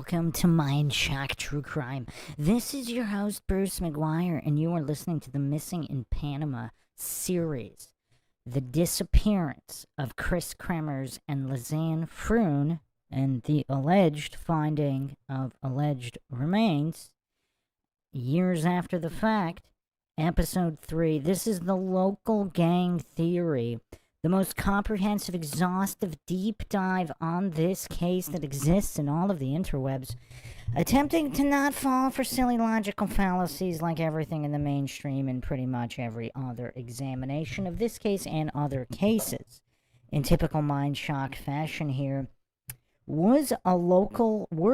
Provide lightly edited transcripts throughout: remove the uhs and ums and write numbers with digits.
Welcome to MINDSHOCK True Crime. This is your host, Bruce McGuire, and you are listening to the Missing in Panama series. The disappearance of KRIS KREMERS and LISANNE FROON, and the alleged finding of alleged remains years after the fact. Episode 3. This is the local gang theory. The most comprehensive, exhaustive, deep dive on this case that exists in all of the interwebs, attempting to not fall for silly logical fallacies like everything in the mainstream and pretty much every other examination of this case and other cases. In typical MINDSHOCK fashion here, were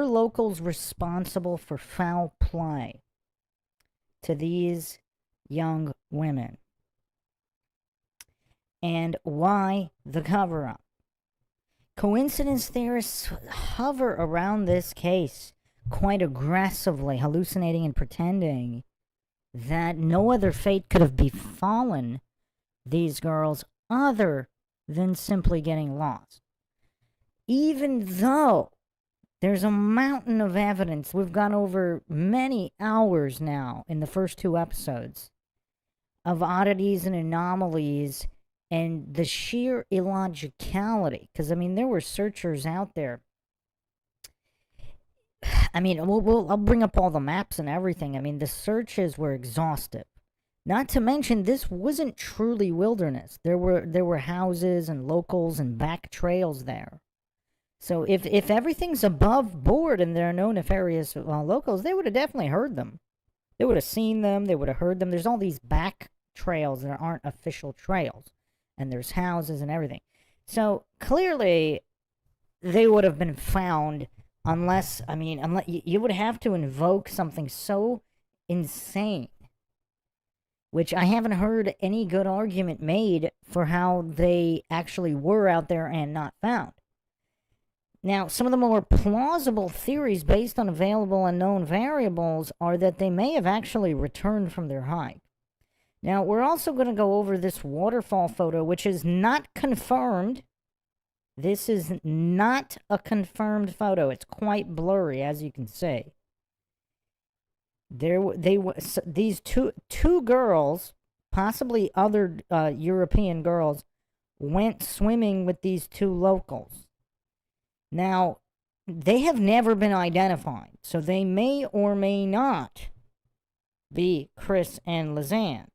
locals responsible for foul play to these young women? And why the cover-up? Coincidence theorists hover around this case quite aggressively, hallucinating and pretending that no other fate could have befallen these girls other than simply getting lost. Even though there's a mountain of evidence, we've gone over many hours now in the first 2 episodes of oddities and anomalies and the sheer illogicality, because, I mean, there were searchers out there. I mean, I'll bring up all the maps and everything. I mean, the searches were exhaustive. Not to mention, this wasn't truly wilderness. There were houses and locals and back trails there. So if everything's above board and there are no nefarious locals, they would have definitely heard them. They would have seen them. They would have heard them. There's all these back trails that aren't official trails. And there's houses and everything. So clearly they would have been found unless you would have to invoke something so insane, which I haven't heard any good argument made for how they actually were out there and not found. Now, some of the more plausible theories based on available unknown variables are that they may have actually returned from their hike. Now, we're also going to go over this waterfall photo, which is not confirmed. This is not a confirmed photo. It's quite blurry, as you can see. These two girls, possibly other European girls, went swimming with these 2 locals. Now, they have never been identified, so they may or may not be KRIS and LISANNE.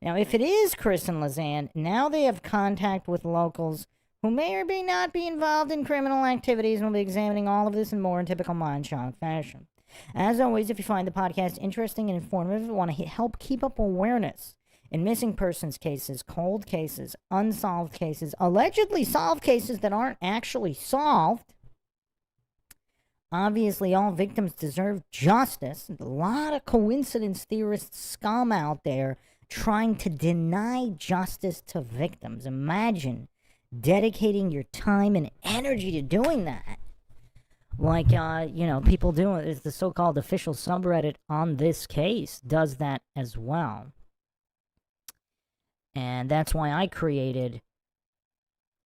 Now, if it is KRIS and LISANNE, now they have contact with locals who may or may not be involved in criminal activities, and we'll be examining all of this and more in typical MINDSHOCK fashion. As always, if you find the podcast interesting and informative and want to help keep up awareness in missing persons cases, cold cases, unsolved cases, allegedly solved cases that aren't actually solved, obviously all victims deserve justice. A lot of coincidence theorist scum out there trying to deny justice to victims. Imagine dedicating your time and energy to doing that. Like, people doing it. The so-called official subreddit on this case does that as well. And that's why I created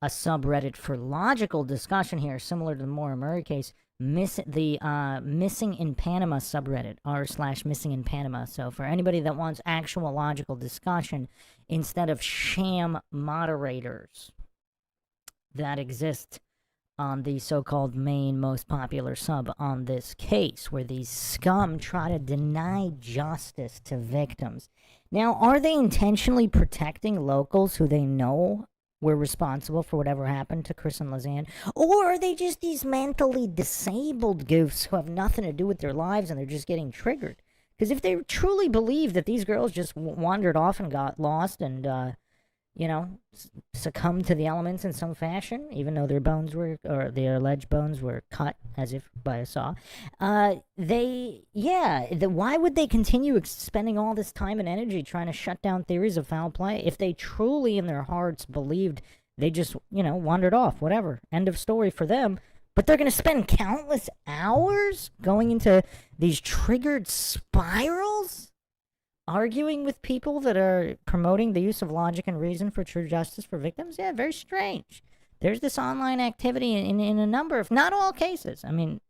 a subreddit for logical discussion here, similar to the Maura Murray case. Missing in Panama subreddit, r/missing in Panama. So for anybody that wants actual logical discussion instead of sham moderators that exist on the so-called main most popular sub on this case, where these scum try to deny justice to victims. Now, are they intentionally protecting locals who they know were responsible for whatever happened to KRIS and LISANNE? Or are they just these mentally disabled goofs who have nothing to do with their lives and they're just getting triggered? Because if they truly believe that these girls just wandered off and got lost and, succumbed to the elements in some fashion, even though their bones were, or their alleged bones were cut as if by a saw, why would they continue spending all this time and energy trying to shut down theories of foul play if they truly in their hearts believed they just, wandered off, whatever, end of story for them? But they're going to spend countless hours going into these triggered spirals, arguing with people that are promoting the use of logic and reason for true justice for victims? Yeah, very strange. There's this online activity in a number of, not all cases. I mean,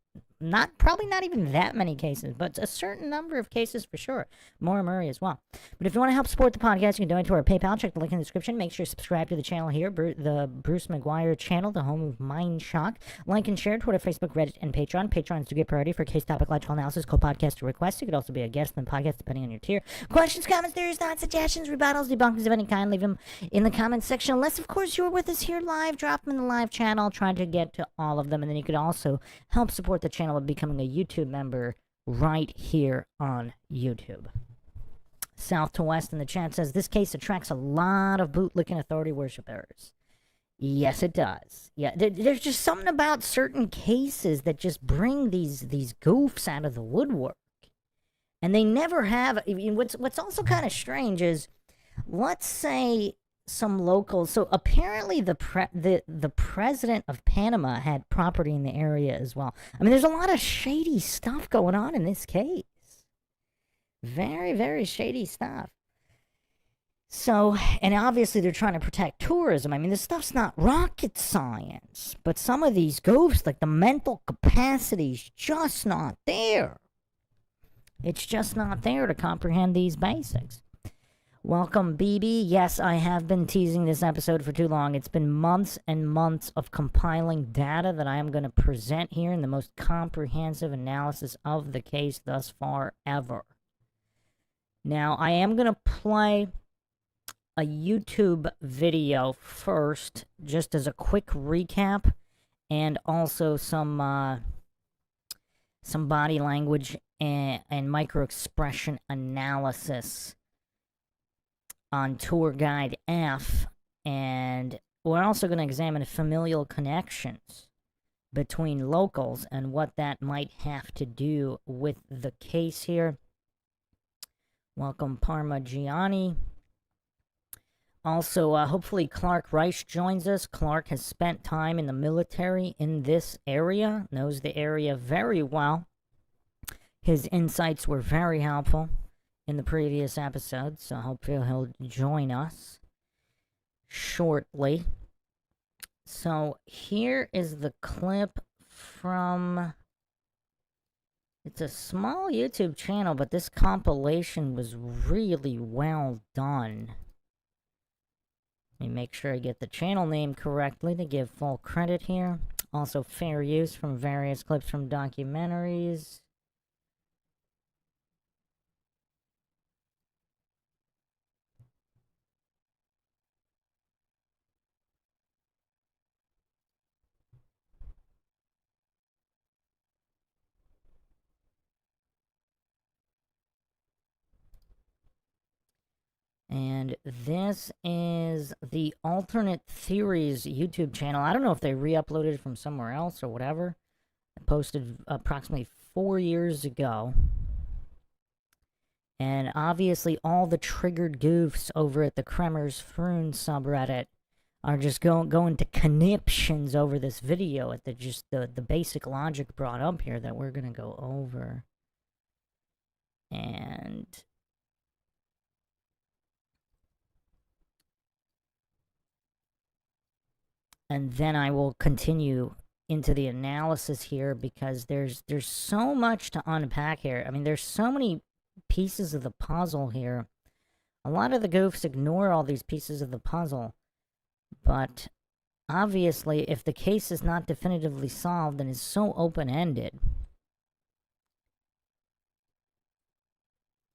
probably not even that many cases, but a certain number of cases for sure. Maura Murray as well. But if you want to help support the podcast, you can donate to our PayPal. Check the link in the description. Make sure you subscribe to the channel here, the Bruce McGuire channel, the home of MindShock. Like and share Twitter, Facebook, Reddit, and Patreon. Patrons do get priority for case topic, logical analysis, co-podcast requests. You could also be a guest in the podcast depending on your tier. Questions, comments, theories, thoughts, suggestions, rebuttals, debunkings of any kind, leave them in the comments section. Unless, of course, you're with us here live, drop them in the live channel. Try to get to all of them. And then you could also help support the channel by becoming a YouTube member right here on YouTube. South to West in the chat says, this case attracts a lot of bootlicking authority worshippers. Yes, it does. Yeah, there's just something about certain cases that just bring these goofs out of the woodwork. And they never have. What's also kind of strange is, let's say some locals. So apparently the president of Panama had property in the area as well. I mean, there's a lot of shady stuff going on in this case. Very, very shady stuff. So, and obviously they're trying to protect tourism. I mean, this stuff's not rocket science. But some of these goofs, like the mental capacity's just not there. It's just not there to comprehend these basics. Welcome, BB. Yes, I have been teasing this episode for too long. It's been months and months of compiling data that I am going to present here in the most comprehensive analysis of the case thus far ever. Now, I am going to play a YouTube video first, just as a quick recap, and also some body language and micro-expression analysis on Tour Guide F, and we're also going to examine familial connections between locals and what that might have to do with the case here. Welcome, Parmigiani. Also, hopefully Clark Reich joins us. Clark has spent time in the military in this area, knows the area very well. His insights were very helpful in the previous episode, so hopefully he'll join us shortly. So here is the clip from... It's a small YouTube channel, but this compilation was really well done. Let me make sure I get the channel name correctly to give full credit here. Also fair use from various clips from documentaries. And this is the Alternate Theories YouTube channel. I don't know if they re-uploaded from somewhere else or whatever. I posted approximately 4 years ago. And obviously all the triggered goofs over at the KREMERS Froon subreddit are just going to conniptions over this video at the basic logic brought up here that we're going to go over. And then I will continue into the analysis here because there's so much to unpack here. I mean, there's so many pieces of the puzzle here. A lot of the goofs ignore all these pieces of the puzzle. But obviously, if the case is not definitively solved and is so open-ended,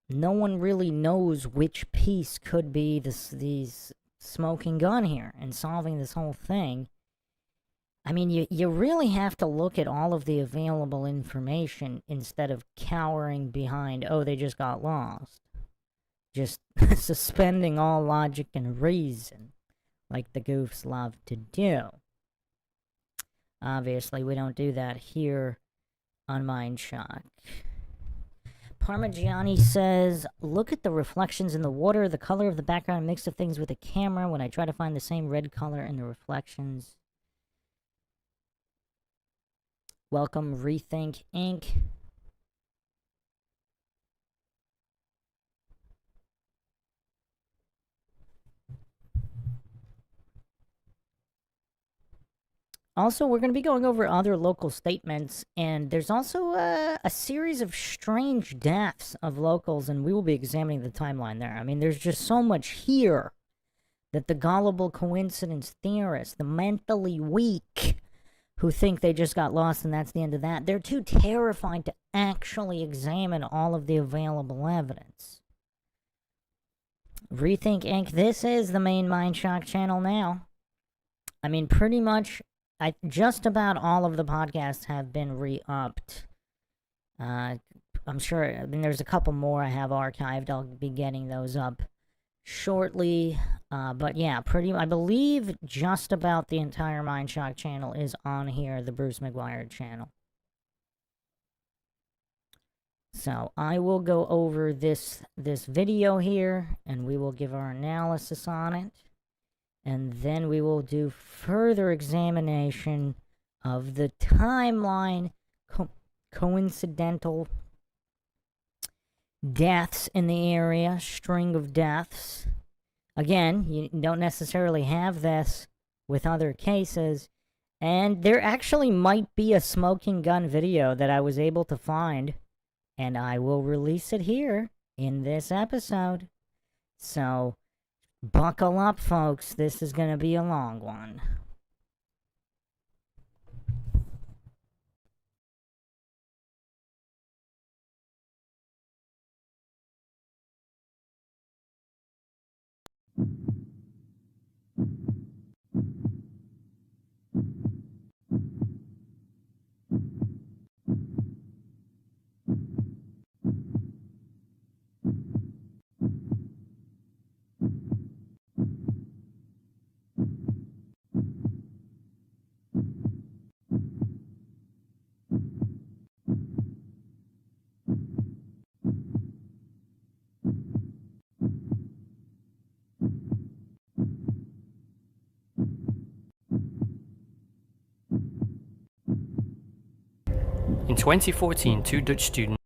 no one really knows which piece could be these smoking gun here and solving this whole thing. I mean, you really have to look at all of the available information instead of cowering behind, oh, they just got lost. Just suspending all logic and reason, like the goofs love to do. Obviously, we don't do that here on MindShock. Parmigiani says, look at the reflections in the water, the color of the background, mix of things with the camera when I try to find the same red color in the reflections. Welcome, Rethink Inc. Also, we're going to be going over other local statements, and there's also a series of strange deaths of locals, and we will be examining the timeline there. I mean, there's just so much here that the gullible coincidence theorists, the mentally weak, who think they just got lost and that's the end of that, they're too terrified to actually examine all of the available evidence. Rethink Inc., this is the main MindShock channel now. I mean, pretty much, just about all of the podcasts have been re-upped. I'm sure, I mean, there's a couple more I have archived. I'll be getting those up shortly. But yeah, I believe just about the entire MindShock channel is on here, the Bruce McGuire channel. So I will go over this video here, and we will give our analysis on it. And then we will do further examination of the timeline, coincidental deaths in the area, string of deaths. Again, you don't necessarily have this with other cases. And there actually might be a smoking gun video that I was able to find, and I will release it here in this episode. So, buckle up, folks. This is going to be a long one. In 2014, two Dutch students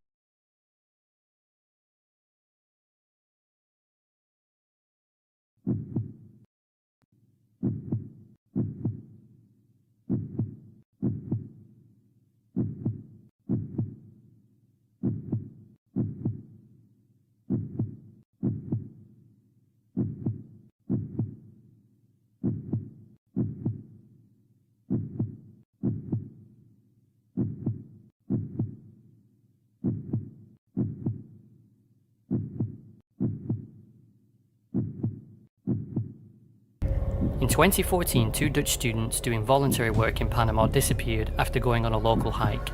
In 2014, two Dutch students doing voluntary work in Panama disappeared after going on a local hike.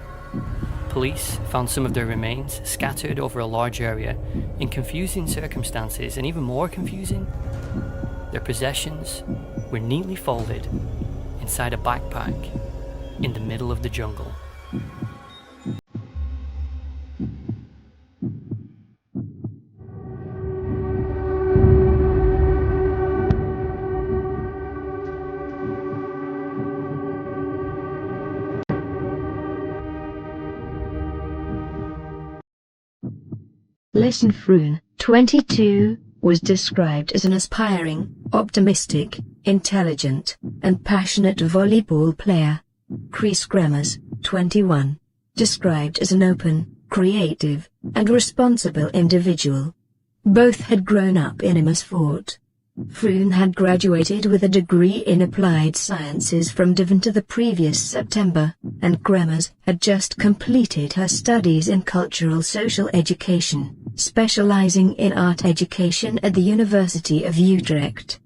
Police found some of their remains scattered over a large area in confusing circumstances, and even more confusing, their possessions were neatly folded inside a backpack in the middle of the jungle. LISANNE Frooon, 22, was described as an aspiring, optimistic, intelligent, and passionate volleyball player. KRIS KREMERS, 21, described as an open, creative, and responsible individual. Both had grown up in Amersfoort. Frooon had graduated with a degree in applied sciences from Deventer the previous September, and KREMERS had just completed her studies in cultural social education, specializing in art education at the University of Utrecht.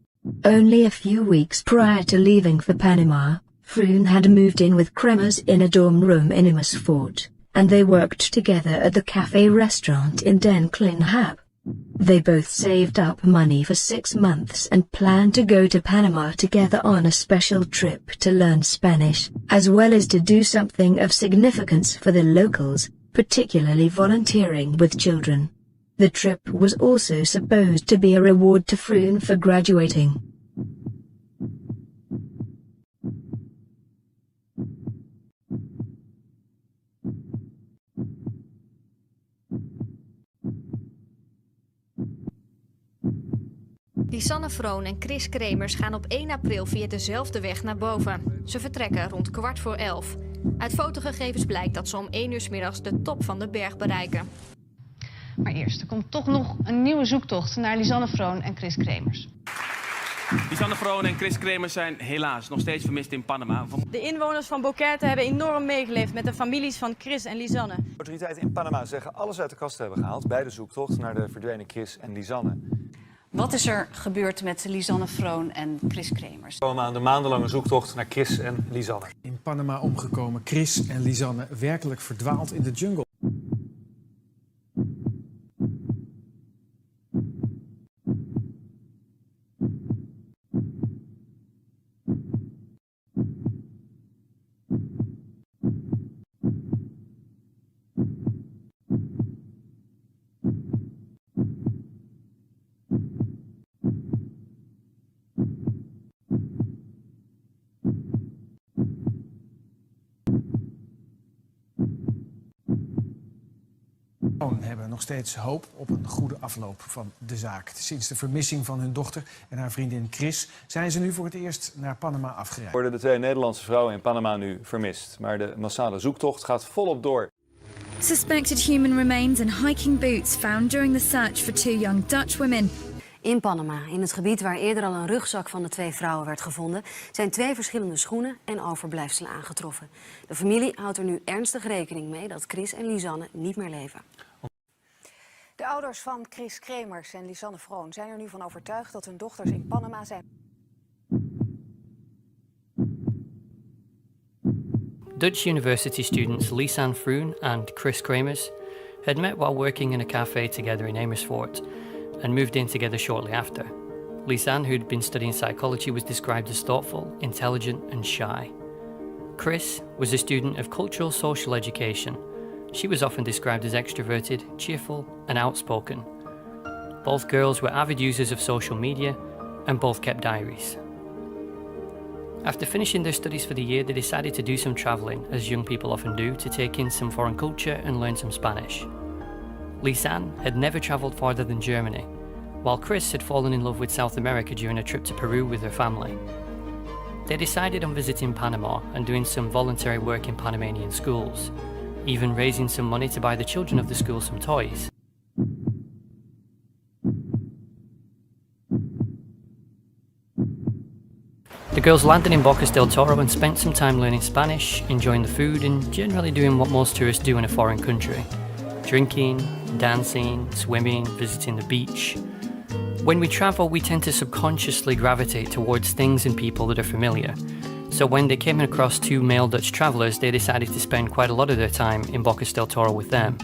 Only a few weeks prior to leaving for Panama, Frooon had moved in with KREMERS in a dorm room in Amersfoort, and they worked together at the cafe restaurant in Den Klinghap. They both saved up money for 6 months and planned to go to Panama together on a special trip to learn Spanish, as well as to do something of significance for the locals, particularly volunteering with children. The trip was also supposed to be a reward to Frooon for graduating. Lisanne Froo'n en KRIS KREMERS gaan op 1 april via dezelfde weg naar boven. Ze vertrekken rond 11:15. Uit fotogegevens blijkt dat ze om 1 uur 's middags de top van de berg bereiken. Maar eerst, er komt toch nog een nieuwe zoektocht naar Lisanne Froo'n en KRIS KREMERS. Lisanne Froo'n en KRIS KREMERS zijn helaas nog steeds vermist in Panama. De inwoners van Boquete hebben enorm meegeleefd met de families van KRIS en Lisanne. De autoriteiten in Panama zeggen alles uit de kast te hebben gehaald bij de zoektocht naar de verdwenen KRIS en Lisanne. Wat is er gebeurd met Lisanne Froo'n en KRIS KREMERS? We komen aan de maandenlange zoektocht naar KRIS en Lisanne. In Panama omgekomen, KRIS en Lisanne werkelijk verdwaald in de jungle. We hebben nog steeds hoop op een goede afloop van de zaak. Sinds de vermissing van hun dochter en haar vriendin KRIS zijn ze nu voor het eerst naar Panama afgereisd. Worden de 2 Nederlandse vrouwen in Panama nu vermist, maar de massale zoektocht gaat volop door. Suspected human remains and hiking boots found during the search for 2 young Dutch women. In Panama, in het gebied waar eerder al een rugzak van de 2 vrouwen werd gevonden, zijn 2 verschillende schoenen en overblijfselen aangetroffen. De familie houdt er nu ernstig rekening mee dat KRIS en Lisanne niet meer leven. De ouders van KRIS KREMERS en Lisanne Froo'n zijn er nu van overtuigd dat hun dochters in Panama zijn. Dutch university students LISANNE Frooon and KRIS KREMERS had met while working in a cafe together in Amersfoort and moved in together shortly after. LISANNE, who'd been studying psychology, was described as thoughtful, intelligent and shy. KRIS was a student of cultural social education. She was often described as extroverted, cheerful and outspoken. Both girls were avid users of social media and both kept diaries. After finishing their studies for the year, they decided to do some travelling, as young people often do, to take in some foreign culture and learn some Spanish. LISANNE had never travelled farther than Germany, while KRIS had fallen in love with South America during a trip to Peru with her family. They decided on visiting Panama and doing some voluntary work in Panamanian schools, even raising some money to buy the children of the school some toys. The girls landed in Bocas del Toro and spent some time learning Spanish, enjoying the food and generally doing what most tourists do in a foreign country. Drinking, dancing, swimming, visiting the beach. When we travel, we tend to subconsciously gravitate towards things and people that are familiar. So when they came across 2 male Dutch travellers, they decided to spend quite a lot of their time in Bocas del Toro with them.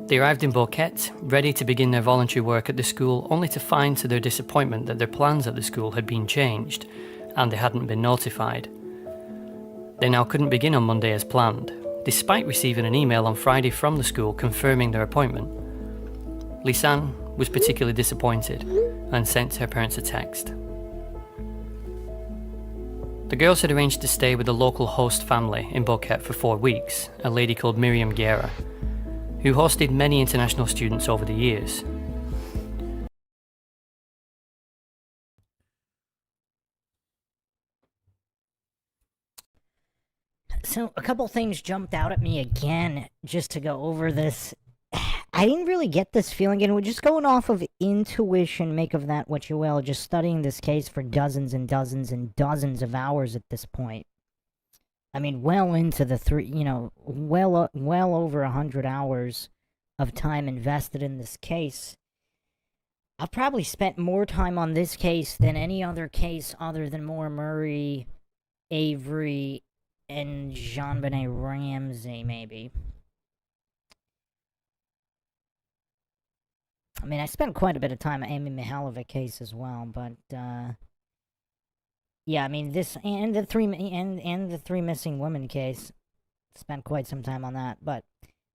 They arrived in Boquete, ready to begin their voluntary work at the school, only to find to their disappointment that their plans at the school had been changed, and they hadn't been notified. They now couldn't begin on Monday as planned, despite receiving an email on Friday from the school confirming their appointment. LISANNE was particularly disappointed and sent her parents a text. The girls had arranged to stay with a local host family in Boquete for 4 weeks, a lady called Miriam Guerra, who hosted many international students over the years. So a couple things jumped out at me again, just to go over this. I didn't really get this feeling, and we're just going off of intuition, make of that what you will, just studying this case for dozens and dozens and dozens of hours at this point. I mean, well into the well over 100 hours of time invested in this case. I've probably spent more time on this case than any other case other than Moore Murray, Avery, and Jean-Benet Ramsey, maybe. I mean, I spent quite a bit of time on Amy Mihalovic case as well, but, yeah, I mean, this, and the three missing women case, spent quite some time on that, but,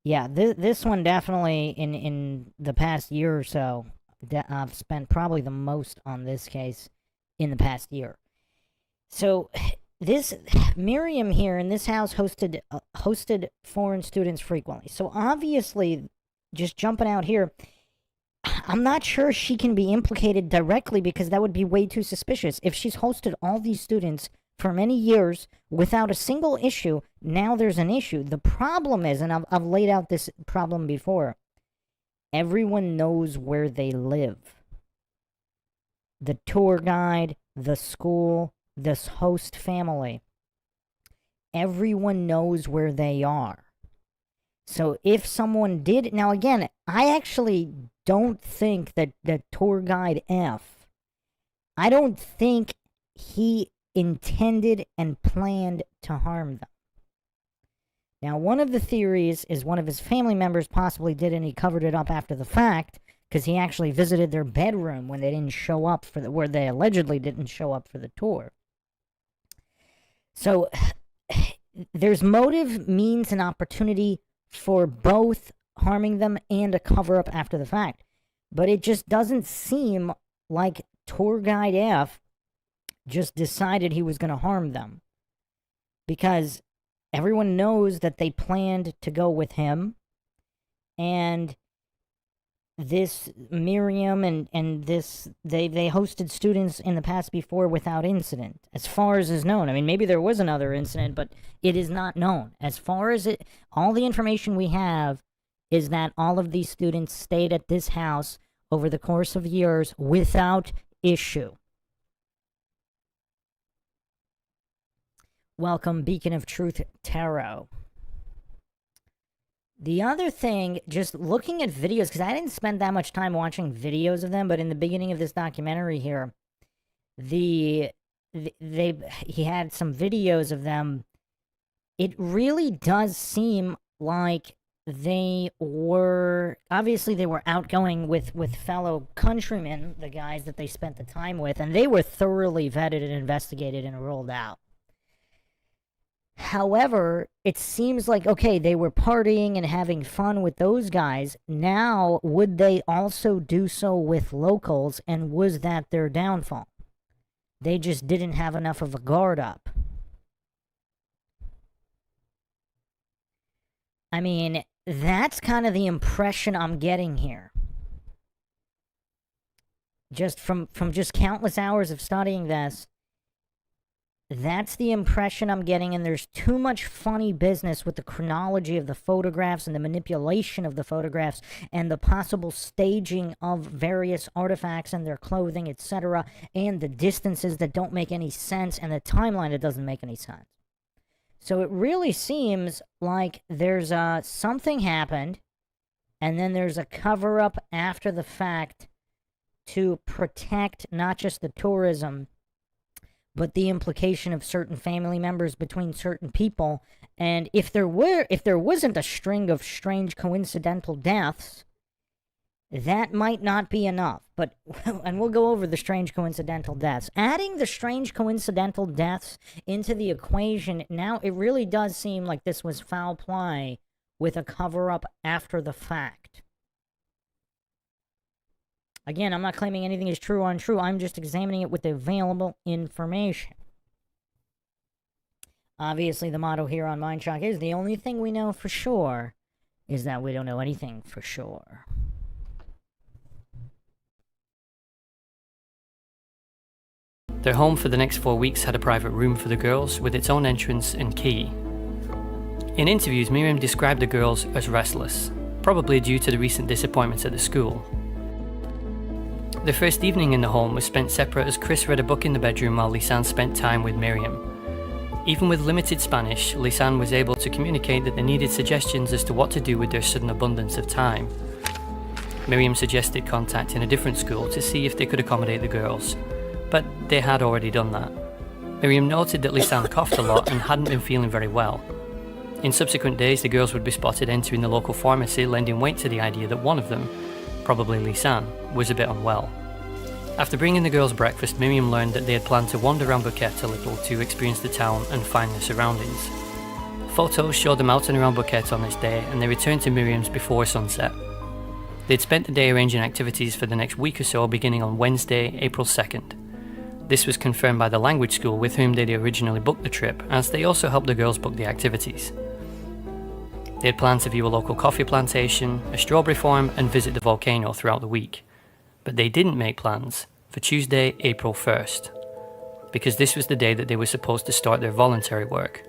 yeah, this one definitely, in the past year or so, I've spent probably the most on this case in the past year. So, this, Miriam here in this house hosted foreign students frequently, so obviously, just jumping out here, I'm not sure she can be implicated directly because that would be way too suspicious. If she's hosted all these students for many years without a single issue, now there's an issue. The problem is, and I've laid out this problem before, everyone knows where they live. The tour guide, the school, this host family. Everyone knows where they are. So if someone did... Now, again, I actually don't think that tour guide F, I don't think he intended and planned to harm them. Now, one of the theories is one of his family members possibly did, and he covered it up after the fact, because he actually visited their bedroom when they didn't show up for where they allegedly didn't show up for the tour. So there's motive, means, and opportunity for both harming them and a cover-up after the fact. But it just doesn't seem like tour guide F just decided he was going to harm them. Because everyone knows that they planned to go with him. And this Miriam and this, they hosted students in the past before without incident, as far as is known. I mean, maybe there was another incident, but it is not known. As far as all the information we have is that all of these students stayed at this house over the course of years without issue. Welcome, Beacon of Truth Tarot. The other thing, just looking at videos, because I didn't spend that much time watching videos of them, but in the beginning of this documentary here, he had some videos of them. It really does seem like they were, obviously they were outgoing with fellow countrymen, the guys that they spent the time with, and they were thoroughly vetted and investigated and rolled out. However, it seems like, okay, they were partying and having fun with those guys. Now, would they also do so with locals, and was that their downfall? They just didn't have enough of a guard up. I mean, that's kind of the impression I'm getting here. Just from just countless hours of studying this, that's the impression I'm getting, and there's too much funny business with the chronology of the photographs and the manipulation of the photographs and the possible staging of various artifacts and their clothing, etc., and the distances that don't make any sense and the timeline that doesn't make any sense. So it really seems like there's something happened, and then there's a cover-up after the fact to protect not just the tourism, but the implication of certain family members between certain people. And if there wasn't a string of strange coincidental deaths, that might not be enough. But, and we'll go over the strange coincidental deaths. Adding the strange coincidental deaths into the equation, now it really does seem like this was foul play with a cover-up after the fact. Again, I'm not claiming anything is true or untrue. I'm just examining it with the available information. Obviously, the motto here on MINDSHOCK is the only thing we know for sure is that we don't know anything for sure. Their home for the next 4 weeks had a private room for the girls with its own entrance and key. In interviews, Miriam described the girls as restless, probably due to the recent disappointments at the school. The first evening in the home was spent separate as Kris read a book in the bedroom while Lisanne spent time with Miriam. Even with limited Spanish, Lisanne was able to communicate that they needed suggestions as to what to do with their sudden abundance of time. Miriam suggested contacting a different school to see if they could accommodate the girls, but they had already done that. Miriam noted that Lisanne coughed a lot and hadn't been feeling very well. In subsequent days, the girls would be spotted entering the local pharmacy, lending weight to the idea that one of them, probably Lisanne, was a bit unwell. After bringing the girls breakfast, Miriam learned that they had planned to wander around Bouquet a little to experience the town and find their surroundings. Photos showed them out and around Bouquet on this day, and they returned to Miriam's before sunset. They'd spent the day arranging activities for the next week or so, beginning on Wednesday, April 2nd. This was confirmed by the language school with whom they'd originally booked the trip, as they also helped the girls book the activities. They had planned to view a local coffee plantation, a strawberry farm, and visit the volcano throughout the week. But they didn't make plans for Tuesday, April 1st, because this was the day that they were supposed to start their voluntary work.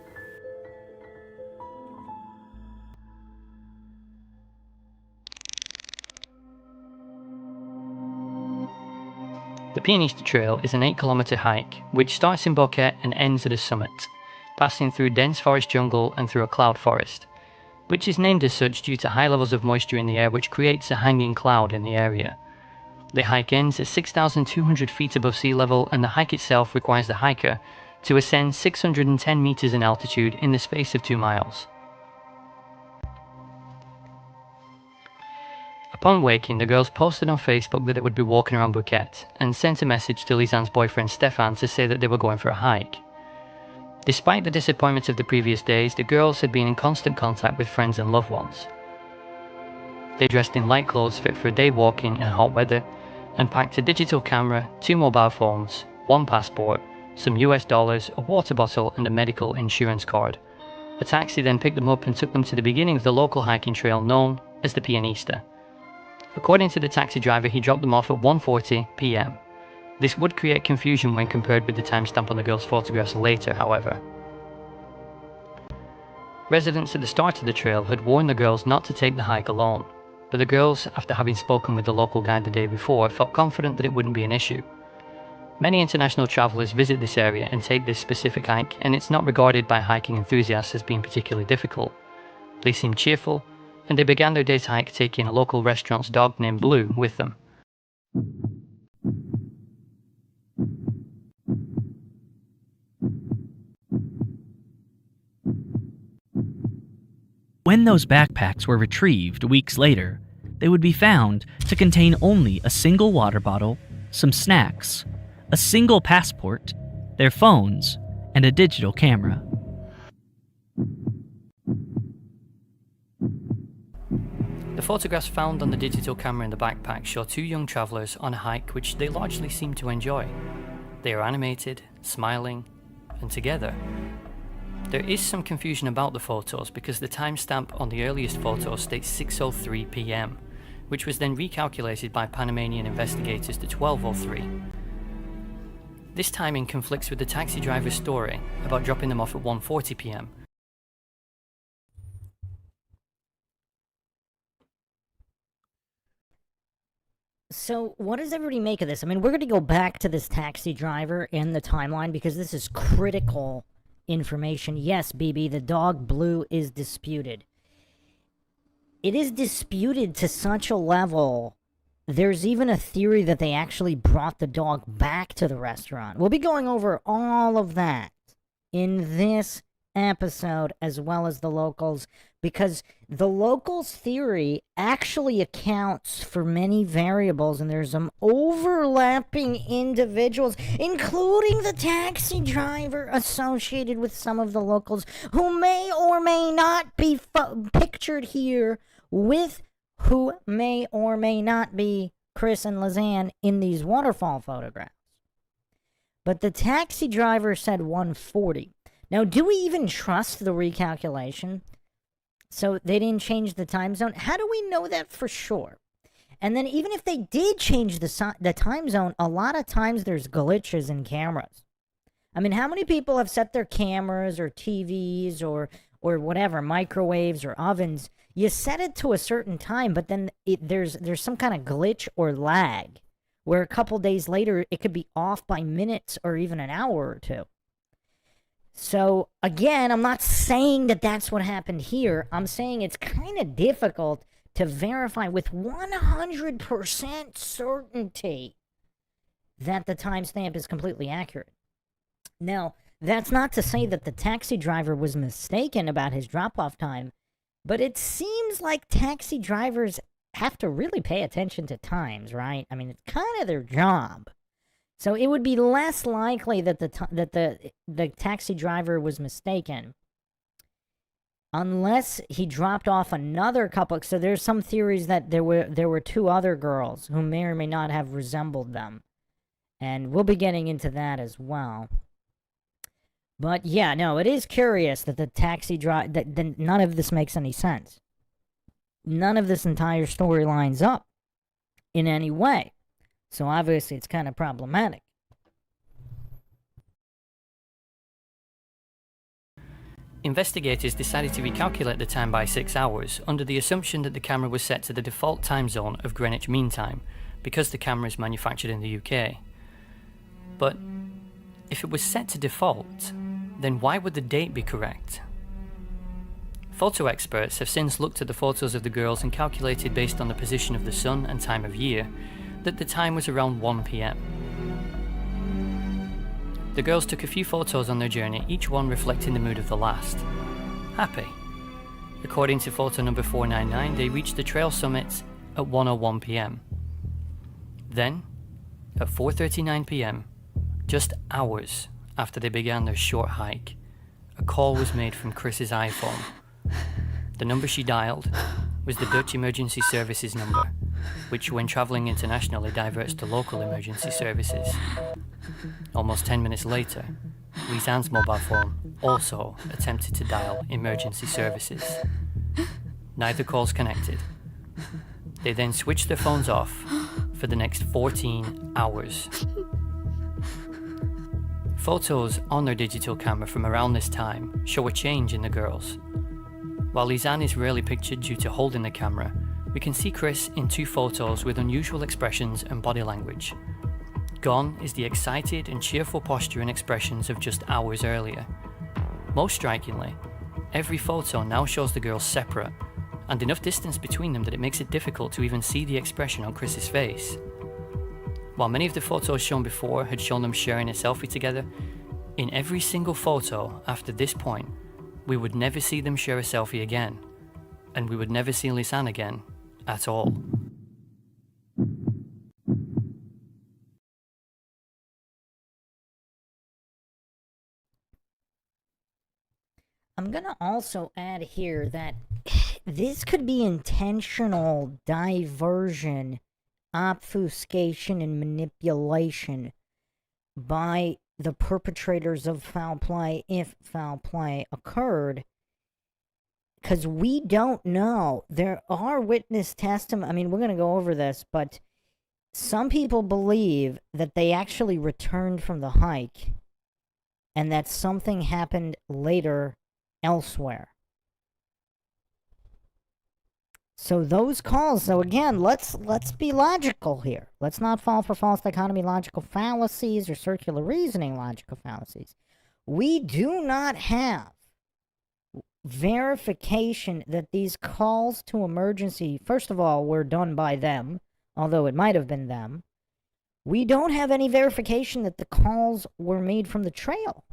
The Pianista Trail is an 8-kilometer hike, which starts in Boquete and ends at a summit, passing through dense forest jungle and through a cloud forest, which is named as such due to high levels of moisture in the air, which creates a hanging cloud in the area. The hike ends at 6,200 feet above sea level, and the hike itself requires the hiker to ascend 610 meters in altitude in the space of 2 miles. Upon waking, the girls posted on Facebook that they would be walking around Boquete, and sent a message to Lisanne's boyfriend Stefan to say that they were going for a hike. Despite the disappointment of the previous days, the girls had been in constant contact with friends and loved ones. They dressed in light clothes fit for a day walking in hot weather, and packed a digital camera, 2 mobile phones, 1 passport, some US dollars, a water bottle, and a medical insurance card. A taxi then picked them up and took them to the beginning of the local hiking trail known as the Pianista. According to the taxi driver, he dropped them off at 1:40 p.m. This would create confusion when compared with the timestamp on the girls' photographs later, however. Residents at the start of the trail had warned the girls not to take the hike alone, but the girls, after having spoken with the local guide the day before, felt confident that it wouldn't be an issue. Many international travelers visit this area and take this specific hike, and it's not regarded by hiking enthusiasts as being particularly difficult. They seemed cheerful, and they began their day's hike taking a local restaurant's dog named Blue with them. When those backpacks were retrieved weeks later, they would be found to contain only a single water bottle, some snacks, a single passport, their phones, and a digital camera. The photographs found on the digital camera in the backpack show 2 young travellers on a hike which they largely seem to enjoy. They are animated, smiling, and together. There is some confusion about the photos because the timestamp on the earliest photo states 6:03 p.m, which was then recalculated by Panamanian investigators to 12:03. This timing conflicts with the taxi driver's story about dropping them off at 1:40 p.m. So, what does everybody make of this? I mean, we're going to go back to this taxi driver in the timeline because this is critical information. Yes, BB, the dog Blue is disputed. It is disputed to such a level, there's even a theory that they actually brought the dog back to the restaurant. We'll be going over all of that in this episode, as well as the locals, because the locals' theory actually accounts for many variables, and there's some overlapping individuals, including the taxi driver associated with some of the locals, who may or may not be pictured here with who may or may not be KRIS and LISANNE in these waterfall photographs. But the taxi driver said 1:40. Now, do we even trust the recalculation? So they didn't change the time zone? How do we know that for sure? And then even if they did change the time zone, a lot of times there's glitches in cameras. I mean, how many people have set their cameras or TVs or whatever, microwaves or ovens? You set it to a certain time, but then there's some kind of glitch or lag where a couple days later it could be off by minutes or even an hour or two. So, again, I'm not saying that that's what happened here. I'm saying it's kind of difficult to verify with 100% certainty that the timestamp is completely accurate. Now, that's not to say that the taxi driver was mistaken about his drop-off time, but it seems like taxi drivers have to really pay attention to times, right? I mean, it's kind of their job. So it would be less likely that the taxi driver was mistaken, unless he dropped off another couple. So there's some theories that there were 2 other girls who may or may not have resembled them, and we'll be getting into that as well. But yeah, no, it is curious that the taxi driver, that none of this makes any sense. None of this entire story lines up in any way. So obviously it's kind of problematic. Investigators decided to recalculate the time by 6 hours under the assumption that the camera was set to the default time zone of Greenwich Mean Time, because the camera is manufactured in the UK. But if it was set to default, then why would the date be correct? Photo experts have since looked at the photos of the girls and calculated, based on the position of the sun and time of year, that the time was around 1 PM. The girls took a few photos on their journey, each one reflecting the mood of the last. Happy. According to photo number 499, they reached the trail summit at 1:01 PM. Then, at 4:39 PM, just hours after they began their short hike, a call was made from Chris's iPhone. The number she dialed was the Dutch Emergency Services number, which when travelling internationally diverts to local emergency services. Almost 10 minutes later, Lisanne's mobile phone also attempted to dial emergency services. Neither calls connected. They then switched their phones off for the next 14 hours. Photos on their digital camera from around this time show a change in the girls. While Lisanne is rarely pictured due to holding the camera, we can see Chris in 2 photos with unusual expressions and body language. Gone is the excited and cheerful posture and expressions of just hours earlier. Most strikingly, every photo now shows the girls separate, and enough distance between them that it makes it difficult to even see the expression on Chris's face. While many of the photos shown before had shown them sharing a selfie together, in every single photo after this point, we would never see them share a selfie again, and we would never see Lisanne again at all. I'm gonna also add here that this could be intentional diversion, obfuscation, and manipulation by the perpetrators of foul play, if foul play occurred, because we don't know. There are witness testimony. I mean, we're going to go over this, but some people believe that they actually returned from the hike and that something happened later elsewhere. So those calls, so again, let's be logical here. Let's not fall for false dichotomy logical fallacies or circular reasoning logical fallacies. We do not have verification that these calls to emergency, first of all, were done by them, although it might have been them. We don't have any verification that the calls were made from the trail,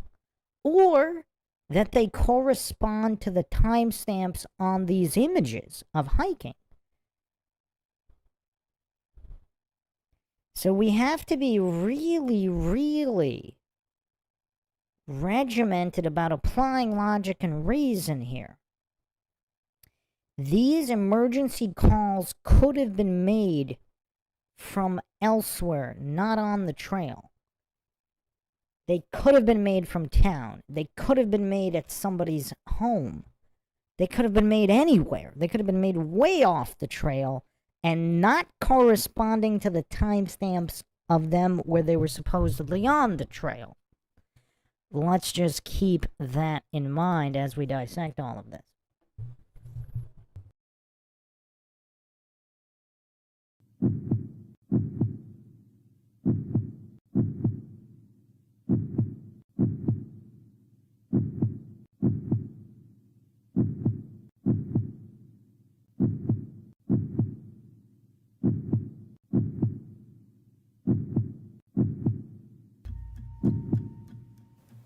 or that they correspond to the timestamps on these images of hiking. So we have to be really, really regimented about applying logic and reason here. These emergency calls could have been made from elsewhere, not on the trail. They could have been made from town. They could have been made at somebody's home. They could have been made anywhere. They could have been made way off the trail and not corresponding to the timestamps of them where they were supposedly on the trail. Let's just keep that in mind as we dissect all of this.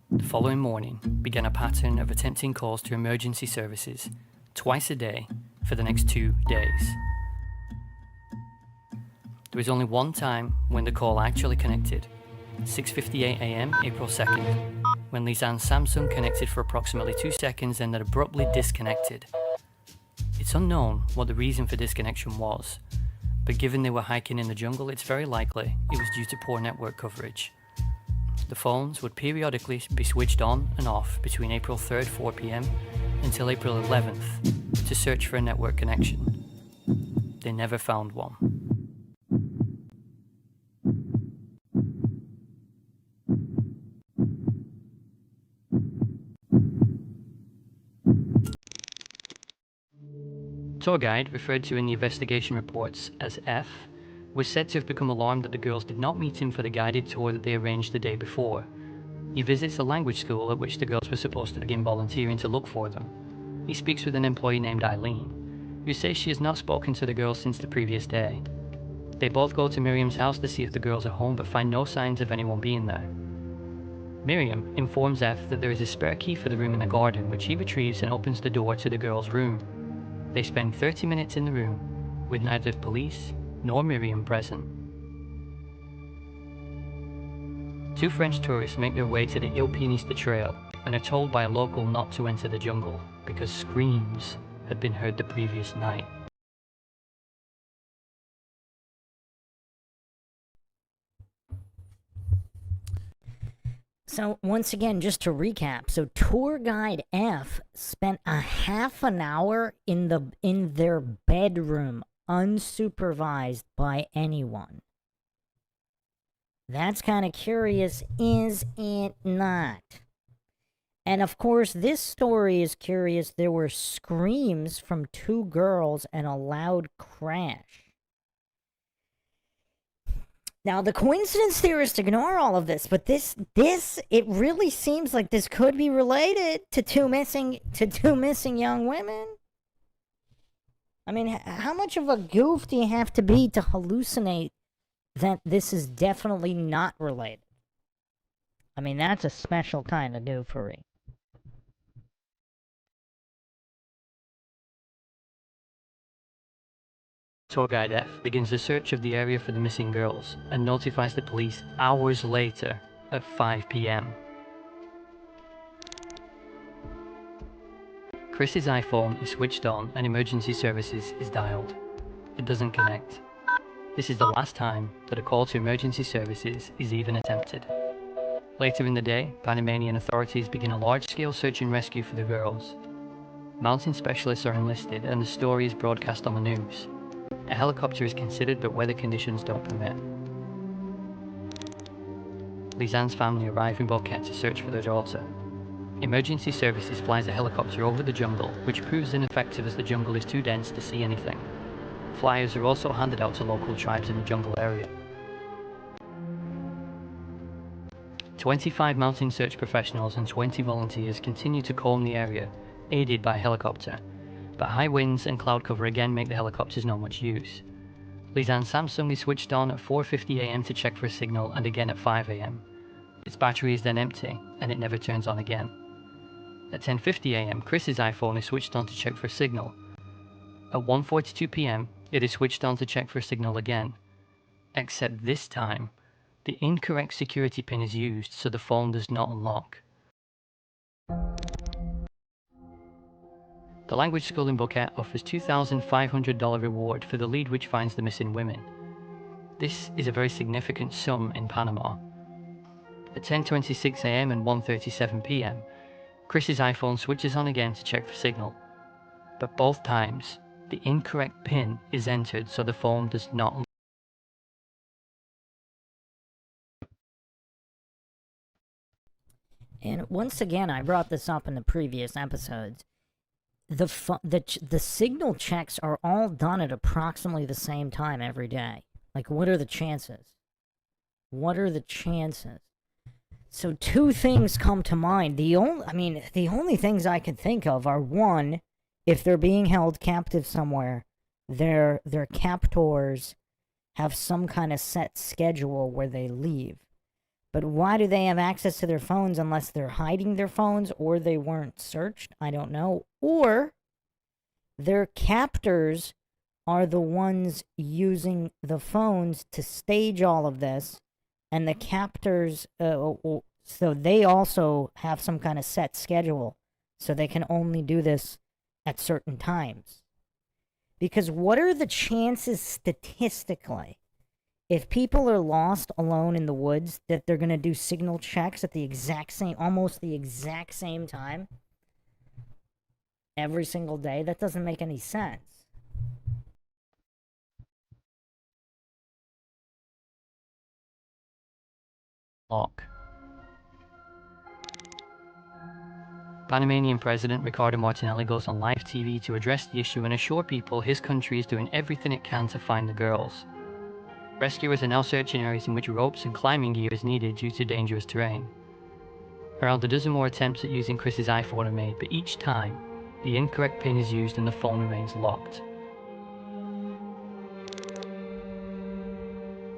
The following morning began a pattern of attempting calls to emergency services twice a day for the next 2 days. There was only one time when the call actually connected, 6:58 AM, April 2nd, when Lisanne's Samsung connected for approximately 2 seconds and then abruptly disconnected. It's unknown what the reason for disconnection was, but given they were hiking in the jungle, it's very likely it was due to poor network coverage. The phones would periodically be switched on and off between April 3rd, 4 p.m. until April 11th to search for a network connection. They never found one. Tour guide, referred to in the investigation reports as F, was said to have become alarmed that the girls did not meet him for the guided tour that they arranged the day before. He visits a language school at which the girls were supposed to begin volunteering to look for them. He speaks with an employee named Eileen, who says she has not spoken to the girls since the previous day. They both go to Miriam's house to see if the girls are home but find no signs of anyone being there. Miriam informs F that there is a spare key for the room in the garden, which he retrieves and opens the door to the girls' room. They spend 30 minutes in the room, with neither police nor Miriam present. Two French tourists make their way to the Pianista Trail and are told by a local not to enter the jungle because screams had been heard the previous night. So once again, just to recap, so tour guide F spent a half an hour in their bedroom, unsupervised by anyone. That's kind of curious, is it not? And of course, this story is curious. There were screams from two girls and a loud crash. Now, the coincidence theorists ignore all of this, but it really seems like this could be related to two missing young women. I mean, how much of a goof do you have to be to hallucinate that this is definitely not related? I mean, that's a special kind of goofery. Tour guide F begins the search of the area for the missing girls and notifies the police hours later at 5 p.m. Chris's iPhone is switched on and emergency services is dialed. It doesn't connect. This is the last time that a call to emergency services is even attempted. Later in the day, Panamanian authorities begin a large-scale search and rescue for the girls. Mountain specialists are enlisted and the story is broadcast on the news. A helicopter is considered, but weather conditions don't permit. Lisanne's family arrive in Boquete to search for their daughter. Emergency services flies a helicopter over the jungle, which proves ineffective as the jungle is too dense to see anything. Flyers are also handed out to local tribes in the jungle area. 25 mountain search professionals and 20 volunteers continue to comb the area, aided by a helicopter. But high winds and cloud cover again make the helicopters not much use. Lisanne's Samsung is switched on at 4:50 a.m. to check for a signal and again at 5 a.m. Its battery is then empty and it never turns on again. At 10:50 a.m. Chris's iPhone is switched on to check for a signal. At 1:42 p.m. it is switched on to check for a signal again. Except this time, the incorrect security pin is used so the phone does not unlock. The language school in Boquete offers $2,500 reward for the lead which finds the missing women. This is a very significant sum in Panama. At 10:26 a.m. and 1:37 p.m, Chris's iPhone switches on again to check for signal. But both times, the incorrect PIN is entered so the phone does not unlock. And once again, I brought this up in the previous episodes. The signal checks are all done at approximately the same time every day. Like, what are the chances? What are the chances? So two things come to mind. The only things I can think of are, one, if they're being held captive somewhere, their captors have some kind of set schedule where they leave. But why do they have access to their phones unless they're hiding their phones or they weren't searched? I don't know. Or their captors are the ones using the phones to stage all of this, and the captors, so they also have some kind of set schedule, so they can only do this at certain times. Because what are the chances statistically if people are lost alone in the woods, that they're going to do signal checks at the exact same, almost the exact same time every single day. That doesn't make any sense. Lock. Panamanian President Ricardo Martinelli goes on live TV to address the issue and assure people his country is doing everything it can to find the girls. Rescuers are now searching areas in which ropes and climbing gear is needed due to dangerous terrain. Around a dozen more attempts at using Chris's iPhone are made, but each time, the incorrect pin is used and the phone remains locked.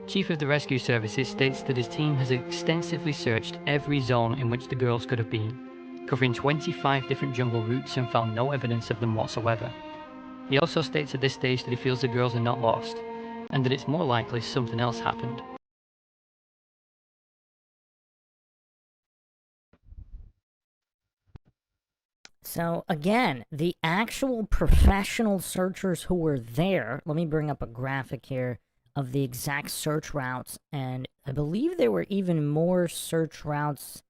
Chief of the Rescue Services states that his team has extensively searched every zone in which the girls could have been, covering 25 different jungle routes and found no evidence of them whatsoever. He also states at this stage that he feels the girls are not lost, and that it's more likely something else happened. So again, the actual professional searchers who were there, let me bring up a graphic here of the exact search routes, and I believe there were even more search routes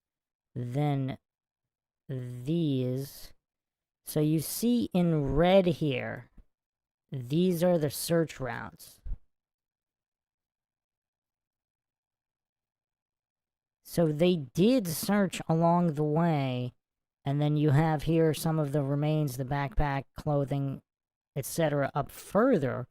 than these. So you see in red here, these are the search routes. So they did search along the way, and then you have here some of the remains, the backpack, clothing, etc. up further.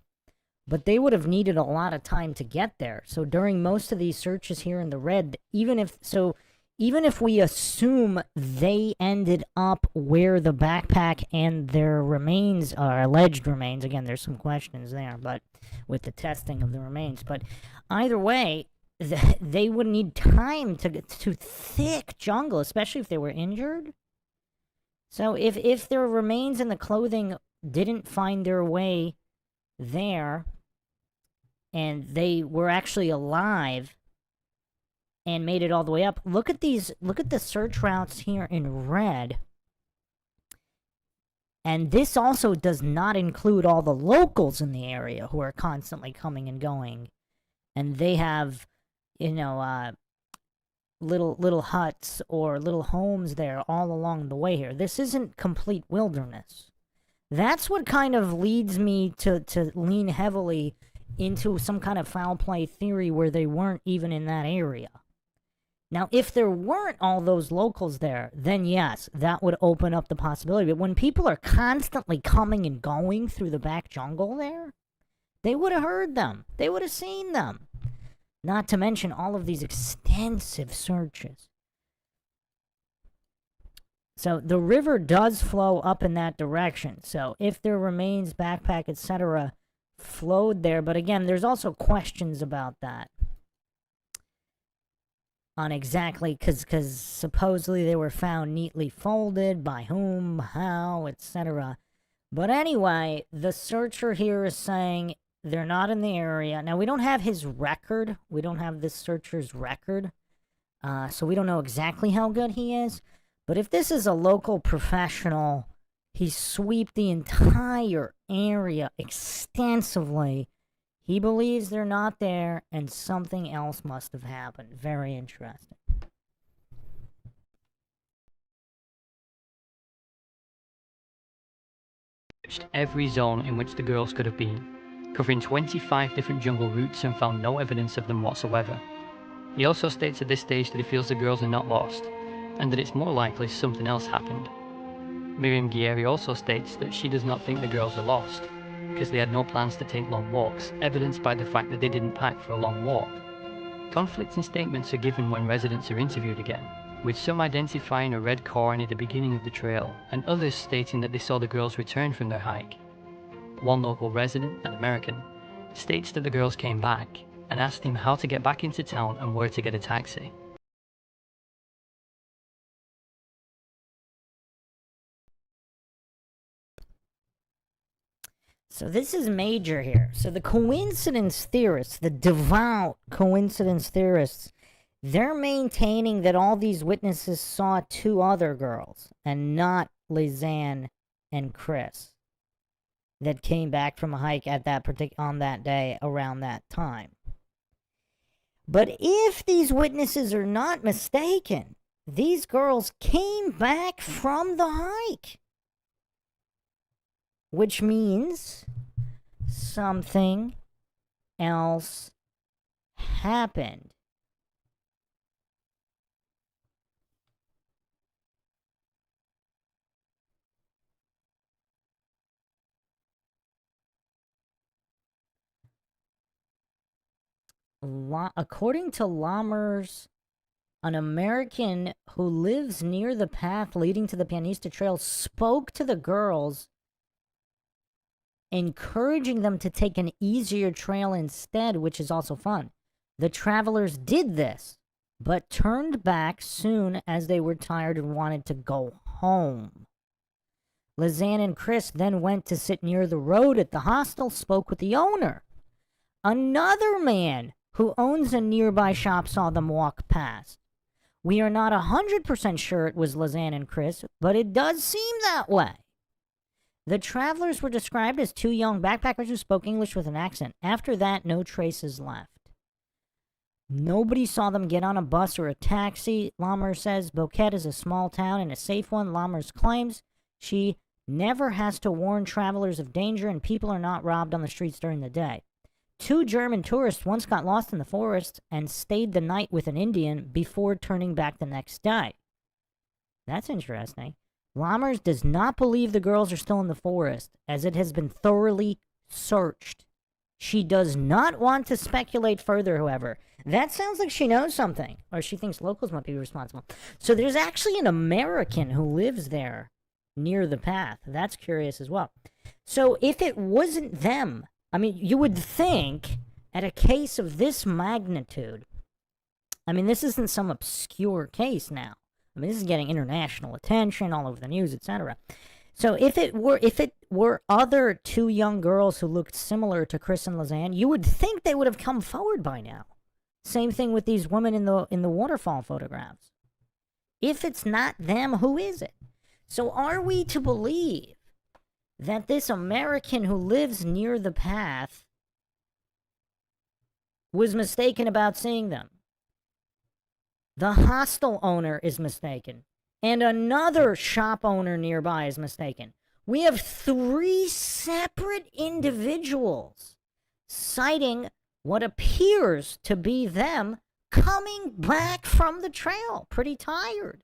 But they would have needed a lot of time to get there. So during most of these searches here in the red, even if we assume they ended up where the backpack and their remains are, alleged remains, again, there's some questions there, but with the testing of the remains, but either way, they would need time to get to thick jungle, especially if they were injured. So if their remains and the clothing didn't find their way there, and they were actually alive and made it all the way up, look at the search routes here in red. And this also does not include all the locals in the area who are constantly coming and going. And they have, you know, little huts or little homes there all along the way here. This isn't complete wilderness. That's what kind of leads me to lean heavily into some kind of foul play theory where they weren't even in that area. Now, if there weren't all those locals there, then yes, that would open up the possibility. But when people are constantly coming and going through the back jungle there, they would have heard them. They would have seen them. Not to mention all of these extensive searches. So the river does flow up in that direction. So if there remains, backpack, etc., flowed there. But again, there's also questions about that. On exactly, because supposedly they were found neatly folded, by whom, how, etc. But anyway, the searcher here is saying they're not in the area. Now, we don't have his record. We don't have this searcher's record. So we don't know exactly how good he is. But if this is a local professional, he swept the entire area extensively. He believes they're not there, and something else must have happened. Very interesting. Every zone in which the girls could have been, covering 25 different jungle routes and found no evidence of them whatsoever. He also states at this stage that he feels the girls are not lost, and that it's more likely something else happened. Miriam Guerri also states that she does not think the girls are lost, because they had no plans to take long walks, evidenced by the fact that they didn't pack for a long walk. Conflicting statements are given when residents are interviewed again, with some identifying a red car near the beginning of the trail, and others stating that they saw the girls return from their hike. One local resident, an American, states that the girls came back, and asked him how to get back into town and where to get a taxi. So this is major here. So the coincidence theorists, the devout coincidence theorists, they're maintaining that all these witnesses saw two other girls and not Lisanne and Chris that came back from a hike at that on that day around that time. But if these witnesses are not mistaken, these girls came back from the hike. Which means something else happened. According to Lammers, an American who lives near the path leading to the Pianista Trail spoke to the girls, encouraging them to take an easier trail instead, which is also fun. The travelers did this, but turned back soon as they were tired and wanted to go home. Lisanne and Chris then went to sit near the road at the hostel, spoke with the owner. Another man who owns a nearby shop saw them walk past. We are not 100% sure it was Lisanne and Chris, but it does seem that way. The travelers were described as two young backpackers who spoke English with an accent. After that, no traces left. Nobody saw them get on a bus or a taxi. Lammers says Boquete is a small town and a safe one. Lammers claims she never has to warn travelers of danger and people are not robbed on the streets during the day. 2 German tourists once got lost in the forest and stayed the night with an Indian before turning back the next day. That's interesting. Lammers does not believe the girls are still in the forest, as it has been thoroughly searched. She does not want to speculate further, however. That sounds like she knows something, or she thinks locals might be responsible. So there's actually an American who lives there near the path. That's curious as well. So if it wasn't them, I mean, you would think at a case of this magnitude, I mean, this isn't some obscure case now. I mean, this is getting international attention all over the news, etc. So if it were other 2 young girls who looked similar to Chris and Lisanne, you would think they would have come forward by now. Same thing with these women in the waterfall photographs. If it's not them, who is it? So are we to believe that this American who lives near the path was mistaken about seeing them? The hostel owner is mistaken. And another shop owner nearby is mistaken. We have 3 separate individuals citing what appears to be them coming back from the trail, pretty tired.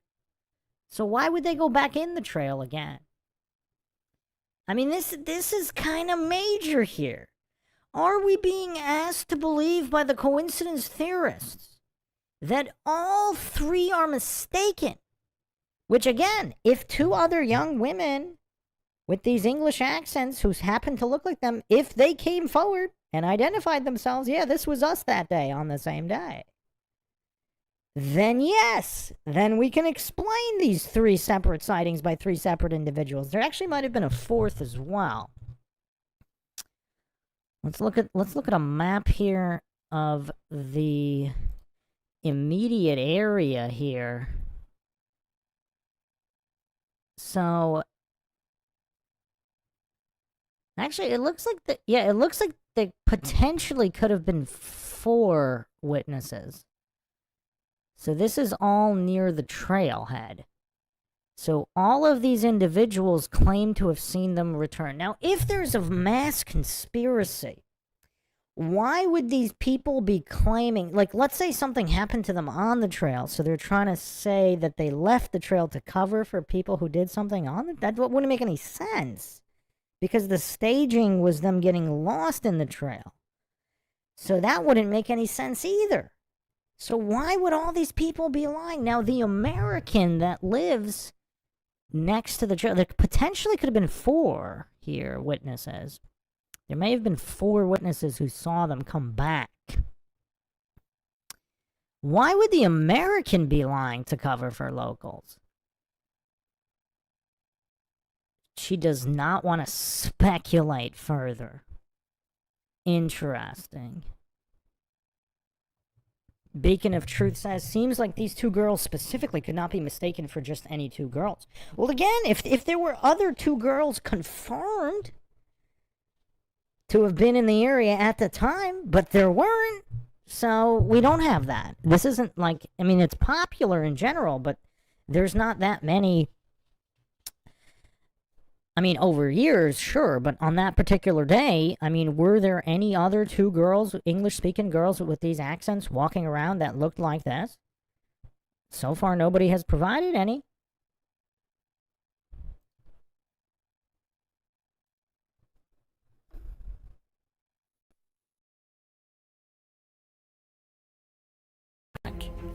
So why would they go back in the trail again? I mean, this is kind of major here. Are we being asked to believe by the coincidence theorists that all 3 are mistaken? Which, again, if 2 other young women with these English accents who happen to look like them, if they came forward and identified themselves, yeah, this was us that day on the same day, then yes, then we can explain these 3 separate sightings by 3 separate individuals. There actually might have been a 4th as well. Let's look at a map here of the immediate area here. So actually it looks like there potentially could have been 4 witnesses. So this is all near the trailhead. So all of these individuals claim to have seen them return. Now, if there's a mass conspiracy, why would these people be claiming, like, let's say something happened to them on the trail, so they're trying to say that they left the trail to cover for people who did something on it? That wouldn't make any sense, because the staging was them getting lost in the trail. So that wouldn't make any sense either. So why would all these people be lying? Now, the American that lives next to the trail, there potentially could have been 4 here witnesses. There may have been 4 witnesses who saw them come back. Why would the American be lying to cover for locals? She does not want to speculate further. Interesting. Beacon of Truth says, seems like these 2 girls specifically could not be mistaken for just any 2 girls. Well, again, if there were other 2 girls confirmed to have been in the area at the time, but there weren't, So we don't have that. This isn't like, I mean, it's popular in general, but there's not that many. I mean, over years, sure, but on that particular day, I mean, were there any other two girls, English-speaking girls with these accents walking around that looked like this? So far, nobody has provided any.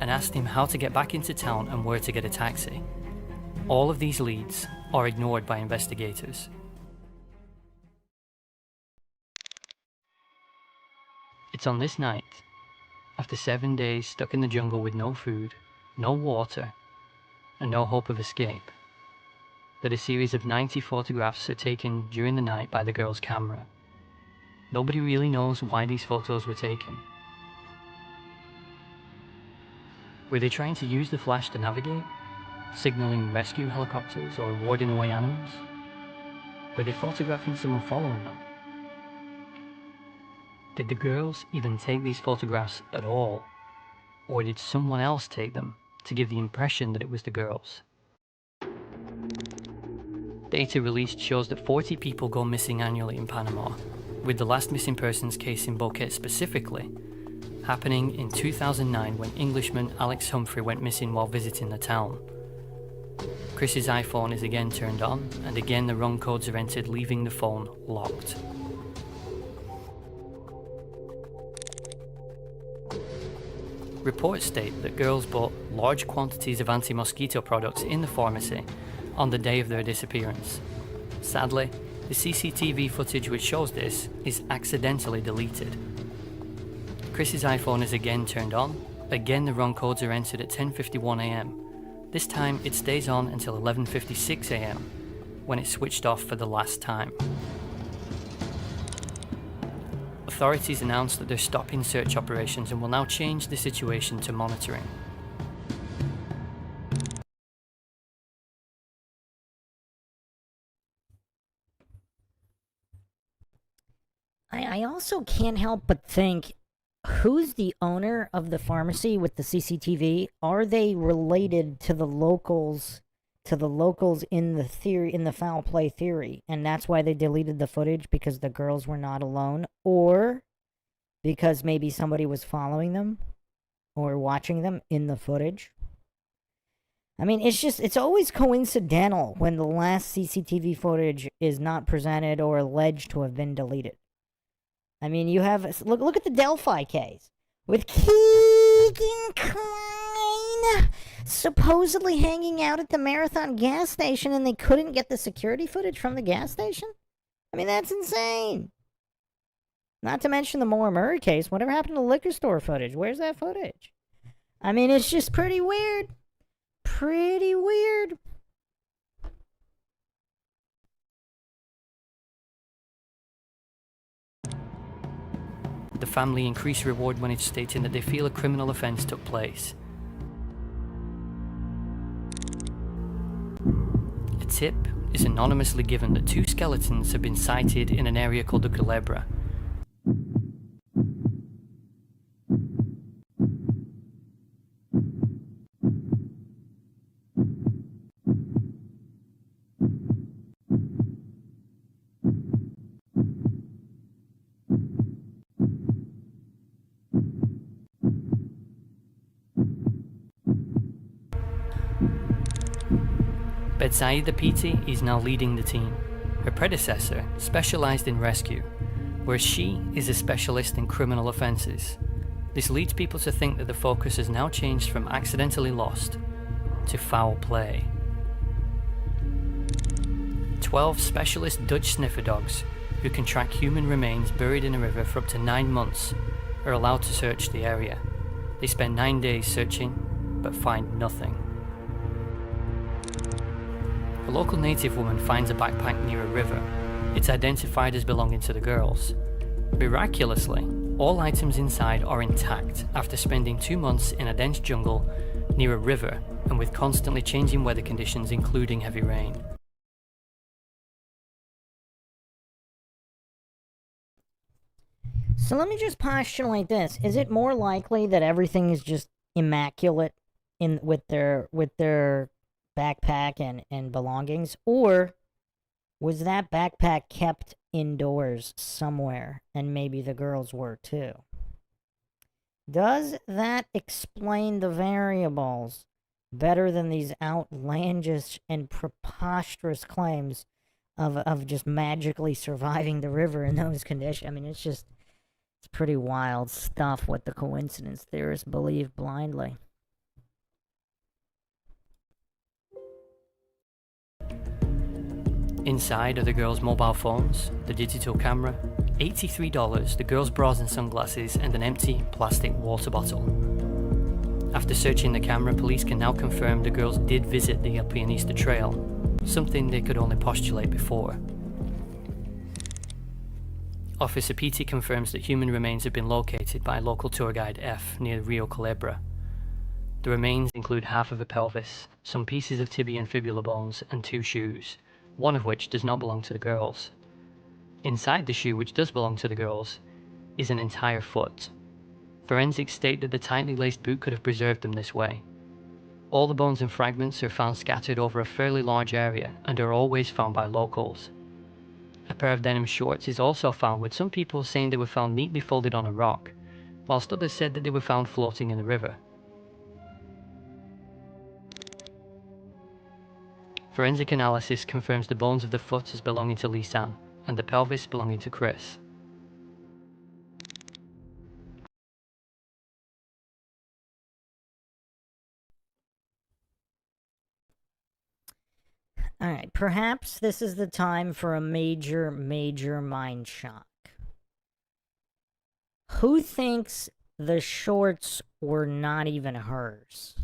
And asked him how to get back into town and where to get a taxi. All of these leads are ignored by investigators. It's on this night, after 7 days stuck in the jungle with no food, no water, and no hope of escape, that a series of 90 photographs are taken during the night by the girl's camera. Nobody really knows why these photos were taken. Were they trying to use the flash to navigate, signaling rescue helicopters or warding away animals? Were they photographing someone following them? Did the girls even take these photographs at all? Or did someone else take them to give the impression that it was the girls? Data released shows that 40 people go missing annually in Panama, with the last missing persons case in Boquete specifically happening in 2009 when Englishman Alex Humphrey went missing while visiting the town. Chris's iPhone is again turned on, and again the wrong codes are entered, leaving the phone locked. Reports state that girls bought large quantities of anti-mosquito products in the pharmacy on the day of their disappearance. Sadly, the CCTV footage which shows this is accidentally deleted. Chris's iPhone is again turned on. Again the wrong codes are entered at 10:51 AM. This time it stays on until 11:56 AM, when it's switched off for the last time. Authorities announced that they're stopping search operations and will now change the situation to monitoring. I also can't help but think, who's the owner of the pharmacy with the CCTV? Are they related to the locals in the theory, in the foul play theory, and that's why they deleted the footage, because the girls were not alone, or because maybe somebody was following them or watching them in the footage? I mean, it's always coincidental when the last CCTV footage is not presented or alleged to have been deleted. I mean, you have, look at the Delphi case with Keegan Kline supposedly hanging out at the Marathon gas station, and they couldn't get the security footage from the gas station? I mean, that's insane. Not to mention the Moore Murray case. Whatever happened to the liquor store footage? Where's that footage? I mean, it's just pretty weird. Pretty weird. The family increased reward money, stating that they feel a criminal offence took place. A tip is anonymously given that 2 skeletons have been sighted in an area called the Culebra. Betsaida Piti is now leading the team. Her predecessor specialised in rescue, whereas she is a specialist in criminal offences. This leads people to think that the focus has now changed from accidentally lost to foul play. 12 specialist Dutch sniffer dogs, who can track human remains buried in a river for up to 9 months, are allowed to search the area. They spend 9 days searching, but find nothing. A local native woman finds a backpack near a river. It's identified as belonging to the girls. Miraculously, all items inside are intact after spending 2 months in a dense jungle near a river and with constantly changing weather conditions, including heavy rain. So let me just postulate this. Is it more likely that everything is just immaculate with their backpack and belongings, or was that backpack kept indoors somewhere and maybe the girls were too? Does that explain the variables better than these outlandish and preposterous claims of just magically surviving the river in those conditions? I mean, it's pretty wild stuff what the coincidence theorists believe blindly. Inside are the girls' mobile phones, the digital camera, $83, the girls' bras and sunglasses, and an empty plastic water bottle. After searching the camera, police can now confirm the girls did visit the Pianista Trail, something they could only postulate before. Officer Petey confirms that human remains have been located by local tour guide F near Rio Culebra. The remains include half of a pelvis, some pieces of tibia and fibula bones, and 2 shoes, one of which does not belong to the girls. Inside the shoe, which does belong to the girls, is an entire foot. Forensics state that the tightly laced boot could have preserved them this way. All the bones and fragments are found scattered over a fairly large area and are always found by locals. A pair of denim shorts is also found, with some people saying they were found neatly folded on a rock, whilst others said that they were found floating in the river. Forensic analysis confirms the bones of the foot as belonging to Lisanne, and the pelvis belonging to KRIS. Alright, perhaps this is the time for a major mind shock. Who thinks the shorts were not even hers?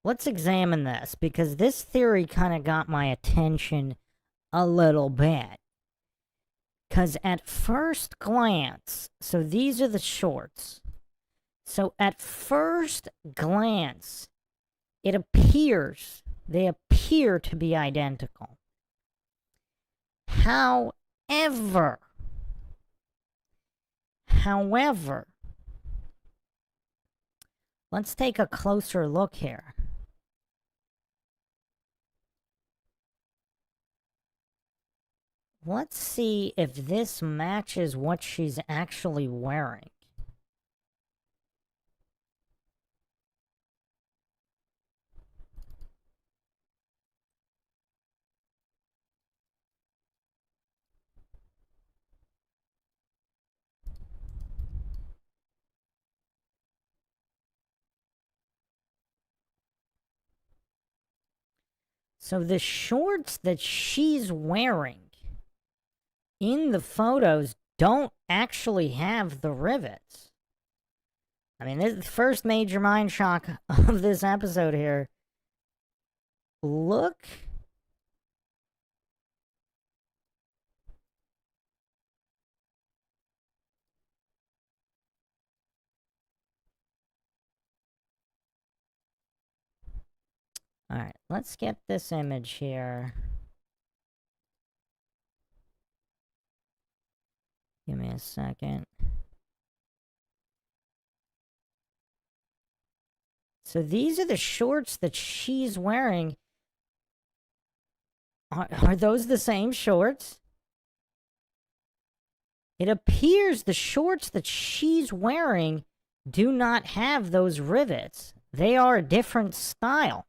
Let's examine this, because this theory kind of got my attention a little bit. Because at first glance, so these are the shorts. So at first glance, it appears, they appear to be identical. However, let's take a closer look here. Let's see if this matches what she's actually wearing. So the shorts that she's wearing in the photos don't actually have the rivets. I mean, this is the first major mind shock of this episode here. Look. Alright, let's get this image here. Give me a second. So these are the shorts that she's wearing. Are those the same shorts? It appears the shorts that she's wearing do not have those rivets. They are a different style.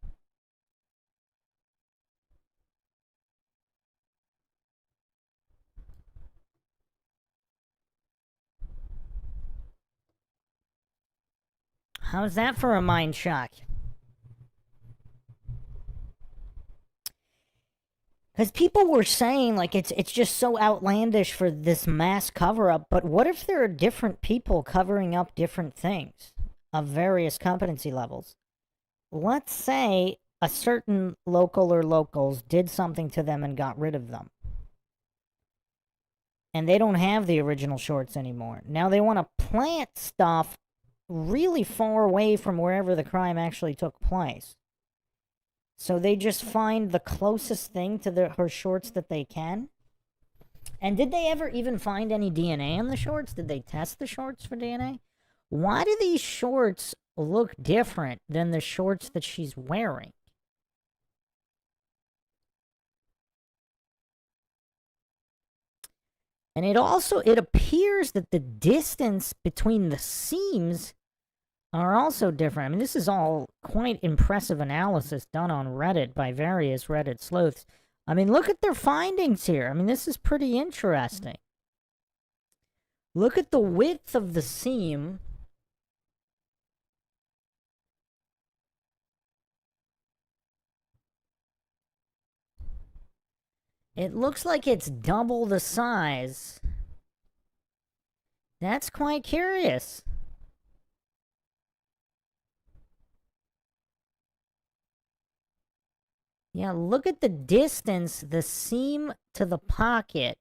How's that for a mind shock? Because people were saying, like, it's just so outlandish for this mass cover-up, but what if there are different people covering up different things of various competency levels? Let's say a certain local or locals did something to them and got rid of them. And they don't have the original shorts anymore. Now they want to plant stuff really far away from wherever the crime actually took place. So they just find the closest thing to her shorts that they can. And did they ever even find any DNA on the shorts? Did they test the shorts for DNA? Why do these shorts look different than the shorts that she's wearing? And it appears that the distance between the seams are also different. I mean, this is all quite impressive analysis done on Reddit by various Reddit sleuths. I mean, look at their findings here. I mean, this is pretty interesting. Look at the width of the seam. It looks like it's double the size. That's quite curious. Yeah, look at the distance, the seam to the pocket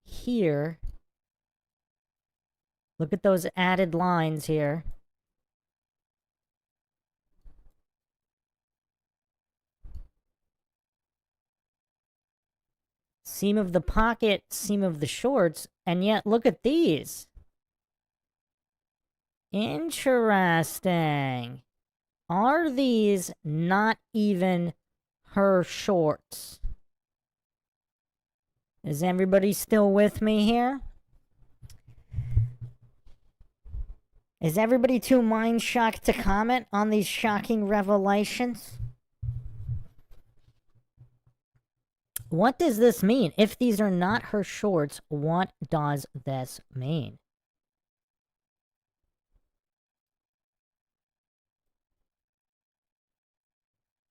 here. Look at those added lines here. Seam of the pocket, seam of the shorts, and yet look at these. Interesting. Are these not even her shorts? Is everybody still with me here? Is everybody too mind shocked to comment on these shocking revelations? What does this mean? If these are not her shorts, what does this mean?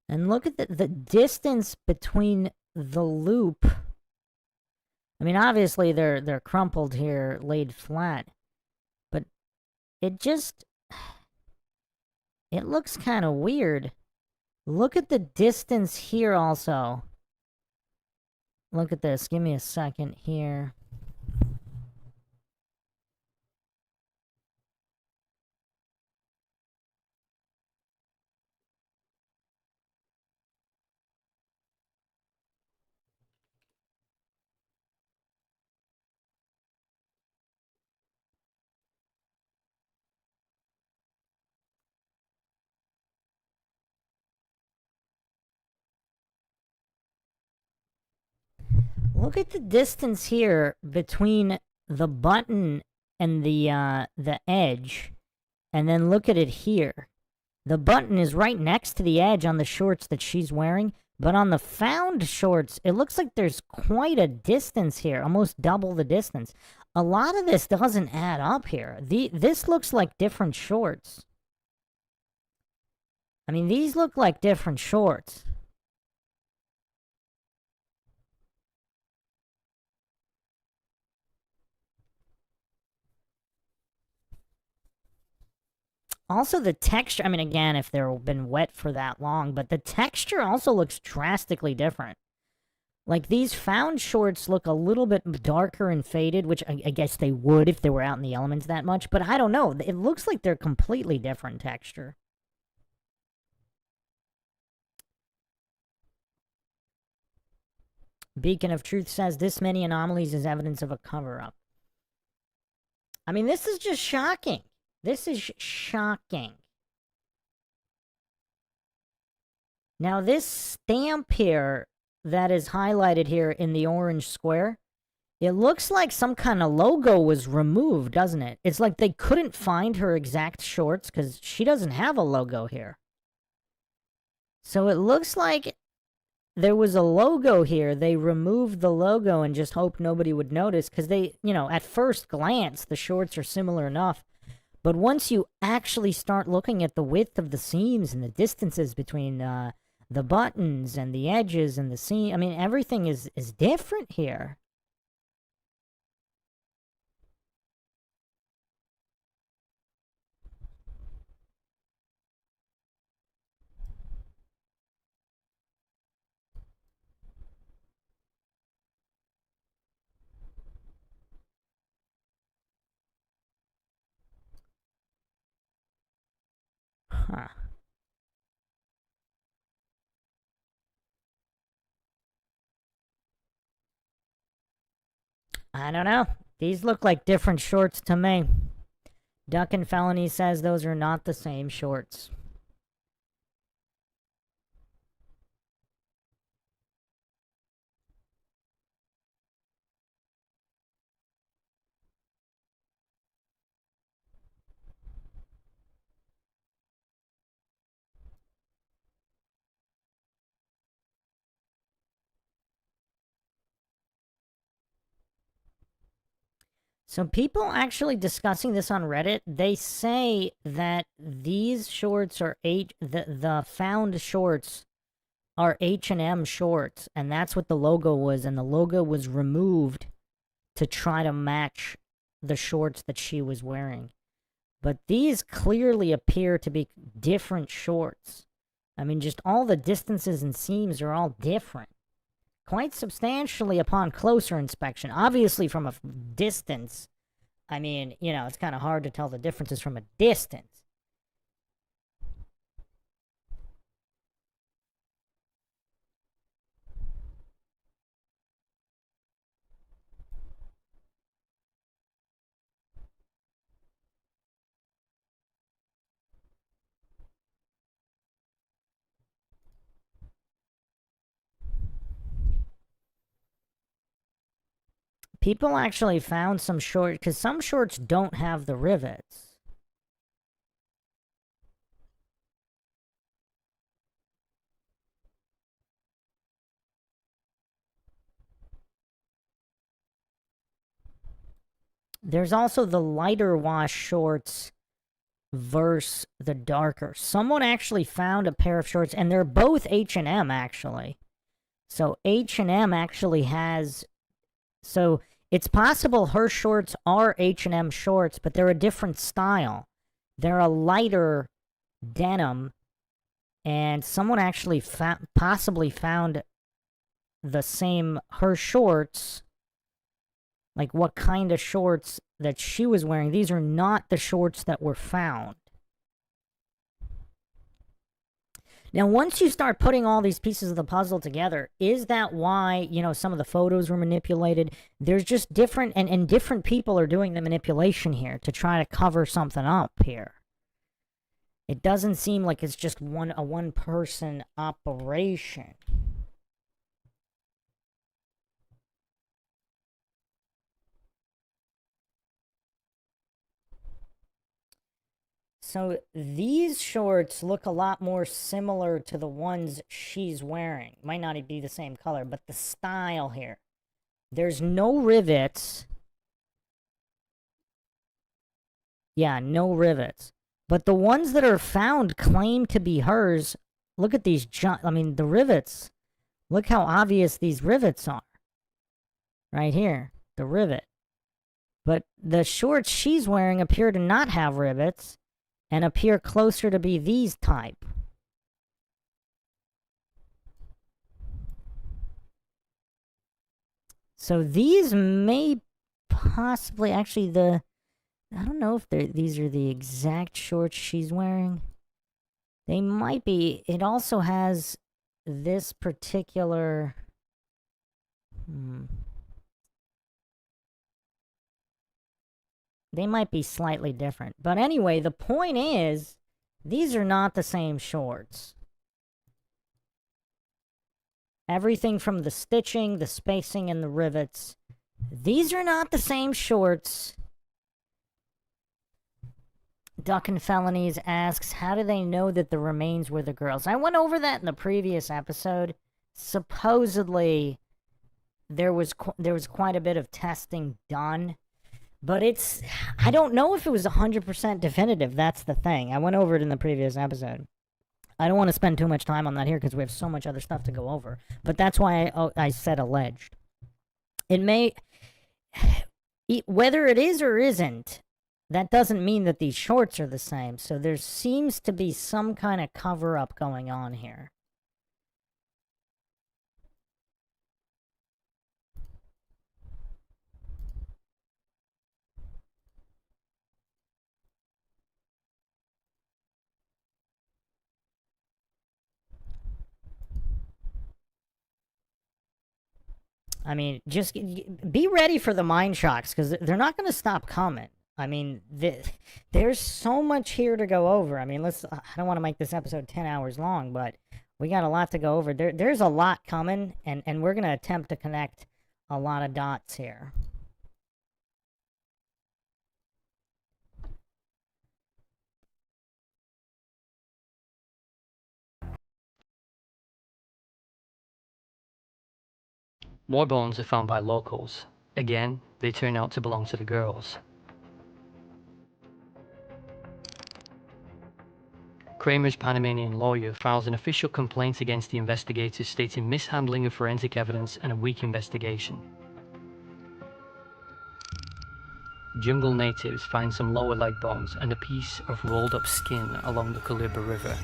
And look at the distance between the loop. I mean, obviously they're crumpled here, laid flat. But it looks kind of weird. Look at the distance here also. Look at this. Give me a second here. Look at the distance here between the button and the edge, and then look at it here. The button is right next to the edge on the shorts that she's wearing, but on the found shorts, it looks like there's quite a distance here, almost double the distance. A lot of this doesn't add up here. This looks like different shorts. I mean, these look like different shorts. Also, the texture, I mean, again, if they've been wet for that long, but the texture also looks drastically different. Like, these found shorts look a little bit darker and faded, which I guess they would if they were out in the elements that much, but I don't know. It looks like they're completely different texture. Beacon of Truth says this many anomalies is evidence of a cover-up. I mean, this is just shocking. This is shocking. Now, this stamp here that is highlighted here in the orange square, it looks like some kind of logo was removed, doesn't it? It's like they couldn't find her exact shorts because she doesn't have a logo here. So it looks like there was a logo here. They removed the logo and just hoped nobody would notice because they, you know, at first glance, the shorts are similar enough. But once you actually start looking at the width of the seams and the distances between the buttons and the edges and the seam, I mean, everything is different here. Huh. I don't know. These look like different shorts to me. Duck and Felony says those are not the same shorts. So people actually discussing this on Reddit, they say that these shorts are the found shorts are H&M shorts, and that's what the logo was, and the logo was removed to try to match the shorts that she was wearing. But these clearly appear to be different shorts. I mean, just all the distances and seams are all different. Quite substantially upon closer inspection. Obviously, from a distance, I mean, you know, it's kind of hard to tell the differences from a distance. People actually found some shorts, because some shorts don't have the rivets. There's also the lighter wash shorts versus the darker. Someone actually found a pair of shorts, and they're both H&M, actually. So H&M actually has... So it's possible her shorts are H&M shorts, but they're a different style. They're a lighter denim, and someone actually possibly found the same, her shorts, like what kind of shorts that she was wearing. These are not the shorts that were found. Now, once you start putting all these pieces of the puzzle together, is that why, you know, some of the photos were manipulated? There's just different, and different people are doing the manipulation here to try to cover something up here. It doesn't seem like it's just a one-person operation. So these shorts look a lot more similar to the ones she's wearing. Might not be the same color, but the style here. There's no rivets. Yeah, no rivets. But the ones that are found claim to be hers. Look at these, I mean, the rivets. Look how obvious these rivets are. Right here, the rivet. But the shorts she's wearing appear to not have rivets, and appear closer to be these type. So these may possibly, actually I don't know if these are the exact shorts she's wearing. They might be. It also has this particular... They might be slightly different. But anyway, the point is, these are not the same shorts. Everything from the stitching, the spacing, and the rivets. These are not the same shorts. Duck and Felonies asks, how do they know that the remains were the girls? I went over that in the previous episode. Supposedly, there was quite a bit of testing done. But I don't know if it was 100% definitive. That's the thing. I went over it in the previous episode. I don't want to spend too much time on that here because we have so much other stuff to go over. But that's why I said alleged. It may... Whether it is or isn't, that doesn't mean that these shorts are the same. So there seems to be some kind of cover-up going on here. I mean, just be ready for the mind shocks, because they're not going to stop coming. I mean, there's so much here to go over. I mean, I don't want to make this episode 10 hours long, but we got a lot to go over. There's a lot coming, and we're going to attempt to connect a lot of dots here. More bones are found by locals. Again, they turn out to belong to the girls. Kramer's Panamanian lawyer files an official complaint against the investigators stating mishandling of forensic evidence and a weak investigation. Jungle natives find some lower leg bones and a piece of rolled up skin along the Calibre River.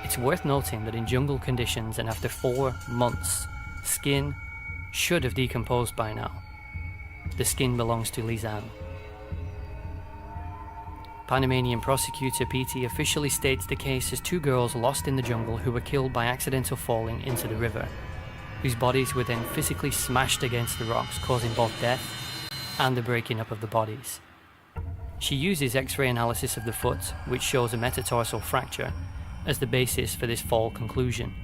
It's worth noting that in jungle conditions and after 4 months, skin should have decomposed by now. The skin belongs to Lisanne. Panamanian prosecutor PT officially states the case as 2 girls lost in the jungle who were killed by accidental falling into the river, whose bodies were then physically smashed against the rocks, causing both death and the breaking up of the bodies. She uses X-ray analysis of the foot, which shows a metatarsal fracture, as the basis for this fall conclusion,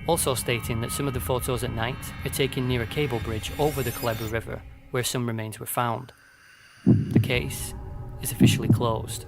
also stating that some of the photos at night are taken near a cable bridge over the Calibre River, where some remains were found. The case is officially closed.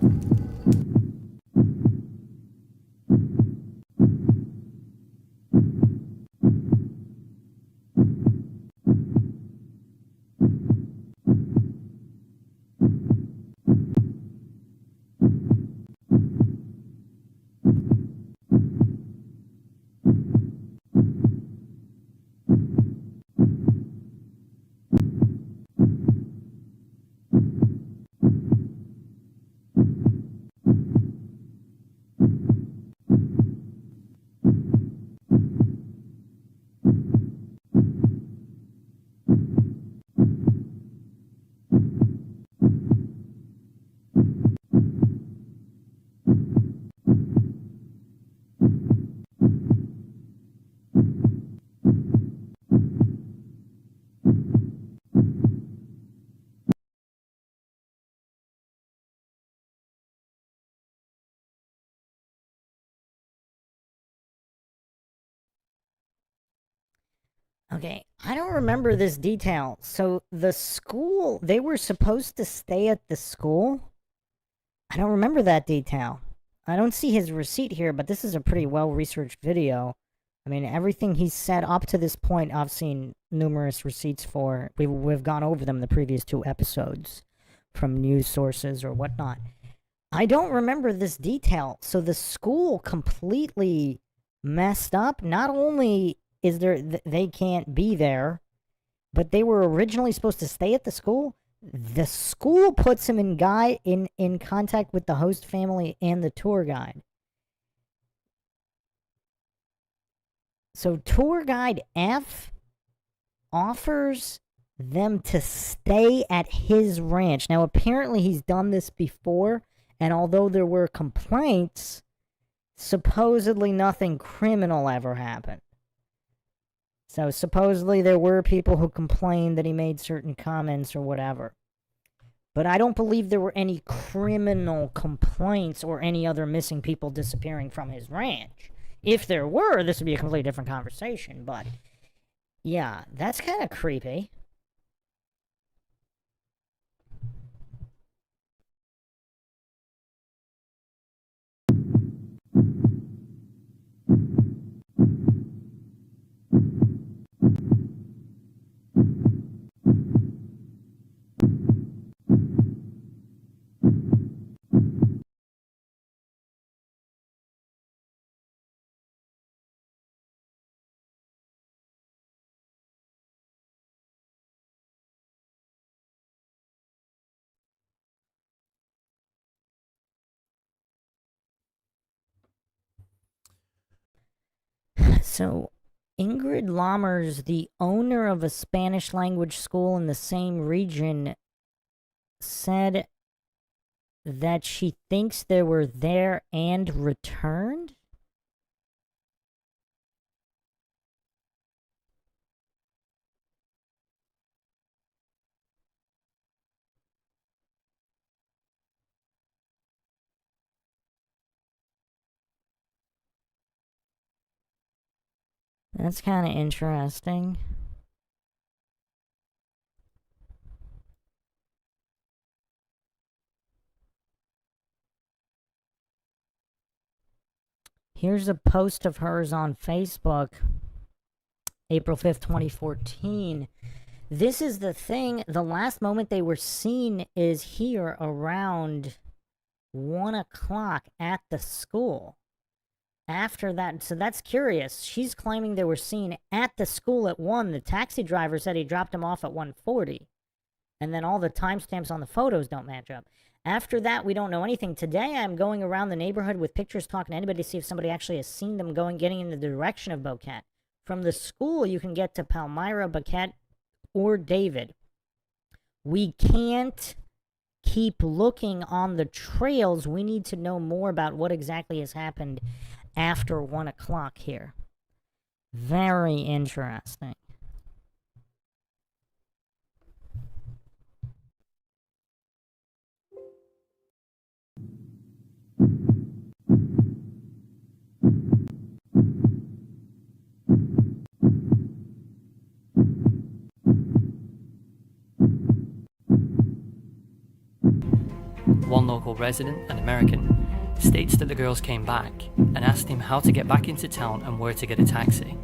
Okay, I don't remember this detail. So the school, they were supposed to stay at the school? I don't remember that detail. I don't see his receipt here, but this is a pretty well-researched video. I mean, everything he's said up to this point, I've seen numerous receipts for. We've gone over them in the previous 2 episodes from news sources or whatnot. I don't remember this detail. So the school completely messed up. Not only is they can't be there, but they were originally supposed to stay at the school. The school puts him in contact with the host family and the tour guide. So tour guide F offers them to stay at his ranch. Now apparently he's done this before, and although there were complaints, supposedly nothing criminal ever happened. So supposedly there were people who complained that he made certain comments or whatever. But I don't believe there were any criminal complaints or any other missing people disappearing from his ranch. If there were, this would be a completely different conversation. But yeah, that's kind of creepy. So, Ingrid Lammers, the owner of a Spanish language school in the same region, said that she thinks they were there and returned? That's kind of interesting. Here's a post of hers on Facebook, April 5th, 2014. This is the thing, the last moment they were seen is here around 1 o'clock at the school. After that, so that's curious. She's claiming they were seen at the school at 1. The taxi driver said he dropped him off at 1:40. And then all the timestamps on the photos don't match up. After that, we don't know anything. Today, I'm going around the neighborhood with pictures, talking to anybody to see if somebody actually has seen them getting in the direction of Boquete. From the school, you can get to Palmyra, Boquete, or David. We can't keep looking on the trails. We need to know more about what exactly has happened after 1 o'clock here. Very interesting. One local resident, an American, states that the girls came back and asked him how to get back into town and where to get a taxi.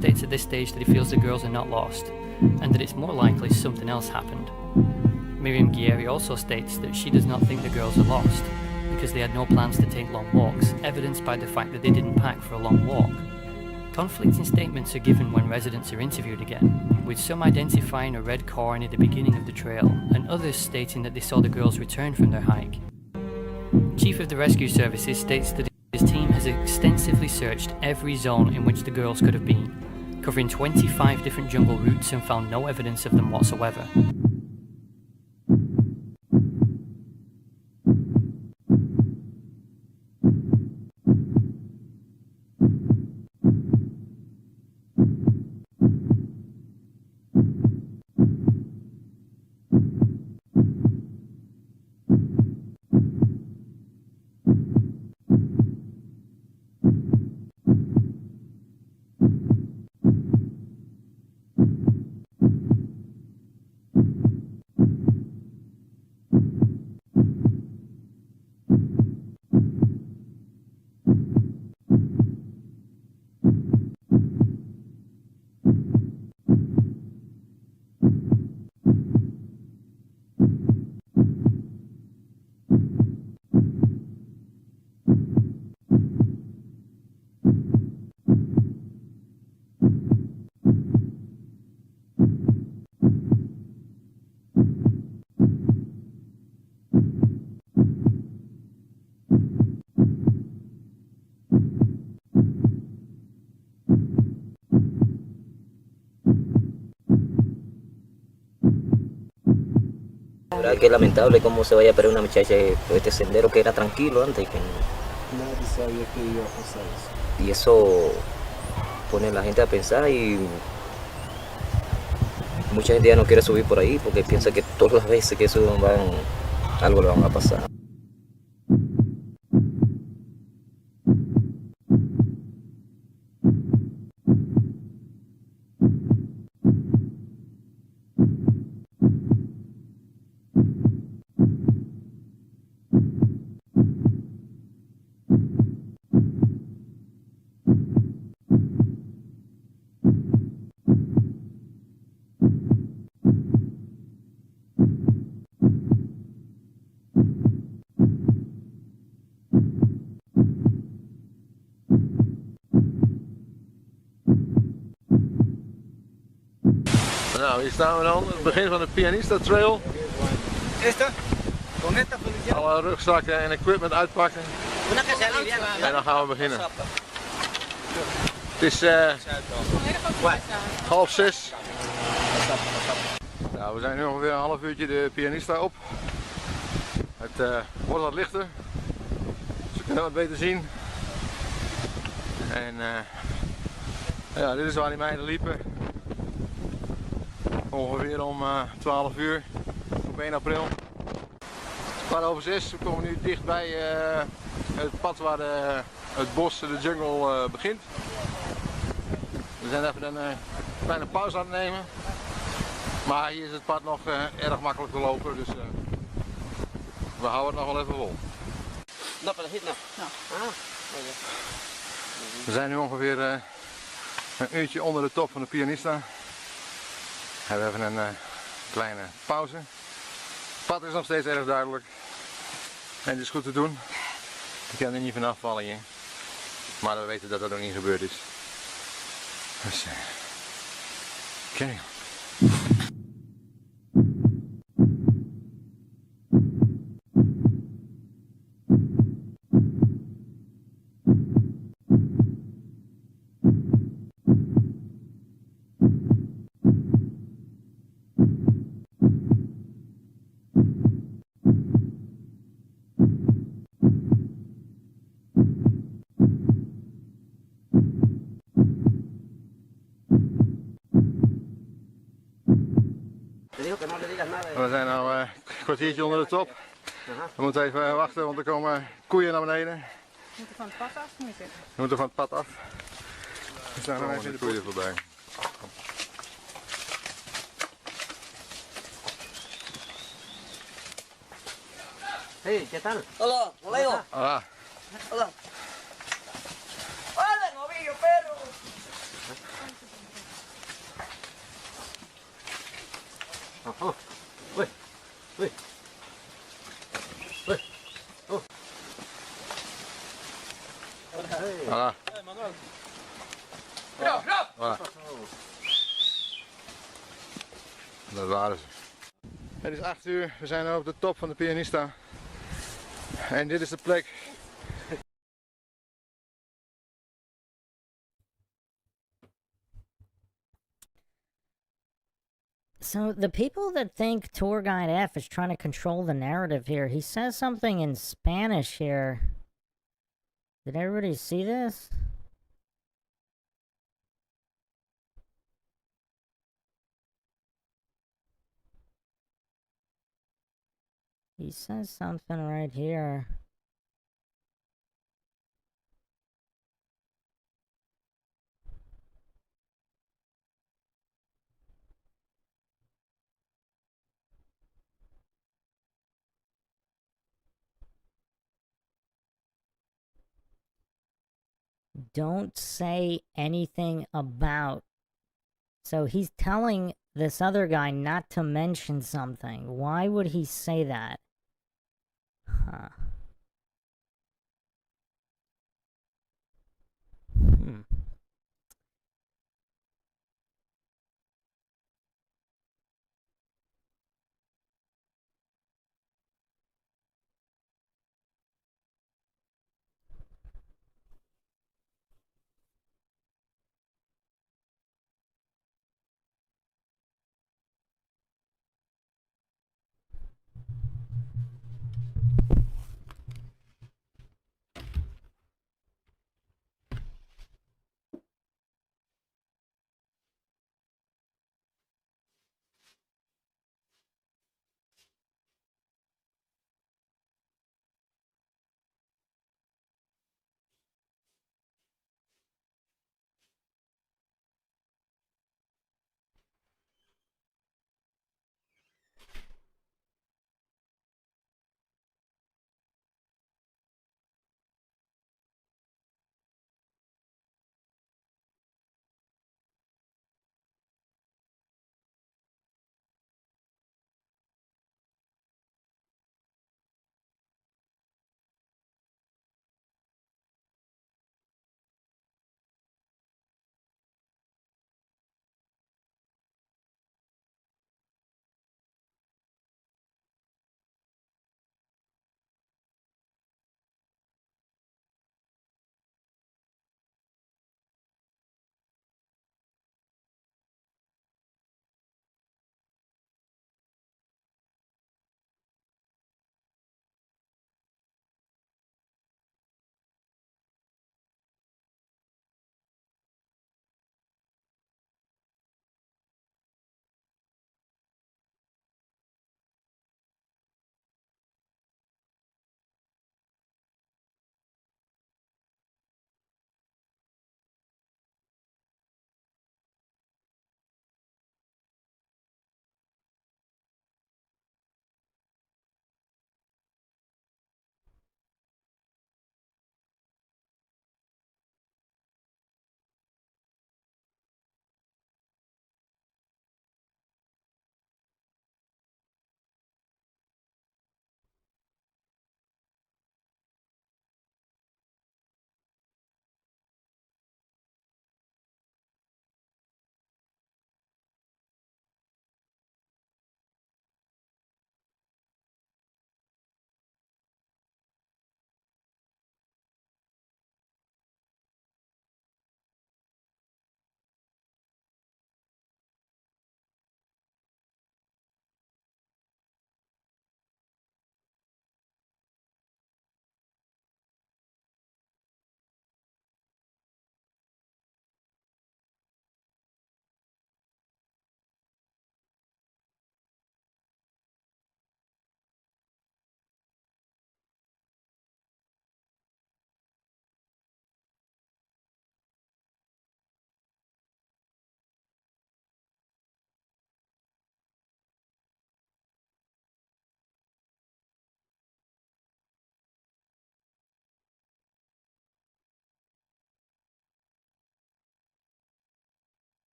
States at this stage that he feels the girls are not lost and that it's more likely something else happened. Miriam Guerrieri also states that she does not think the girls are lost because they had no plans to take long walks, evidenced by the fact that they didn't pack for a long walk. Conflicting statements are given when residents are interviewed again, with some identifying a red car near the beginning of the trail, and others stating that they saw the girls return from their hike. Chief of the Rescue Services states that his team has extensively searched every zone in which the girls could have been, covering 25 different jungle routes, and found no evidence of them whatsoever. Qué lamentable cómo se vaya a perder una muchacha por este sendero que era tranquilo antes. Que nadie sabía que iba a pasar eso. Y eso pone a la gente a pensar y mucha gente ya no quiere subir por ahí porque piensa que todas las veces que suban algo le van a pasar. Nou, hier staan we dan, het begin van de Pianista Trail. Alle rugzakken en equipment uitpakken. En dan gaan we beginnen. Het is 5:30. Nou, we zijn nu ongeveer een half uurtje de Pianista op. Het wordt wat lichter. Dus we kunnen wat beter zien. En ja, dit is waar die meiden liepen. Ongeveer om 12 uur op 1 april. 5:15. We komen nu dichtbij het pad waar het bos, de jungle begint. We zijn even een kleine pauze aan het nemen. Maar hier is het pad nog erg makkelijk te lopen, dus we houden het nog wel even vol. We zijn nu ongeveer een uurtje onder de top van de Pianista. We hebben even een kleine pauze. Het pad is nog steeds erg duidelijk. En het is goed te doen. Ik kan er niet vanaf vallen hier. Maar we weten dat dat ook niet gebeurd is. Dus, oké. We zijn nu een kwartiertje onder de top. We moeten even wachten, want er komen koeien naar beneden. We moeten van het pad af, moet je zeggen. We moeten van het pad af. We staan nog even de koeien voorbij. Hey, ¿qué tal? Hola, Leo. Hola. Hola. Hola, novillo, perro. Oh, uy, uy, uy, oh. Hola. Hey, Manuel. Hola. Dat waren ze. Het is 8 uur, we zijn op de top van de Pianista. En dit is de plek. So the people that think Tour Guide F is trying to control the narrative here, he says something in Spanish here. Did everybody see this? He says something right here. Don't say anything about. So he's telling this other guy not to mention something. Why would he say that? Huh.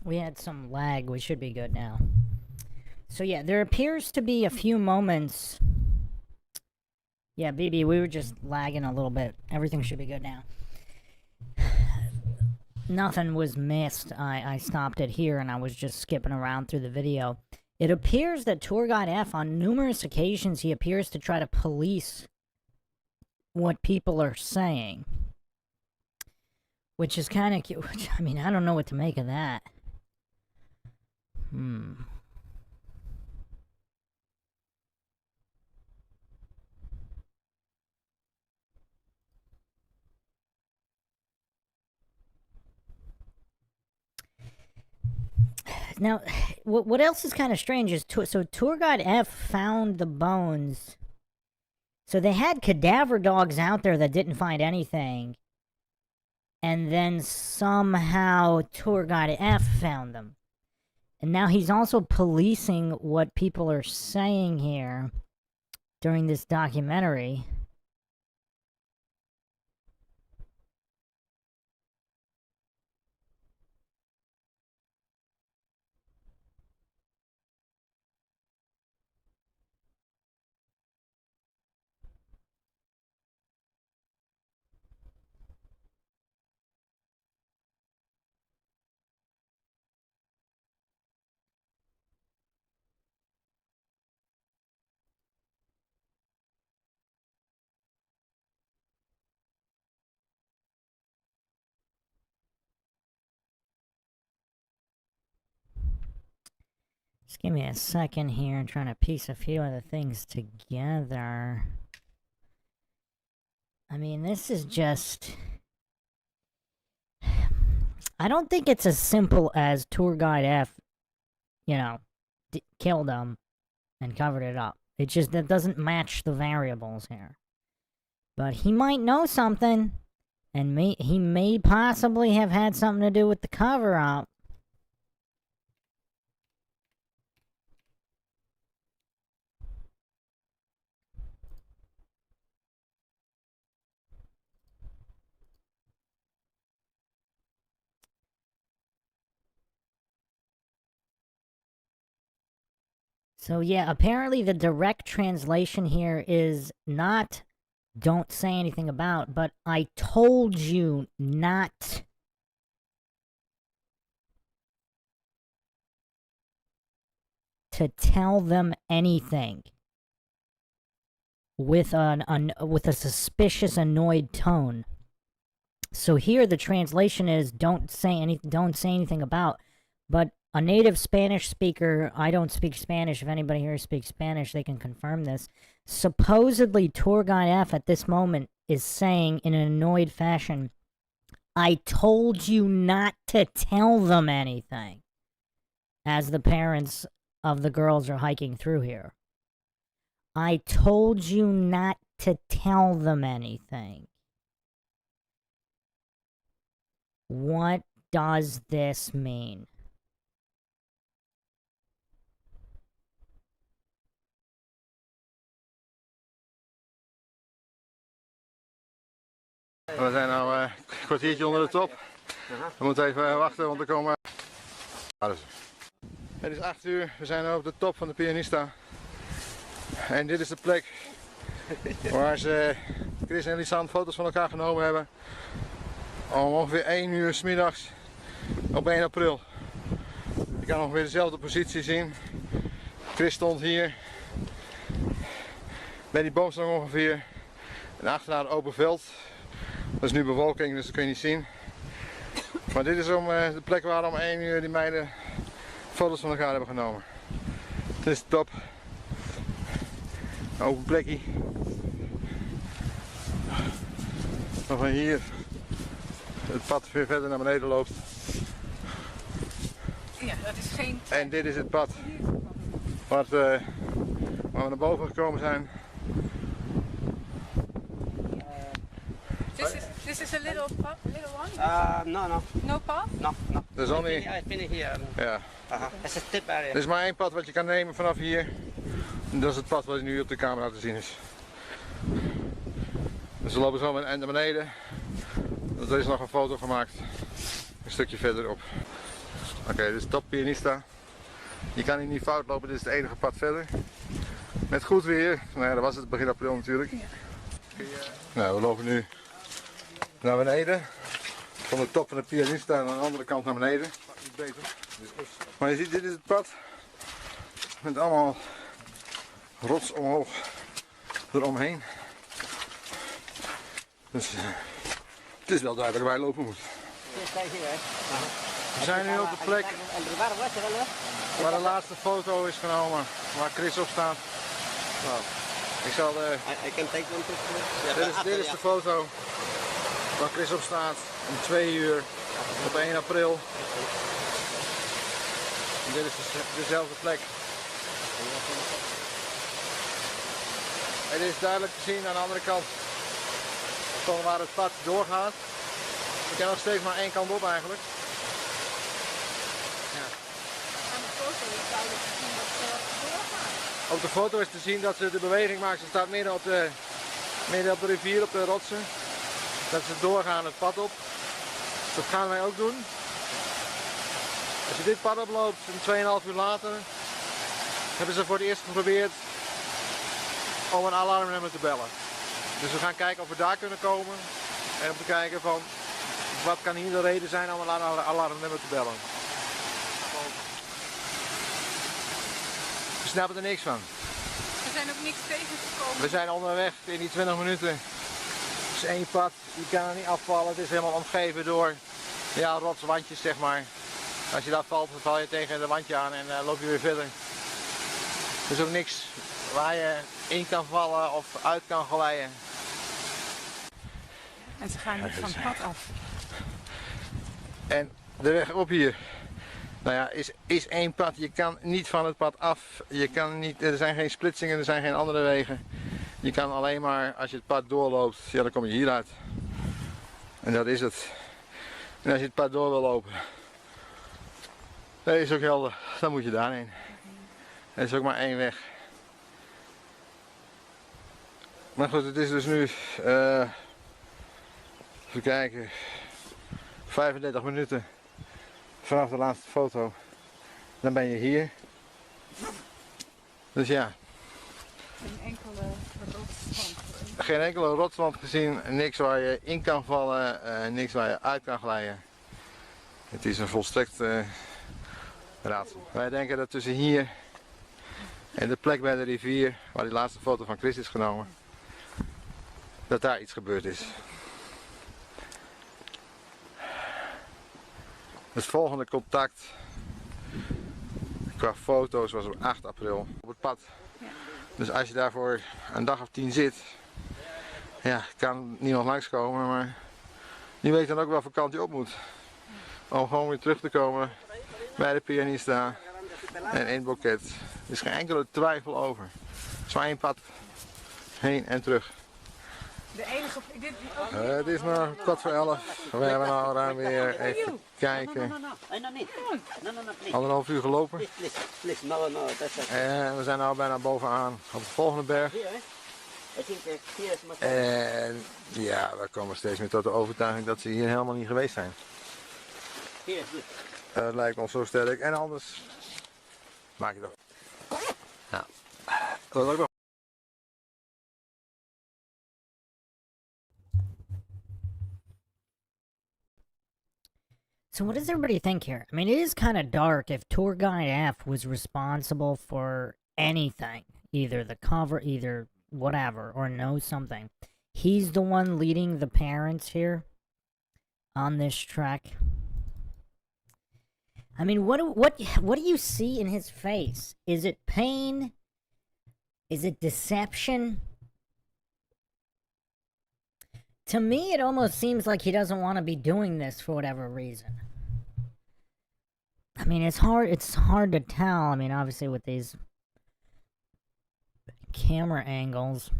We had some lag. We should be good now. So yeah, there appears to be a few moments. Yeah, BB, we were just lagging a little bit. Everything should be good now. Nothing was missed. I stopped it here and I was just skipping around through the video. It appears that Tour Guide F, on numerous occasions, he appears to try to police what people are saying. Which is kind of cute. I mean, I don't know what to make of that. Now, what else is kind of strange is, so Tour Guide F found the bones. So they had cadaver dogs out there that didn't find anything. And then somehow Tour Guide F found them. And now he's also policing what people are saying here during this documentary. Just give me a second here. I'm trying to piece a few of the things together. I mean, this is just... I don't think it's as simple as Tour Guide F, you know, killed them and covered it up. It just, that doesn't match the variables here. But he might know something, and he may possibly have had something to do with the cover-up. So yeah, apparently the direct translation here is not "don't say anything about," but "I told you not to tell them anything," with with a suspicious, annoyed tone. So here the translation is don't say anything about, but a native Spanish speaker, I don't speak Spanish, if anybody here speaks Spanish, they can confirm this. Supposedly, Tour Guide F at this moment is saying in an annoyed fashion, "I told you not to tell them anything," as the parents of the girls are hiking through here. "I told you not to tell them anything." What does this mean? We zijn nu een kwartiertje onder de top. We moeten even wachten, want er komen... Het is 8 uur, we zijn nu op de top van de Pianista. En dit is de plek waar ze Chris en Lisanne foto's van elkaar genomen hebben. Om ongeveer 1 uur 's middags op 1 april. Je kan ongeveer dezelfde positie zien. Chris stond hier. Bij die boomstam ongeveer. En achteraan het open veld. Dat is nu bewolking, dus dat kun je niet zien. Maar dit is de plek waar om 1 uur die meiden foto's van elkaar hebben genomen. Dit is de top. Een open plekje. Van hier het pad weer verder naar beneden loopt. Ja, dat is geen... En dit is het pad waar we naar boven gekomen zijn. This is a little one? No path? No. There's only... I finish here. Ja. It's a step area. Er is maar 1 pad wat je kan nemen vanaf hier. En dat is het pad wat nu op de camera te zien is. Dus we lopen zo naar beneden. Er is nog een foto gemaakt. Een stukje verderop. Oké, dus top Pianista. Je kan hier niet fout lopen, dit is het enige pad verder. Met goed weer. Nou ja, dat was het begin april natuurlijk. Nou, we lopen nu naar beneden. Van de top van de Pianista aan de andere kant naar beneden. Maar je ziet, dit is het pad. Met allemaal rots omhoog eromheen. Dus het is wel duidelijk waar je lopen moet. We zijn nu op de plek waar de laatste foto is genomen, waar Chris op staat. Nou, ik zal de... Dit is de foto waar Chris op staat om 2 uur op 1 april. En dit is dezelfde plek. Het is duidelijk te zien aan de andere kant van waar het pad doorgaat. Je kan nog steeds maar één kant op eigenlijk. Ja. Op de foto is te zien dat ze de beweging maakt. Ze staat midden op de rivier, op de rotsen. Dat ze doorgaan het pad op. Dat gaan wij ook doen. Als je dit pad oploopt, 2,5 uur later, hebben ze voor het eerst geprobeerd om een alarmnummer te bellen. Dus we gaan kijken of we daar kunnen komen en om te kijken van wat kan hier de reden zijn om een alarmnummer te bellen. We snappen er niks van. We zijn ook niks tegengekomen. We zijn onderweg in die 20 minuten. Het is één pad, je kan er niet afvallen. Het is helemaal omgeven door ja, rotswandjes zeg maar. Als je daar valt, dan val je tegen het wandje aan en loop je weer verder. Er is ook niks waar je in kan vallen of uit kan glijden. En ze gaan niet van het pad af. En de weg op hier, nou ja, is één pad. Je kan niet van het pad af. Je kan niet, er zijn geen splitsingen, er zijn geen andere wegen. Je kan alleen maar, als je het pad doorloopt, ja, dan kom je hieruit. En dat is het. En als je het pad door wil lopen, dat is ook helder, dan moet je daarheen. Er is ook maar één weg. Maar goed, het is dus nu, even kijken, 35 minuten vanaf de laatste foto. Dan ben je hier. Dus ja. Geen enkele rotswand gezien, niks waar je in kan vallen, niks waar je uit kan glijden. Het is een volstrekt raadsel. Wij denken dat tussen hier en de plek bij de rivier, waar die laatste foto van Chris is genomen, dat daar iets gebeurd is. Het volgende contact qua foto's was op 8 april op het pad. Dus als je daar voor een dag of 10 zit, ja, kan niemand langskomen, maar je weet dan ook welke kant je op moet. Om gewoon weer terug te komen bij de Pianista en in het boeket. Er is geen enkele twijfel over. Het is maar één pad heen en terug. De enige... Het is maar 11:15. We hebben nou ruim weer even kijken. 1,5 uur gelopen. En we zijn nu bijna bovenaan op de volgende berg. En ja, we komen steeds meer tot de overtuiging dat ze hier helemaal niet geweest zijn. Het lijkt ons zo sterk. En anders maak je dat. Nou, dat is ook nog. So what does everybody think here? I mean, it is kind of dark if Tour Guide F was responsible for anything. Either the cover, either whatever, or knows something. He's the one leading the parents here on this trek. I mean, what do you see in his face? Is it pain? Is it deception? To me, it almost seems like he doesn't want to be doing this for whatever reason. I mean, it's hard to tell. I mean, obviously with these camera angles.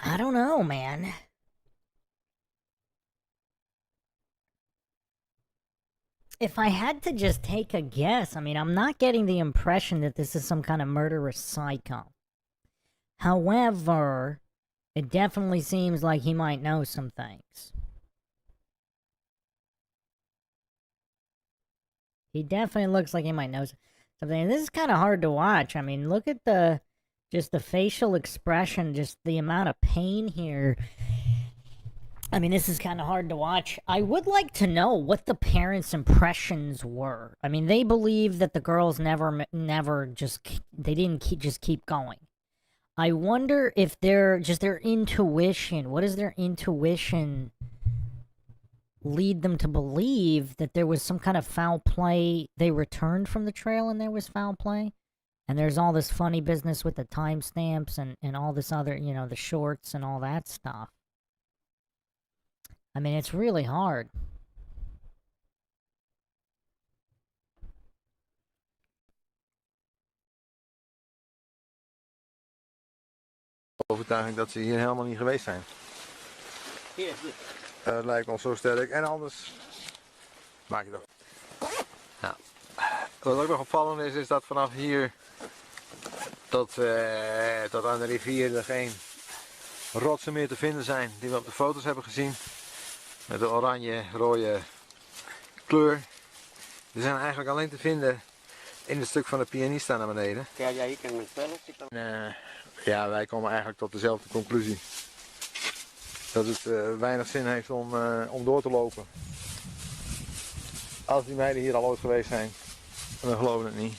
I don't know, man. If I had to just take a guess, I mean, I'm not getting the impression that this is some kind of murderous psycho. However, it definitely seems like he might know some things. He definitely looks like he might know something. And this is kind of hard to watch. I mean, look at just the facial expression, just the amount of pain here. I mean, this is kind of hard to watch. I would like to know what the parents' impressions were. I mean, they believe that the girls never they didn't just keep going. I wonder if their intuition, what does their intuition lead them to believe that there was some kind of foul play? They returned from the trail and there was foul play? And there's all this funny business with the timestamps and all this other, you know, the shorts and all that stuff. I mean, it's really hard. Overtuiging dat ze hier helemaal niet geweest zijn. Het lijkt ons zo sterk. En anders maak je dat. Nou, wat ook nog opvallend is dat vanaf hier tot aan de rivier er geen rotsen meer te vinden zijn die we op de foto's hebben gezien. Met de oranje-rode kleur. Die zijn eigenlijk alleen te vinden in het stuk van de Pianista naar beneden. Ja, wij komen eigenlijk tot dezelfde conclusie. Dat het weinig zin heeft om door te lopen. Als die meiden hier al ooit geweest zijn, en we geloven het niet,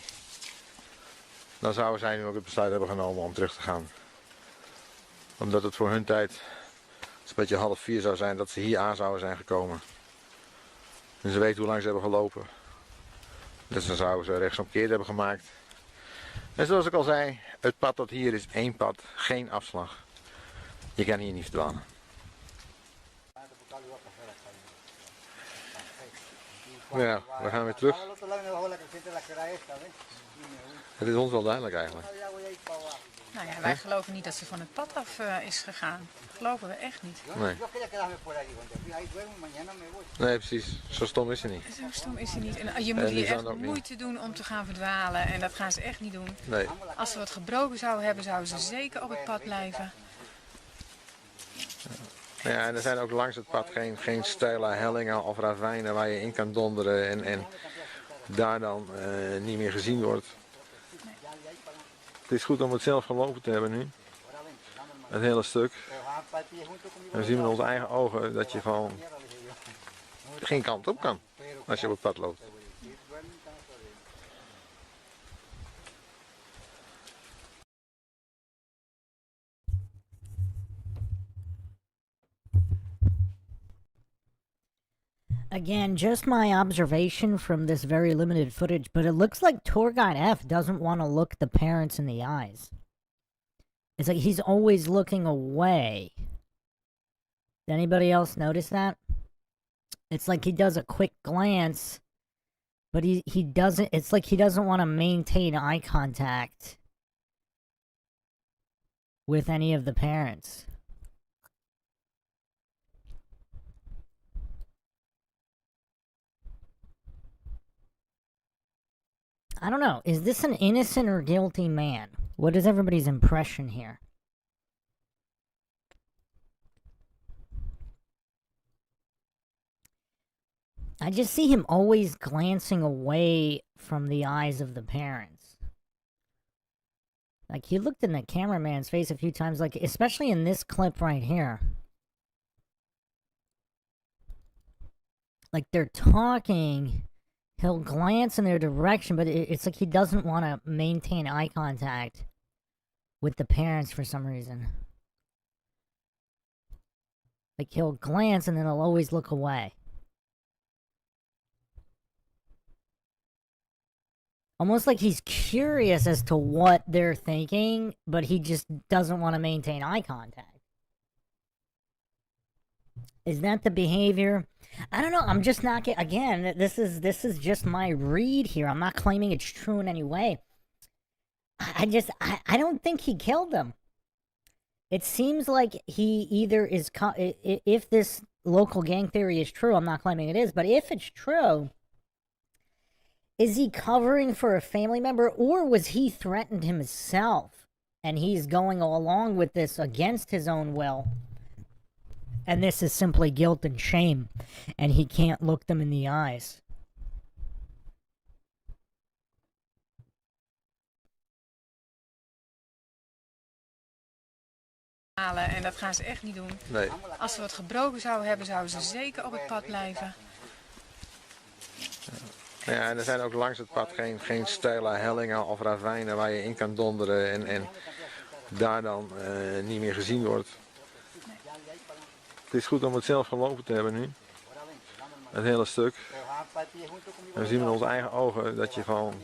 dan zouden zij nu ook het besluit hebben genomen om terug te gaan. Omdat het voor hun tijd een beetje 3:30 zou zijn dat ze hier aan zouden zijn gekomen. En ze weten hoe lang ze hebben gelopen. Dus dan zouden ze rechtsomkeerd hebben gemaakt. En zoals ik al zei, het pad tot hier is één pad, geen afslag. Je kan hier niet verdwalen. Ja, we gaan weer terug. Het is ons wel duidelijk eigenlijk. Nou ja, wij geloven niet dat ze van het pad af is gegaan. Dat geloven we echt niet. Nee. Nee, precies. Zo stom is ze niet. Zo stom is ze niet. En je moet hier echt moeite doen om te gaan verdwalen. En dat gaan ze echt niet doen. Nee. Als ze wat gebroken zouden hebben, zouden ze zeker op het pad blijven. Ja, en er zijn ook langs het pad geen steile hellingen of ravijnen waar je in kan donderen en daar dan niet meer gezien wordt. Het is goed om het zelf gelopen te hebben nu. Het hele stuk. En we zien met onze eigen ogen dat je gewoon geen kant op kan als je op het pad loopt. Again, just my observation from this very limited footage, but it looks like Tour Guide F doesn't want to look the parents in the eyes. It's like he's always looking away. Did anybody else notice that? It's like he does a quick glance, but he doesn't, it's like he doesn't want to maintain eye contact with any of the parents. I don't know. Is this an innocent or guilty man? What is everybody's impression here? I just see him always glancing away from the eyes of the parents. Like, he looked in the cameraman's face a few times, like, especially in this clip right here. Like, they're talking. He'll glance in their direction, but it's like he doesn't want to maintain eye contact with the parents for some reason. Like, he'll glance and then he'll always look away. Almost like he's curious as to what they're thinking, but he just doesn't want to maintain eye contact. Is that the behavior? I don't know. I'm just not again, this is just my read here. I'm not claiming it's true in any way. I don't think he killed them. It seems like he either is, if this local gang theory is true, I'm not claiming it is, but if it's true, Is he covering for a family member, or was he threatened himself and he's going along with this against his own will? And this is simply guilt and shame, and he can't look them in the eyes. En dat gaan ze echt niet doen. Nee. Als ze wat gebroken zouden hebben, zouden ze zeker op het pad blijven. Ja, en er zijn ook langs het pad geen steile hellingen of ravijnen waar je in kan donderen en daar dan niet meer gezien wordt. Nee. Het is goed om het zelf gelopen te hebben nu. Het hele stuk. En we zien met onze eigen ogen dat je gewoon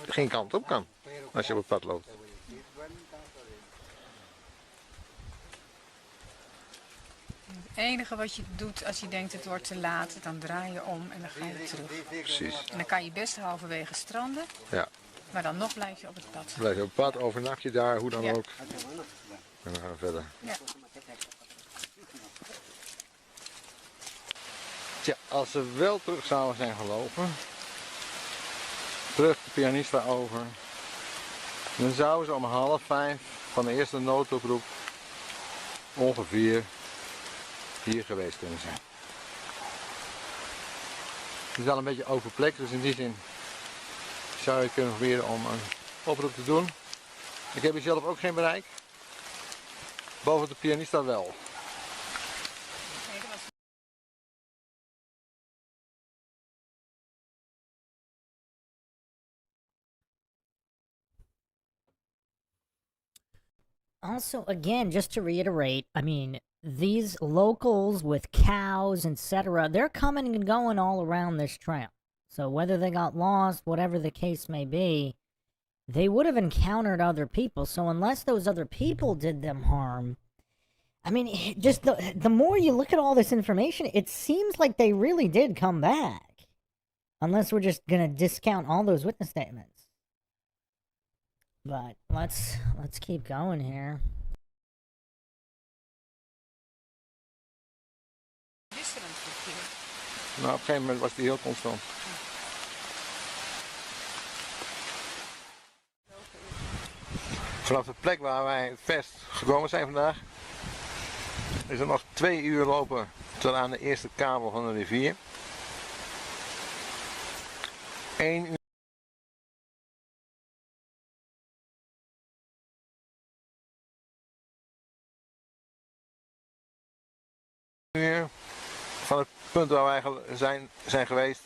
geen kant op kan als je op het pad loopt. Het enige wat je doet als je denkt het wordt te laat, dan draai je om en dan ga je terug. Precies. En dan kan je best halverwege stranden, ja. Maar dan nog blijf je op het pad. Blijf je op het pad, overnacht je daar, hoe dan ook. En dan gaan we verder. Ja. Tja, als ze wel terug zouden zijn gelopen, terug de Pianista over, dan zouden ze om 4:30 van de eerste noodoproep ongeveer hier geweest kunnen zijn. Het is wel een beetje open plek, dus in die zin zou je kunnen proberen om een oproep te doen. Ik heb hier zelf ook geen bereik. Boven de Pianista wel. Also, again, just to reiterate, I mean, these locals with cows, etc., they're coming and going all around this trail. So whether they got lost, whatever the case may be, they would have encountered other people. So unless those other people did them harm, I mean, just the more you look at all this information, it seems like they really did come back. Unless we're just going to discount all those witness statements. But let's keep going here. Nou, op een gegeven moment was die heel constant. Vanaf de plek waar wij het verst gekomen zijn vandaag, is er nog 2 uur lopen tot aan de eerste kabel van de rivier. 1 uur. Van het punt waar wij zijn geweest.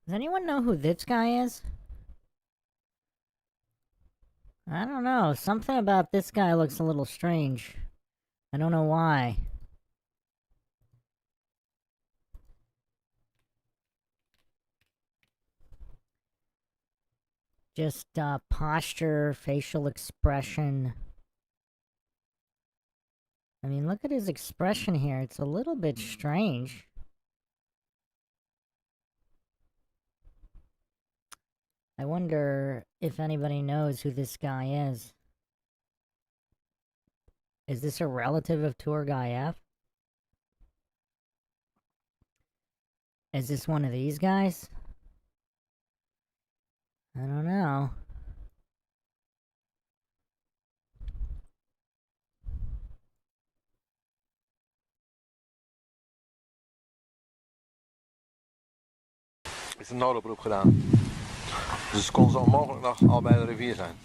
Does anyone know who this guy is? I don't know. Something about this guy looks a little strange. I don't know why. Just posture, facial expression. I mean, look at his expression here. It's a little bit strange. I wonder if anybody knows who this guy is. Is this a relative of Tour Guy F? Is this one of these guys? I don't know. Er is een noodoproep gedaan. Dus het kon zo onmogelijk nog al bij de rivier zijn.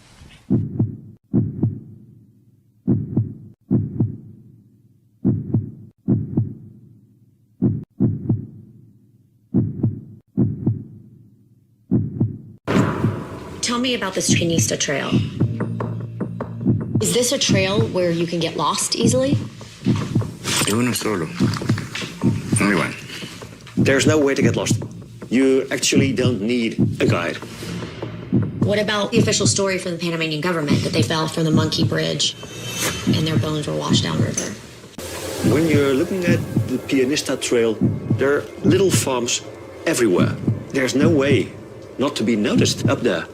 Tell me about this Pianista Trail. Is this a trail where you can get lost easily? Es uno solo. Only one. There's no way to get lost. You actually don't need a guide. What about the official story from the Panamanian government that they fell from the Monkey Bridge and their bones were washed downriver? When you're looking at the Pianista Trail, there are little farms everywhere. There's no way not to be noticed up there.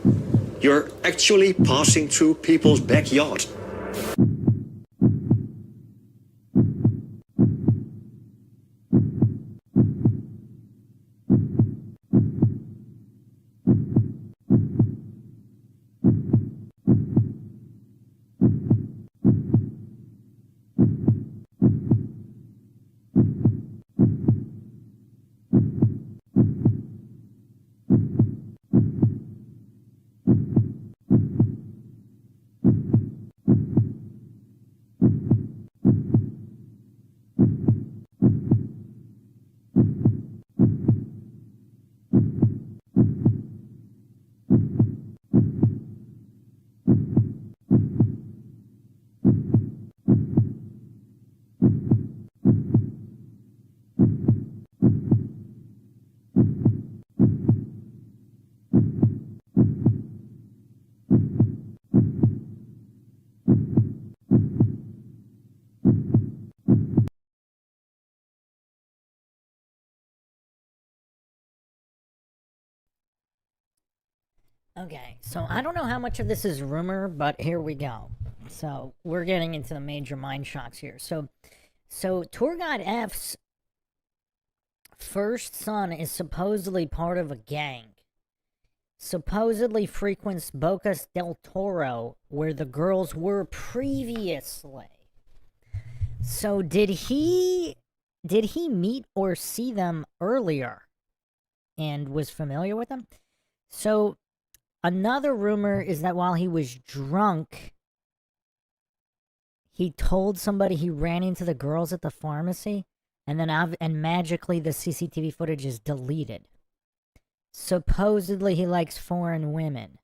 You're actually passing through people's backyard. Okay, so I don't know how much of this is rumor, but here we go. So we're getting into the major mind shocks here. So tour guide F's first son is supposedly part of a gang. Supposedly frequents Bocas del Toro, where the girls were previously. So did he meet or see them earlier and was familiar with them? So another rumor is that while he was drunk, he told somebody he ran into the girls at the pharmacy, and then magically the CCTV footage is deleted. Supposedly he likes foreign women.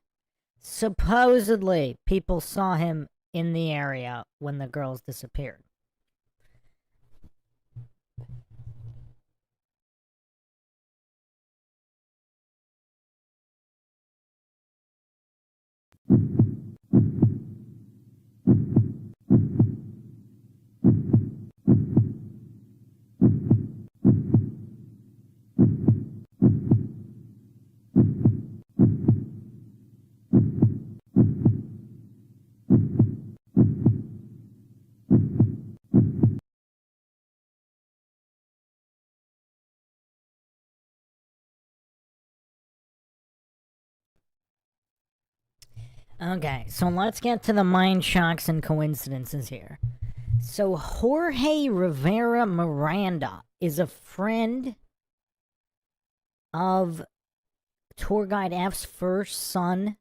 Supposedly people saw him in the area when the girls disappeared. Okay, so let's get to the mind shocks and coincidences here. So Jorge Rivera Miranda is a friend of tour guide F's first son,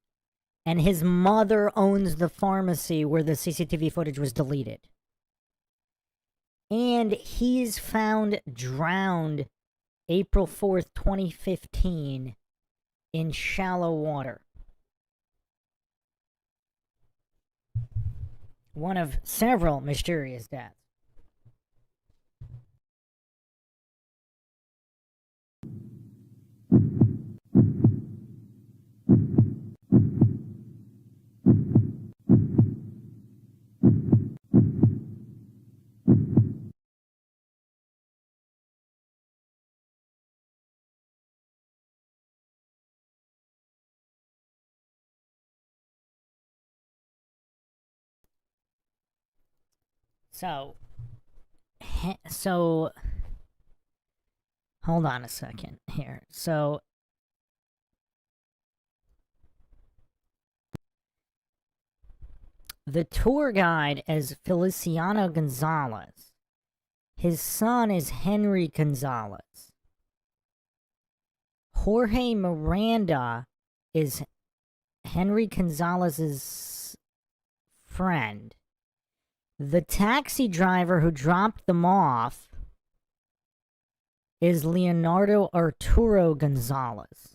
and his mother owns the pharmacy where the CCTV footage was deleted. And he's found drowned April 4th, 2015 in shallow water. One of several mysterious deaths. So, hold on a second here. So, the tour guide is Feliciano Gonzalez. His son is Henry Gonzalez. Jorge Miranda is Henry Gonzalez's friend. The taxi driver who dropped them off is Leonardo Arturo Gonzalez.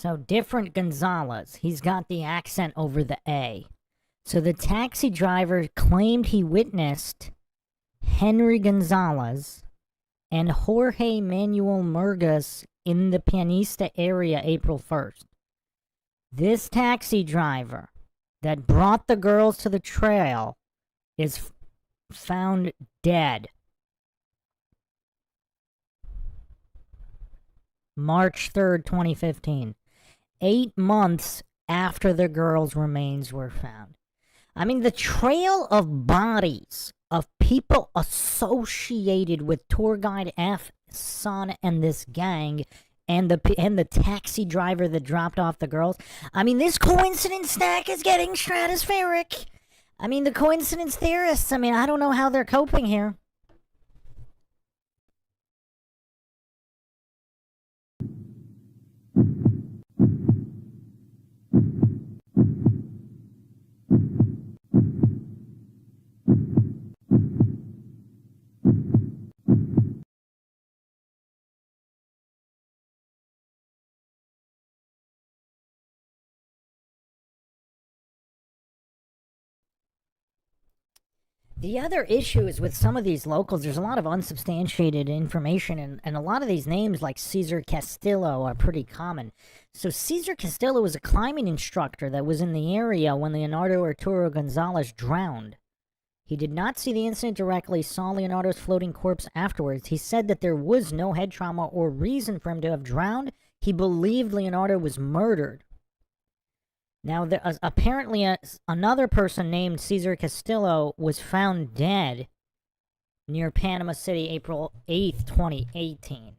So different Gonzalez. He's got the accent over the A. So the taxi driver claimed he witnessed Henry Gonzalez and Jorge Manuel Murgas in the Pianista area April 1st. This taxi driver that brought the girls to the trail is found dead. March 3rd, 2015. 8 months after the girls' remains were found. I mean, the trail of bodies of people associated with tour guide F's son and this gang and the taxi driver that dropped off the girls. I mean, this coincidence stack is getting stratospheric. I mean, the coincidence theorists, I mean, I don't know how they're coping here. The other issue is with some of these locals, there's a lot of unsubstantiated information, and a lot of these names like Cesar Castillo are pretty common. So Cesar Castillo was a climbing instructor that was in the area when Leonardo Arturo Gonzalez drowned. He did not see the incident directly, saw Leonardo's floating corpse afterwards. He said that there was no head trauma or reason for him to have drowned. He believed Leonardo was murdered. Now, apparently another person named Cesar Castillo was found dead near Panama City April 8th, 2018.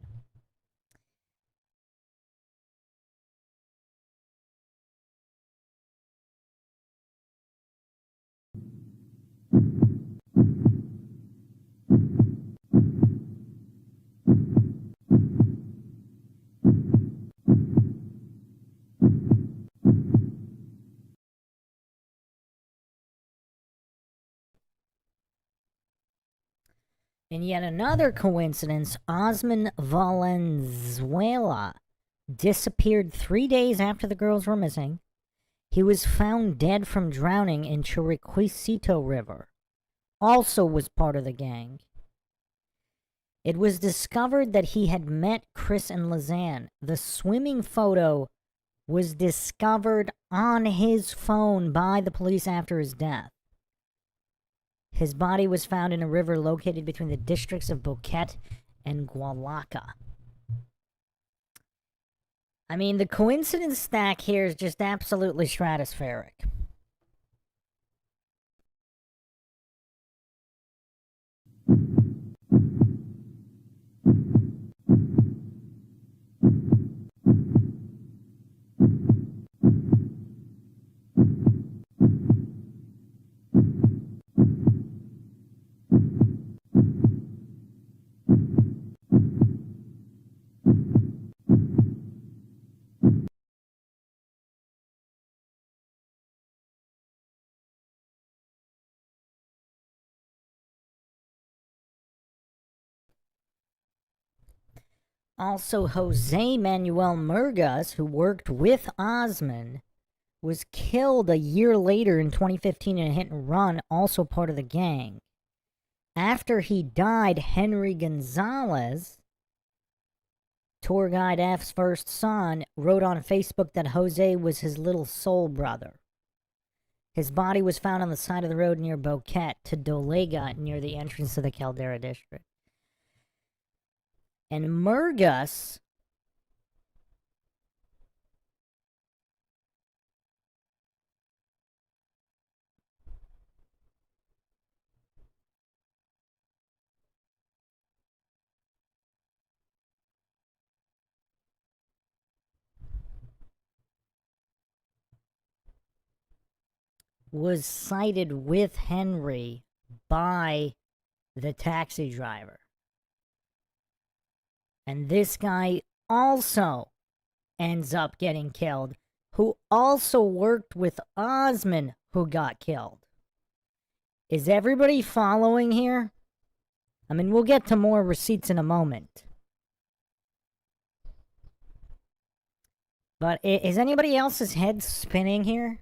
In yet another coincidence, Osman Valenzuela disappeared 3 days after the girls were missing. He was found dead from drowning in Chiriquisito River. Also was part of the gang. It was discovered that he had met KRIS and LISANNE. The swimming photo was discovered on his phone by the police after his death. His body was found in a river located between the districts of Boquete and Gualaca. I mean, the coincidence stack here is just absolutely stratospheric. Also, Jose Manuel Murgas, who worked with Osman, was killed a year later in 2015 in a hit and run, also part of the gang. After he died, Henry Gonzalez, tour guide F's first son, wrote on Facebook that Jose was his little soul brother. His body was found on the side of the road near Boquete to Dolega, near the entrance to the Caldera district. And Murgas was sighted with Henry by the taxi driver. And this guy also ends up getting killed, who also worked with Osman, who got killed. Is everybody following here? I mean, we'll get to more receipts in a moment. But is anybody else's head spinning here?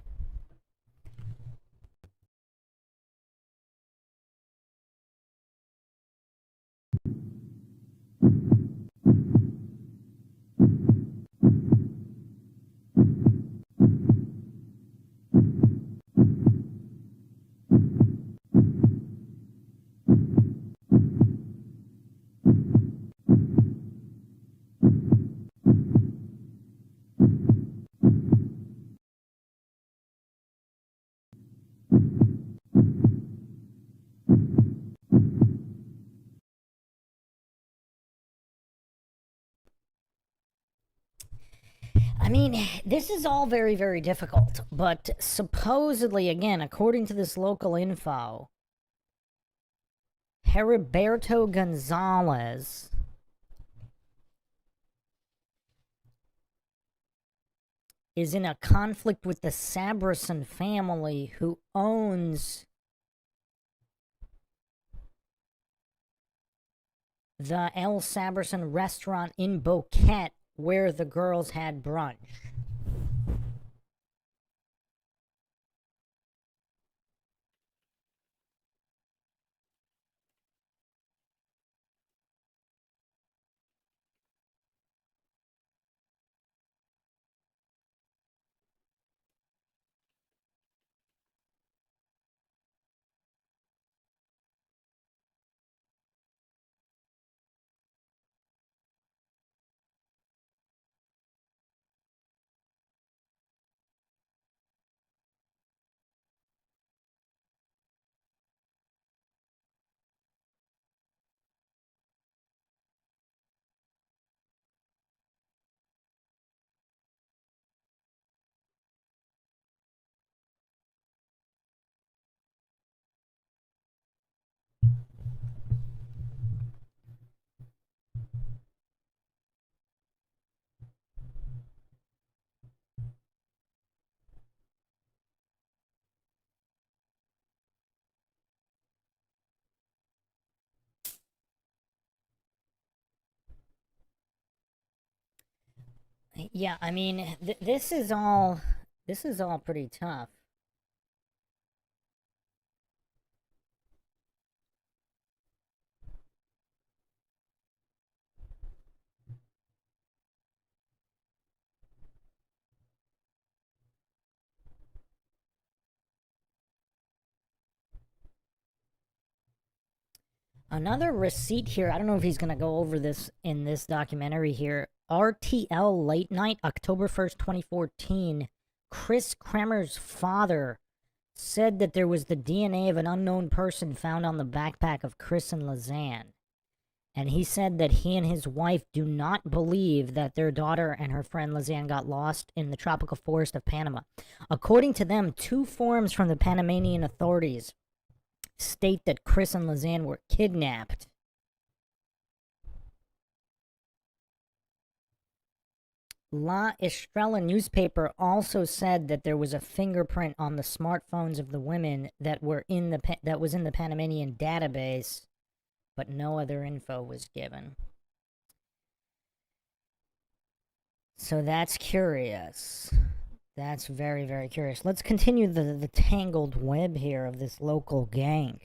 I mean, this is all very, very difficult, but supposedly, again, according to this local info, Heriberto Gonzalez is in a conflict with the Sabrison family, who owns the El Sabrison restaurant in Boquete, where the girls had brunch. Yeah, I mean, this is all pretty tough. Another receipt here, I don't know if he's going to go over this in this documentary here. RTL Late Night, October 1st, 2014. KRIS KREMERS' father said that there was the DNA of an unknown person found on the backpack of KRIS and LISANNE. And he said that he and his wife do not believe that their daughter and her friend LISANNE got lost in the tropical forest of Panama. According to them, 2 forms from the Panamanian authorities state that KRIS and LISANNE were kidnapped. La Estrella newspaper also said that there was a fingerprint on the smartphones of the women that were in the Panamanian database, but no other info was given. So that's curious. That's very, very curious. Let's continue the tangled web here of this local gang.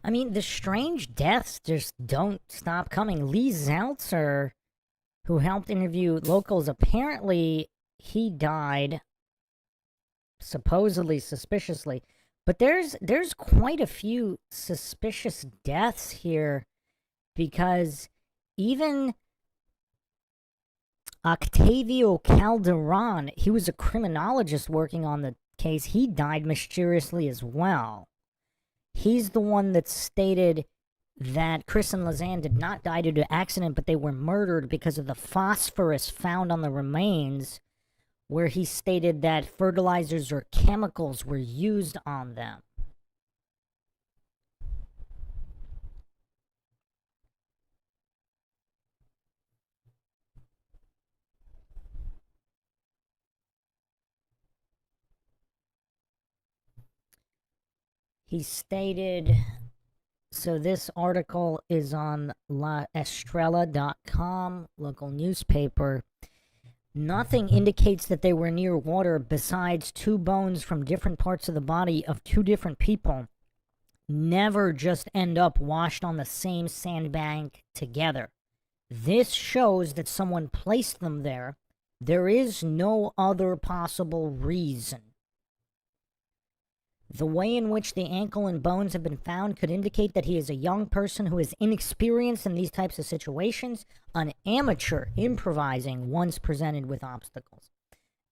I mean, the strange deaths just don't stop coming. Lee Zeltzer, who helped interview locals, apparently he died, supposedly, suspiciously, But there's quite a few suspicious deaths here, because even Octavio Calderon, he was a criminologist working on the case, he died mysteriously as well. He's the one that stated that KRIS and LISANNE did not die due to accident, but they were murdered because of the phosphorus found on the remains, where he stated that fertilizers or chemicals were used on them. He stated, so this article is on laestrella.com, local newspaper. Nothing indicates that they were near water besides two bones from different parts of the body of two different people. Never just end up washed on the same sandbank together. This shows that someone placed them there. There is no other possible reason. The way in which the ankle and bones have been found could indicate that he is a young person who is inexperienced in these types of situations, an amateur improvising once presented with obstacles.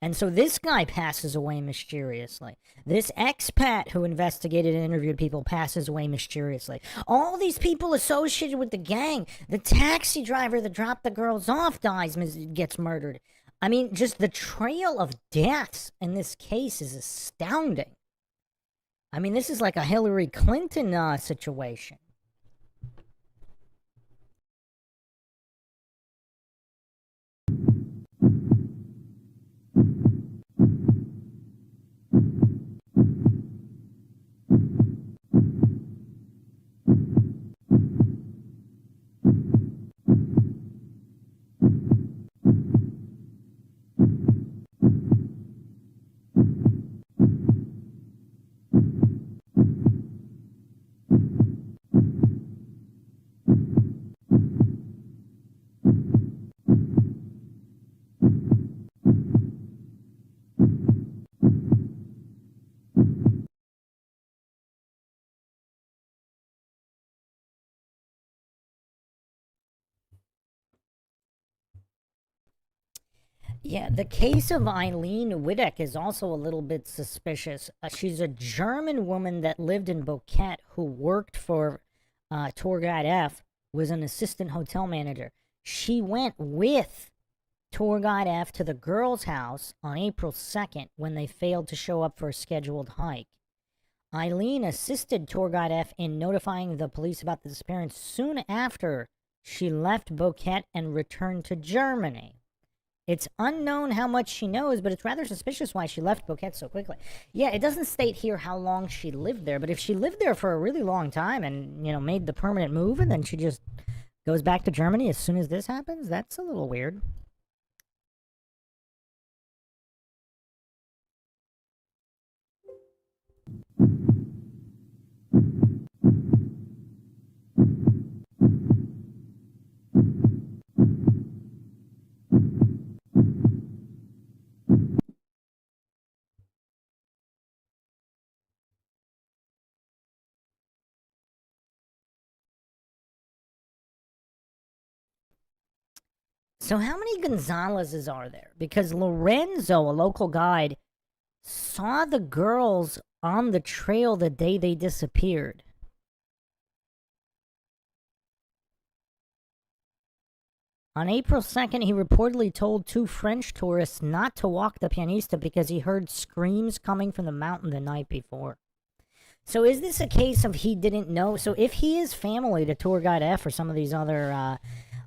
And so this guy passes away mysteriously. This expat who investigated and interviewed people passes away mysteriously. All these people associated with the gang, the taxi driver that dropped the girls off gets murdered. I mean, just the trail of deaths in this case is astounding. I mean, this is like a Hillary Clinton situation. Yeah, the case of Eileen Widdeck is also a little bit suspicious. She's a German woman that lived in Boquete who worked for tour guide F, was an assistant hotel manager. She went with tour guide F to the girls' house on April 2nd when they failed to show up for a scheduled hike. Eileen assisted tour guide F in notifying the police about the disappearance soon after she left Boquete and returned to Germany. It's unknown how much she knows, but it's rather suspicious why she left Boquete so quickly. Yeah, it doesn't state here how long she lived there, but if she lived there for a really long time and, you know, made the permanent move and then she just goes back to Germany as soon as this happens, that's a little weird. So how many Gonzalez's are there? Because Lorenzo, a local guide, saw the girls on the trail the day they disappeared. On April 2nd, he reportedly told two French tourists not to walk the Pianista because he heard screams coming from the mountain the night before. So is this a case of he didn't know? So if he is family to tour guide F or some of these other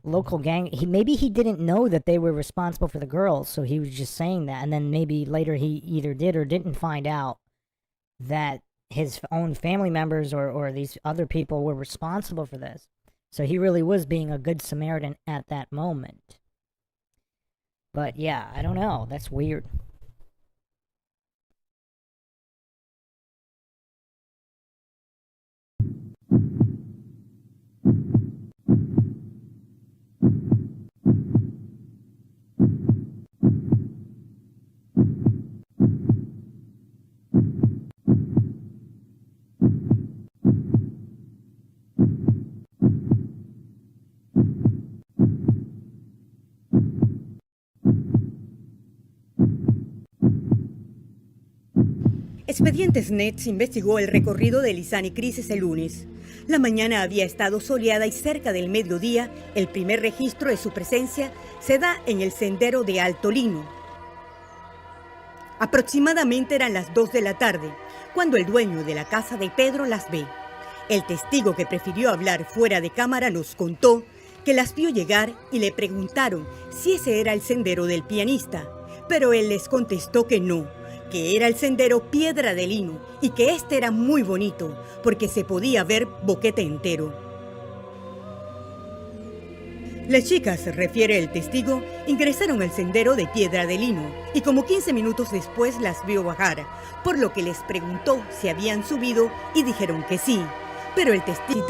local gang, maybe he didn't know that they were responsible for the girls, so he was just saying that, and then maybe later he either did or didn't find out that his own family members or these other people were responsible for this. So he really was being a good Samaritan at that moment. But yeah, I don't know. That's weird. Expedientes Nets investigó el recorrido de Lisanne y KRIS ese lunes. La mañana había estado soleada y cerca del mediodía, el primer registro de su presencia se da en el sendero de Alto Lino. Aproximadamente eran las 2 de la tarde, cuando el dueño de la casa de Pedro las ve. El testigo que prefirió hablar fuera de cámara nos contó que las vio llegar y le preguntaron si ese era el sendero del pianista, pero él les contestó que no, que era el sendero Piedra de Lino y que este era muy bonito porque se podía ver Boquete entero. Las chicas, refiere el testigo, ingresaron al sendero de Piedra de Lino y como 15 minutos después las vio bajar, por lo que les preguntó si habían subido y dijeron que sí, pero el testigo...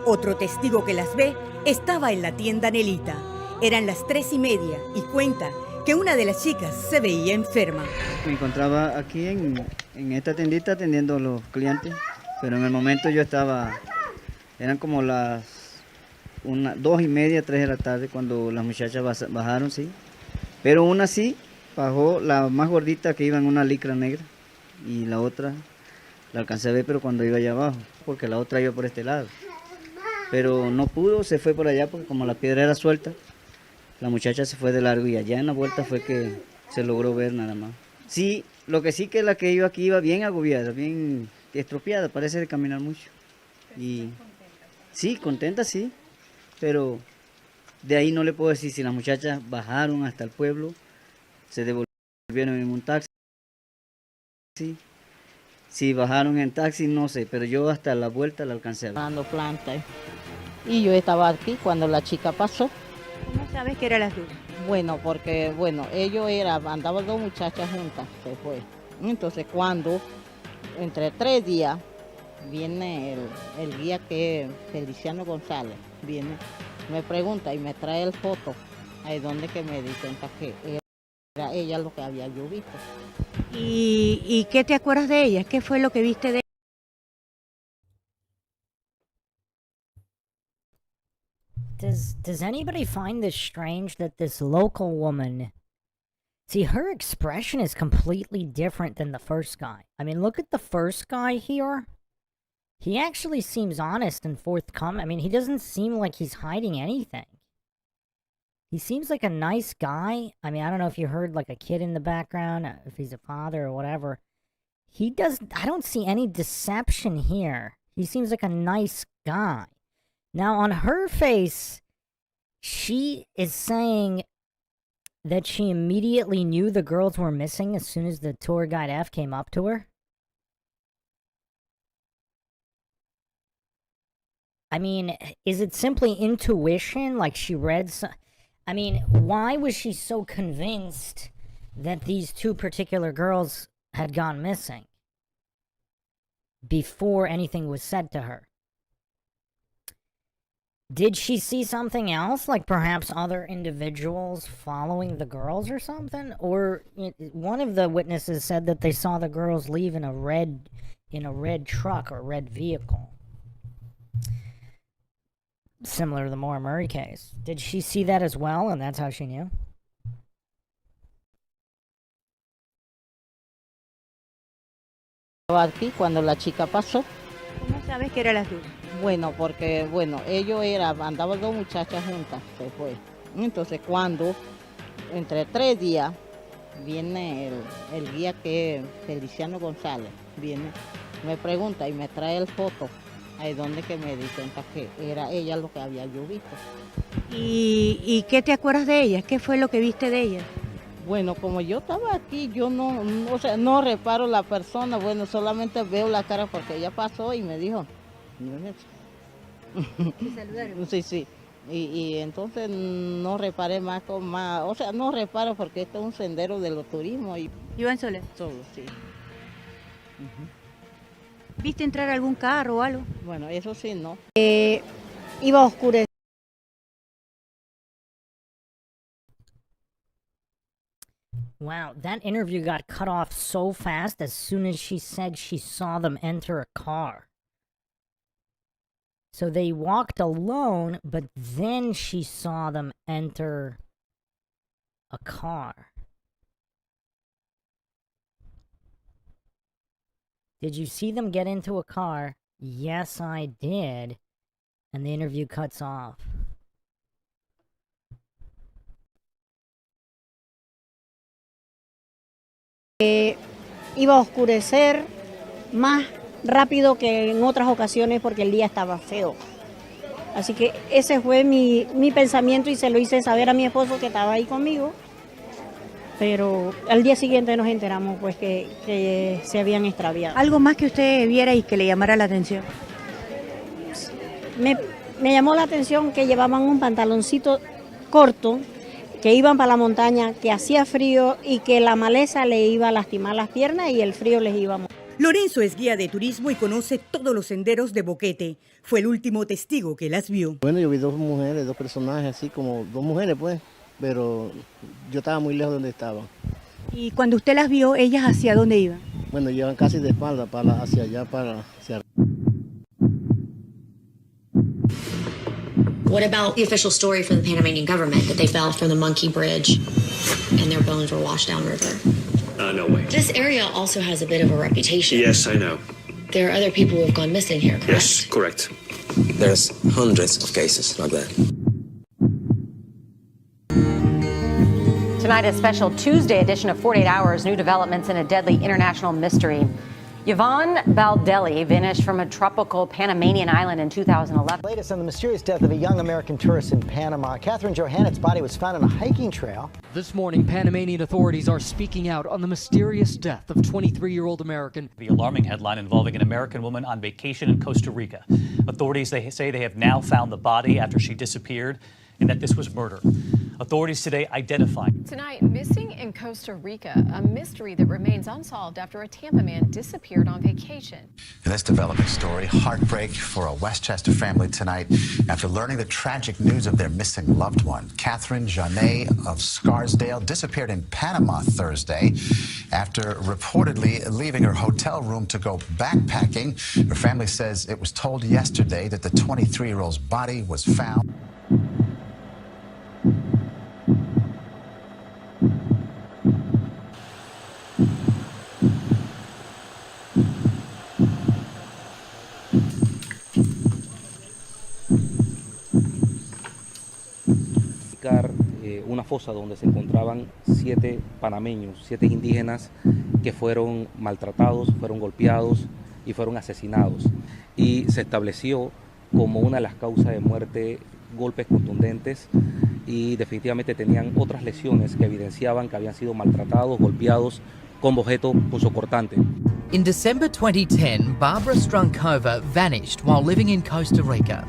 Otro testigo que las ve estaba en la tienda Nelita. Eran las 3:30 y cuenta que una de las chicas se veía enferma. Me encontraba aquí en esta tiendita atendiendo a los clientes, pero en el momento yo estaba, eran como las 2:30, 3 de la tarde cuando las muchachas bajaron, sí. Pero una sí bajó, la más gordita que iba en una licra negra y la otra la alcancé a ver pero cuando iba allá abajo, porque la otra iba por este lado. Pero no pudo, se fue por allá porque como la piedra era suelta, la muchacha se fue de largo y allá en la vuelta fue que se logró ver nada más. Sí, lo que sí que la que iba aquí iba bien agobiada, bien estropeada, parece de caminar mucho. Y sí, contenta sí, pero de ahí no le puedo decir si las muchachas bajaron hasta el pueblo, se devolvieron en un taxi. Si bajaron en taxi, no sé, pero yo hasta la vuelta la alcancé a ver. Dando planta. Y yo estaba aquí cuando la chica pasó. ¿Cómo sabes que era las dos? Bueno, porque, andaban dos muchachas juntas, se fue. Entonces, cuando, entre 3 días, viene el guía que es Feliciano González, viene, me pregunta y me trae el foto, ahí donde que me di cuenta que era ella lo que había yo visto. ¿Y qué te acuerdas de ella? ¿Qué fue lo que viste de ella? Does anybody find this strange that this local woman... See, her expression is completely different than the first guy. I mean, look at the first guy here. He actually seems honest and forthcoming. I mean, he doesn't seem like he's hiding anything. He seems like a nice guy. I mean, I don't know if you heard like a kid in the background, if he's a father or whatever. I don't see any deception here. He seems like a nice guy. Now, on her face, she is saying that she immediately knew the girls were missing as soon as the tour guide F came up to her. I mean, is it simply intuition? Like she read some... I mean, why was she so convinced that these two particular girls had gone missing before anything was said to her? Did she see something else, like perhaps other individuals following the girls or something? Or one of the witnesses said that they saw the girls leave in a red truck or red vehicle. similar to the Maura Murray case. Did she see that as well, and that's how she knew? Aquí cuando la chica pasó. ¿Cómo sabes que era las dos? Bueno, porque, bueno, andaban dos muchachas juntas, se fue. Entonces cuando, entre 3 días, viene el guía que es Feliciano González, viene, me pregunta y me trae el foto, ahí donde que me di cuenta que era ella lo que había yo visto. ¿Y qué te acuerdas de ella? ¿Qué fue lo que viste de ella? Bueno, como yo estaba aquí, yo no reparo la persona, bueno, solamente veo la cara porque ella pasó y me dijo. ¿Te saludaron? Sí, sí. Y entonces no reparé más, no reparo porque esto es un sendero de los turismos. ¿Iban solas? Solo, sí. ¿Viste entrar algún carro o algo? Bueno, eso sí, no. Iba a oscurecer. Wow, that interview got cut off so fast as soon as she said she saw them enter a car. So they walked alone, but then she saw them enter a car. Did you see them get into a car? Yes, I did. And the interview cuts off. Iba a oscurecer más rápido que en otras ocasiones porque el día estaba feo. Así que ese fue mi pensamiento y se lo hice saber a mi esposo que estaba ahí conmigo. Pero al día siguiente nos enteramos pues que se habían extraviado. ¿Algo más que usted viera y que le llamara la atención? Me llamó la atención que llevaban un pantaloncito corto, que iban para la montaña, que hacía frío y que la maleza le iba a lastimar las piernas y el frío les iba a morir. Lorenzo es guía de turismo y conoce todos los senderos de Boquete. Fue el último testigo que las vio. Bueno, yo vi dos mujeres, dos personajes así como dos mujeres pues, pero yo estaba muy lejos de donde estaban. Y cuando usted las vio, ¿ellas hacia dónde iban? Bueno, llevan casi de espalda hacia allá, hacia... What about the official story from the Panamanian government that they fell from the Monkey Bridge and their bones were washed downriver? No way. This area also has a bit of a reputation. Yes, I know. There are other people who have gone missing here, correct? Yes, correct. There's hundreds of cases like that. Tonight, a special Tuesday edition of 48 Hours, new developments in a deadly international mystery. Yvonne Baldelli vanished from a tropical Panamanian island in 2011. Latest on the mysterious death of a young American tourist in Panama. Catherine Johannet's body was found on a hiking trail. This morning, Panamanian authorities are speaking out on the mysterious death of 23-year-old American. The alarming headline involving an American woman on vacation in Costa Rica. Authorities say they have now found the body after she disappeared and that this was murder. Authorities today identified. Tonight, missing in Costa Rica, a mystery that remains unsolved after a Tampa man disappeared on vacation. In this developing story, heartbreak for a Westchester family tonight after learning the tragic news of their missing loved one. Catherine Jeannet of Scarsdale disappeared in Panama Thursday after reportedly leaving her hotel room to go backpacking. Her family says it was told yesterday that the 23-year-old's body was found. Una fosa donde se encontraban 7 panameños, 7 indígenas que fueron maltratados, fueron golpeados y fueron asesinados. Y se estableció como una de las causas de muerte golpes contundentes y definitivamente tenían otras lesiones que evidenciaban que habían sido maltratados, golpeados con objetos punzocortantes. In December 2010, Barbara Strunkova vanished while living in Costa Rica.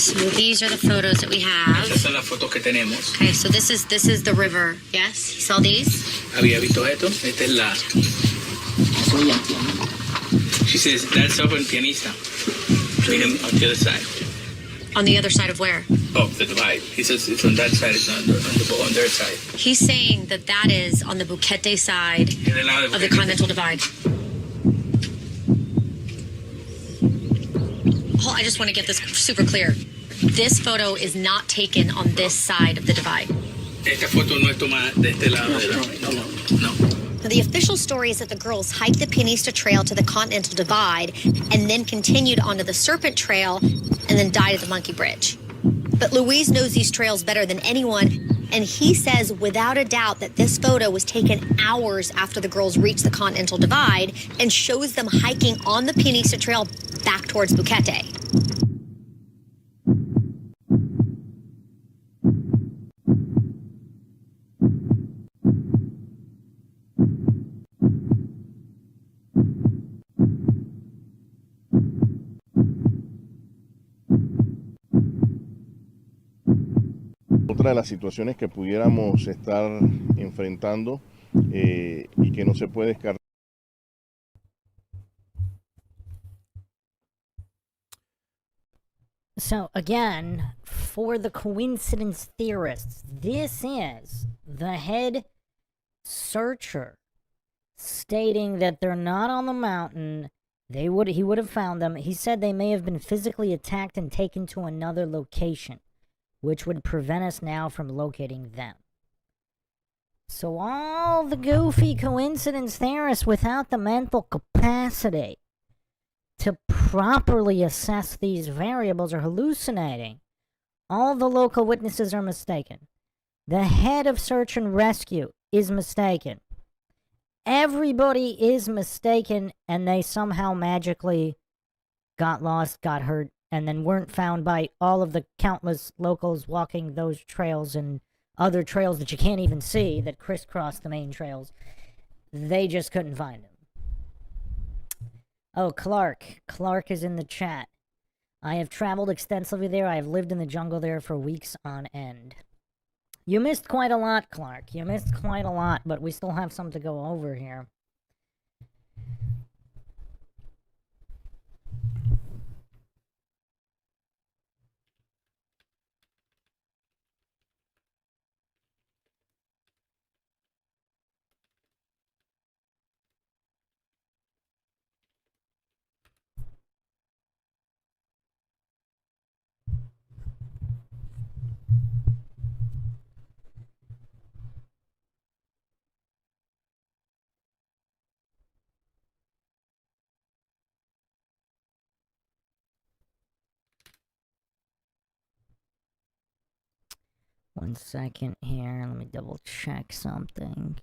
So these are the photos that we have. Estas son las fotos que tenemos. Okay, so this is the river. Yes, you saw these? Había visto esto. Esta es la. She says that's up in Pianista. Miren on the other side. On the other side of where? Oh, the divide. He says it's on that side. It's on their side. He's saying that is on the Buquete side of the Continental Divide. Oh, I just want to get this super clear. This photo is not taken on this side of the divide. Esta foto no es tomada de este lado. No. Now, the official story is that the girls hiked the Pianista Trail to the Continental Divide and then continued onto the Serpent Trail and then died at the Monkey Bridge. But Luis knows these trails better than anyone, and he says without a doubt that this photo was taken hours after the girls reached the Continental Divide and shows them hiking on the Pianista Trail back towards Buquete. Otra de las situaciones que pudiéramos estar enfrentando y que no se puede descartar. So again, for the coincidence theorists, this is the head searcher stating that they're not on the mountain. He would have found them. He said they may have been physically attacked and taken to another location, which would prevent us now from locating them. So all the goofy coincidence theorists without the mental capacity to properly assess these variables are hallucinating. All the local witnesses are mistaken. The head of search and rescue is mistaken. Everybody is mistaken, and they somehow magically got lost, got hurt, and then weren't found by all of the countless locals walking those trails and other trails that you can't even see that crisscross the main trails. They just couldn't find them. Oh, Clark. Clark is in the chat. I have traveled extensively there. I have lived in the jungle there for weeks on end. You missed quite a lot, Clark. You missed quite a lot, but we still have some to go over here. One second here. Let me double check something.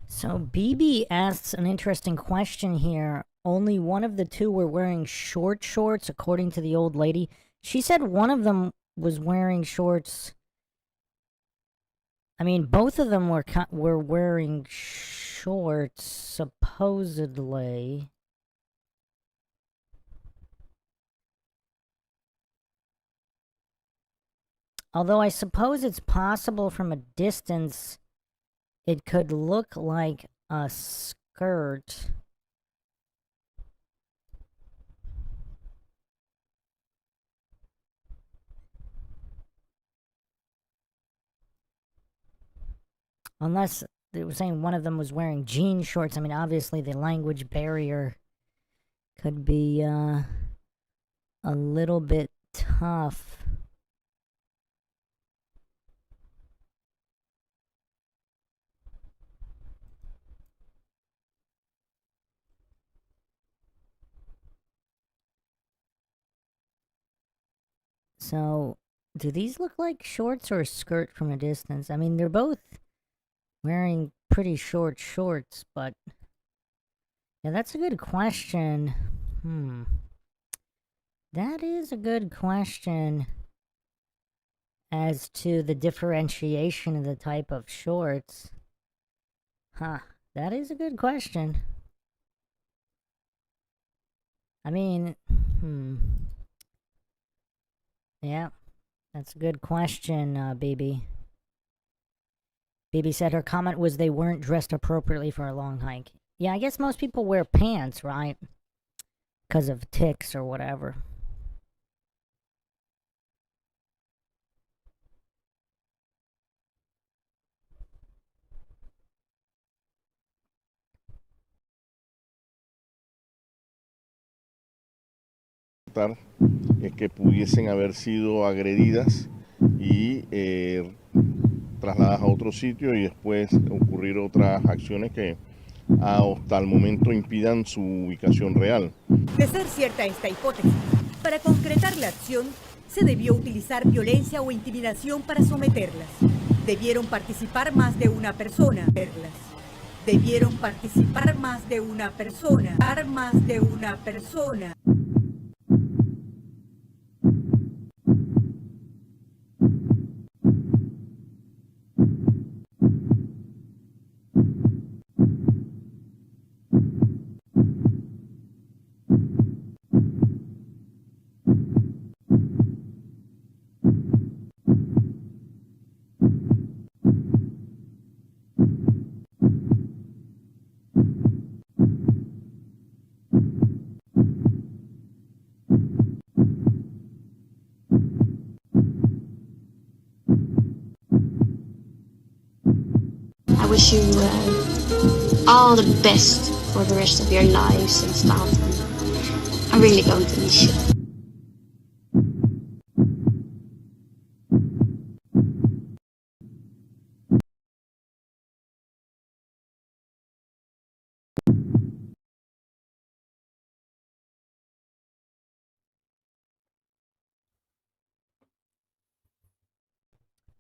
So BB asks an interesting question here. Only one of the two were wearing short shorts, according to the old lady. She said one of them was wearing shorts. I mean, both of them were wearing shorts, supposedly. Although I suppose it's possible from a distance it could look like a skirt. Unless they were saying one of them was wearing jean shorts. I mean, obviously the language barrier could be a little bit tough. So, do these look like shorts or a skirt from a distance? I mean, they're both wearing pretty short shorts, but yeah, that's a good question. That is a good question as to the differentiation of the type of shorts. Huh, that is a good question. I mean, yeah, that's a good question, BB. BB said her comment was they weren't dressed appropriately for a long hike. Yeah, I guess most people wear pants, right? Because of ticks or whatever. Es que pudiesen haber sido agredidas y trasladadas a otro sitio y después ocurrir otras acciones que hasta el momento impidan su ubicación real. De ser cierta esta hipótesis, para concretar la acción se debió utilizar violencia o intimidación para someterlas. Debieron participar más de una persona. Debieron participar más de una persona. Más de una persona. I wish you all the best for the rest of your lives and stuff. I'm really going to miss you.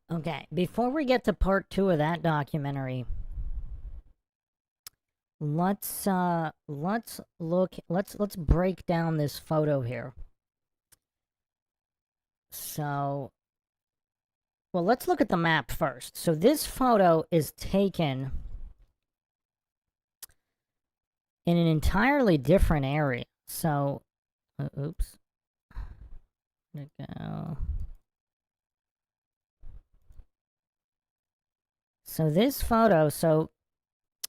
Okay, before we get to part 2 of that documentary, let's break down this photo here. So, well, let's look at the map first. So this photo is taken in an entirely different area. So, oops. There we go. So this photo,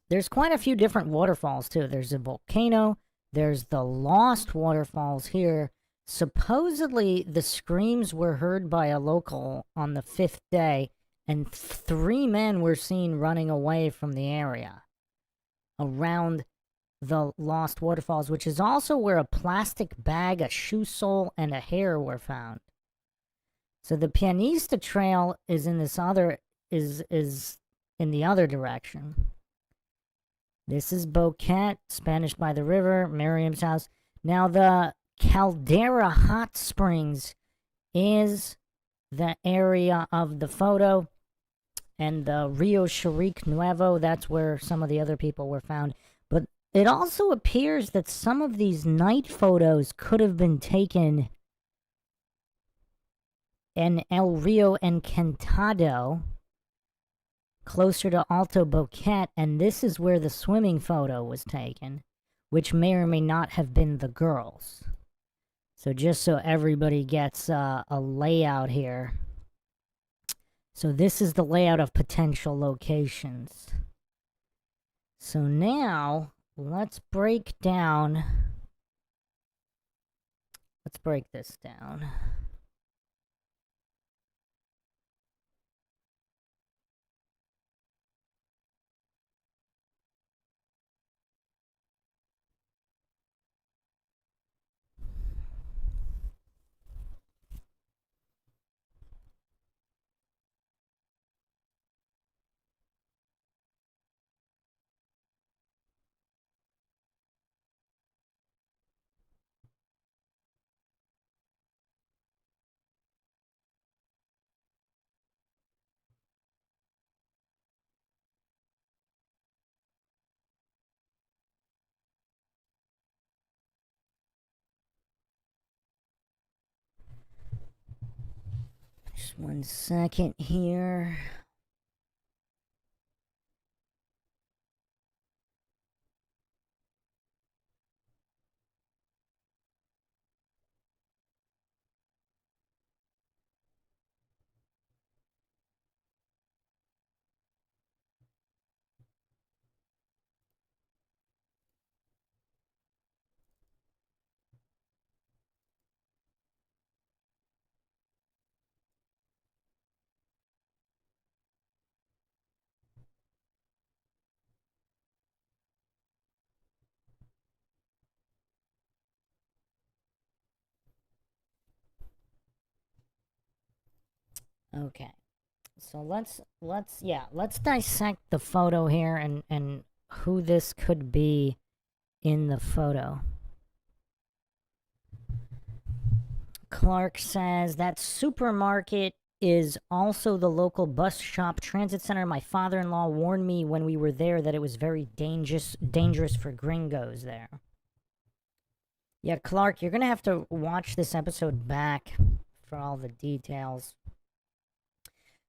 there's quite a few different waterfalls too. There's a volcano, there's the Lost Waterfalls here. Supposedly the screams were heard by a local on the 5th day, and 3 men were seen running away from the area around the Lost Waterfalls, which is also where a plastic bag, a shoe sole, and a hair were found. So the Pianista Trail is in this other, is in the other direction. This is Boquete, Spanish by the river, Miriam's house. Now the Caldera Hot Springs is the area of the photo, and the Rio Chirique Nuevo, that's where some of the other people were found. But it also appears that some of these night photos could have been taken in El Rio Encantado, closer to Alto Boquete, and this is where the swimming photo was taken, which may or may not have been the girls. So just so everybody gets a layout here. So this is the layout of potential locations. So now, let's break this down. Just 1 second here. Okay. So let's dissect the photo here and who this could be in the photo. Clark says that supermarket is also the local bus shop transit center. My father-in-law warned me when we were there that it was very dangerous for gringos there. Yeah, Clark, you're gonna have to watch this episode back for all the details.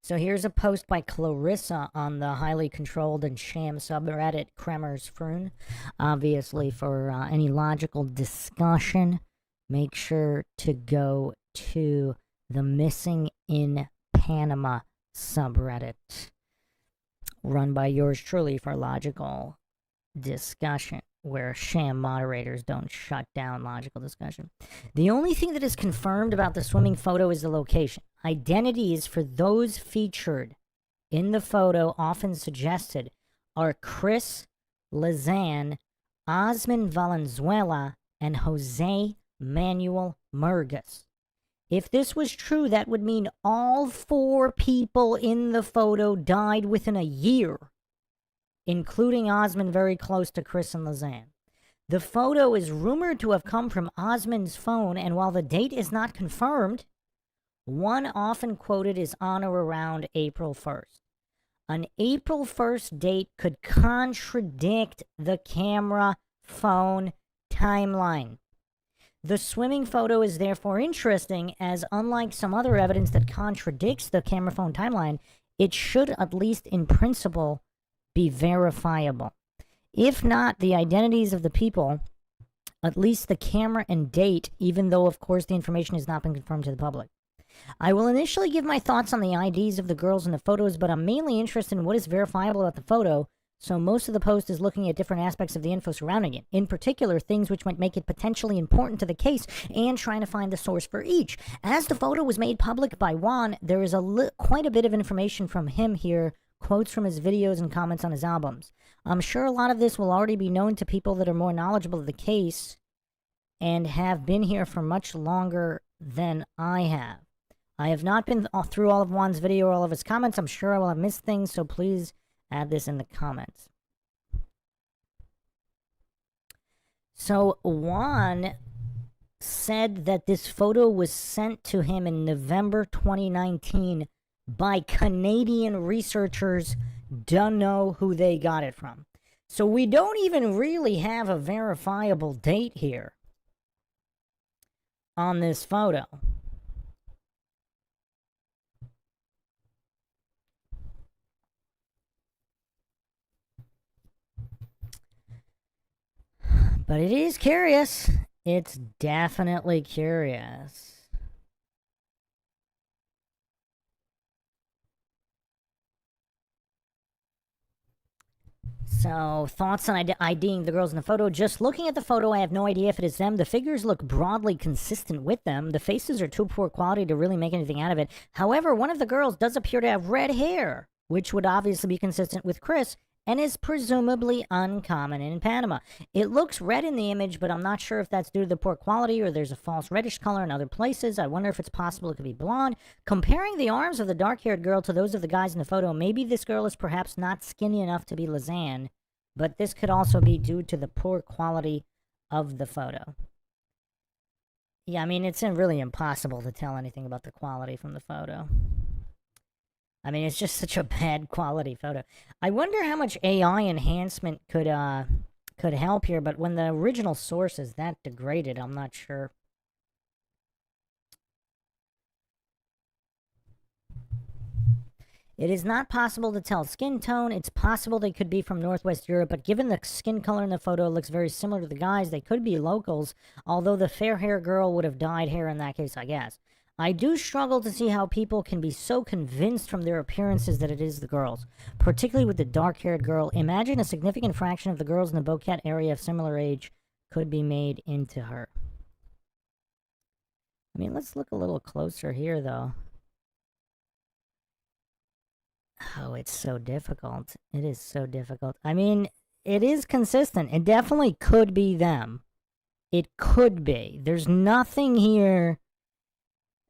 So here's a post by Clarissa on the highly controlled and sham subreddit KREMERS Froon. Obviously, for any logical discussion, make sure to go to the Missing in Panama subreddit, run by yours truly for logical discussion, where sham moderators don't shut down logical discussion. The only thing that is confirmed about the swimming photo is the location. Identities for those featured in the photo often suggested are KRIS, LISANNE, Osman Valenzuela, and Jose Manuel Murgas. If this was true, that would mean all 4 people in the photo died within a year, including Osman, very close to KRIS and LISANNE. The photo is rumored to have come from Osman's phone, and while the date is not confirmed, one often quoted is on or around April 1st. An April 1st date could contradict the camera phone timeline. The swimming photo is therefore interesting, as unlike some other evidence that contradicts the camera phone timeline, it should, at least in principle, be verifiable. If not, the identities of the people, at least the camera and date, even though, of course, the information has not been confirmed to the public. I will initially give my thoughts on the IDs of the girls in the photos, but I'm mainly interested in what is verifiable about the photo, so most of the post is looking at different aspects of the info surrounding it, in particular things which might make it potentially important to the case, and trying to find the source for each. As the photo was made public by Juan, there is quite a bit of information from him here, quotes from his videos and comments on his albums. I'm sure a lot of this will already be known to people that are more knowledgeable of the case and have been here for much longer than I have. I have not been through all of Juan's video or all of his comments. I'm sure I will have missed things, so please add this in the comments. So Juan said that this photo was sent to him in November 2019 by Canadian researchers. Don't know who they got it from. So we don't even really have a verifiable date here on this photo. But it is curious. It's definitely curious. So, thoughts on IDing the girls in the photo. Just looking at the photo, I have no idea if it is them. The figures look broadly consistent with them. The faces are too poor quality to really make anything out of it. However, one of the girls does appear to have red hair, which would obviously be consistent with KRIS, and is presumably uncommon in Panama. It looks red in the image, but I'm not sure if that's due to the poor quality or there's a false reddish color in other places. I wonder if it's possible it could be blonde. Comparing the arms of the dark-haired girl to those of the guys in the photo, maybe this girl is perhaps not skinny enough to be LISANNE, but this could also be due to the poor quality of the photo. Yeah, I mean, it's really impossible to tell anything about the quality from the photo. I mean, it's just such a bad quality photo. I wonder how much AI enhancement could help here, but when the original source is that degraded, I'm not sure. It is not possible to tell skin tone. It's possible they could be from Northwest Europe, but given the skin color in the photo, it looks very similar to the guys. They could be locals, although the fair-haired girl would have dyed hair in that case, I guess. I do struggle to see how people can be so convinced from their appearances that it is the girls, particularly with the dark-haired girl. Imagine a significant fraction of the girls in the Boquete area of similar age could be made into her. I mean, let's look a little closer here, though. Oh, it's so difficult. It is so difficult. I mean, it is consistent. It definitely could be them. It could be. There's nothing here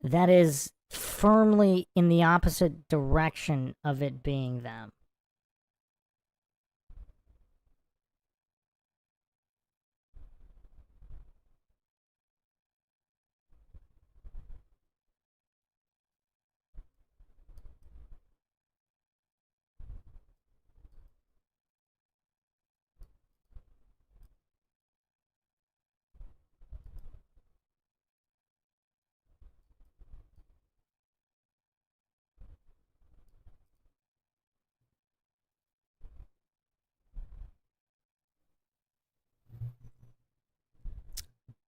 that is firmly in the opposite direction of it being them.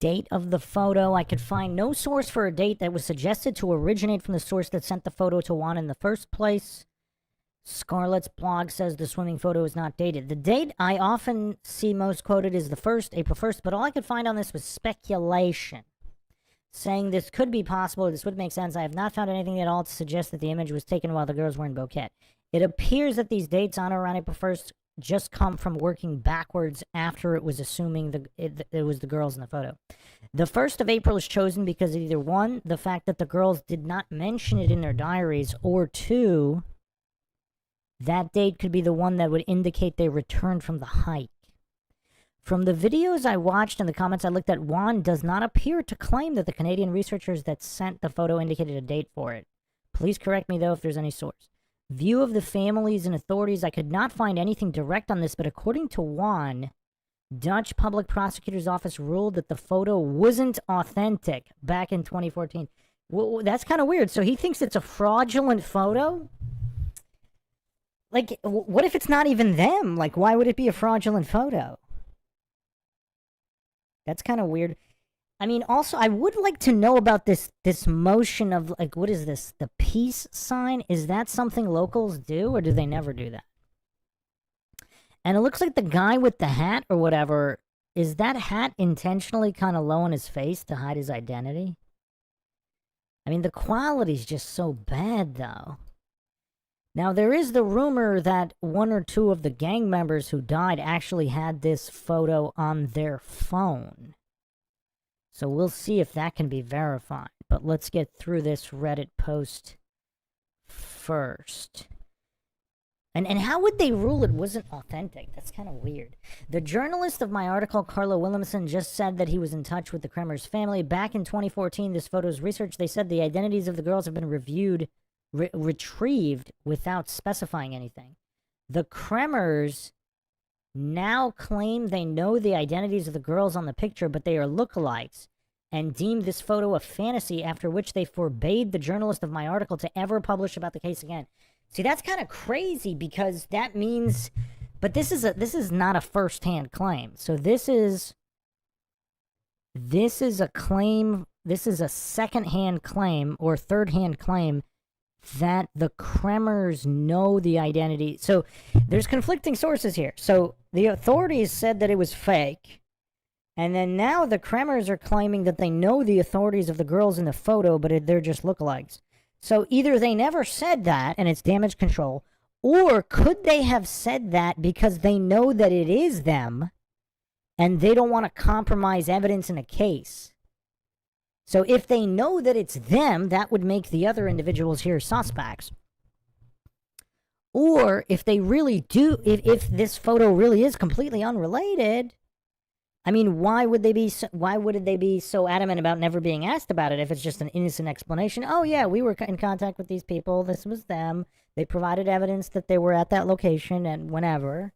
Date of the photo. I could find no source for a date that was suggested to originate from the source that sent the photo to Juan in the first place. Scarlett's blog says the swimming photo is not dated. The date I often see most quoted is the 1st, April 1st, but all I could find on this was speculation, saying this could be possible or this would make sense. I have not found anything at all to suggest that the image was taken while the girls were in Boquete. It appears that these dates on or around April 1st just come from working backwards after it was assuming it was the girls in the photo. The 1st of April is chosen because of either 1, the fact that the girls did not mention it in their diaries, or 2, that date could be the one that would indicate they returned from the hike. From the videos I watched and the comments I looked at, Juan does not appear to claim that the Canadian researchers that sent the photo indicated a date for it. Please correct me, though, if there's any source. View of the families and authorities. I could not find anything direct on this, but according to Juan, Dutch Public Prosecutor's Office ruled that the photo wasn't authentic back in 2014. Well, that's kind of weird. So he thinks it's a fraudulent photo? Like, what if it's not even them? Like, why would it be a fraudulent photo? That's kind of weird. I mean, also, I would like to know about this motion of, like, what is this? The peace sign? Is that something locals do, or do they never do that? And it looks like the guy with the hat or whatever, is that hat intentionally kind of low on his face to hide his identity? I mean, the quality's just so bad, though. Now, there is the rumor that 1 or 2 of the gang members who died actually had this photo on their phone. So we'll see if that can be verified. But let's get through this Reddit post first. And how would they rule it wasn't authentic? That's kind of weird. The journalist of my article, Carlo Williamson, just said that he was in touch with the Kremers family. Back in 2014, this photo's research, they said the identities of the girls have been retrieved without specifying anything. The Kremers now claim they know the identities of the girls on the picture, but they are lookalikes, and deemed this photo a fantasy, after which they forbade the journalist of my article to ever publish about the case again. See, that's kind of crazy, because that means, but this is not a first-hand claim. So this is a claim, this is a second-hand claim or third-hand claim that the Kremers know the identity. So there's conflicting sources here. So the authorities said that it was fake, and then now the Kremers are claiming that they know the authorities of the girls in the photo, but they're just lookalikes. So either they never said that and it's damage control, or could they have said that because they know that it is them and they don't want to compromise evidence in a case? So if they know that it's them, that would make the other individuals here suspects. Or if they really do, if this photo really is completely unrelated, I mean, why would they be so adamant about never being asked about it if it's just an innocent explanation? Oh yeah, we were in contact with these people. This was them. They provided evidence that they were at that location and whenever,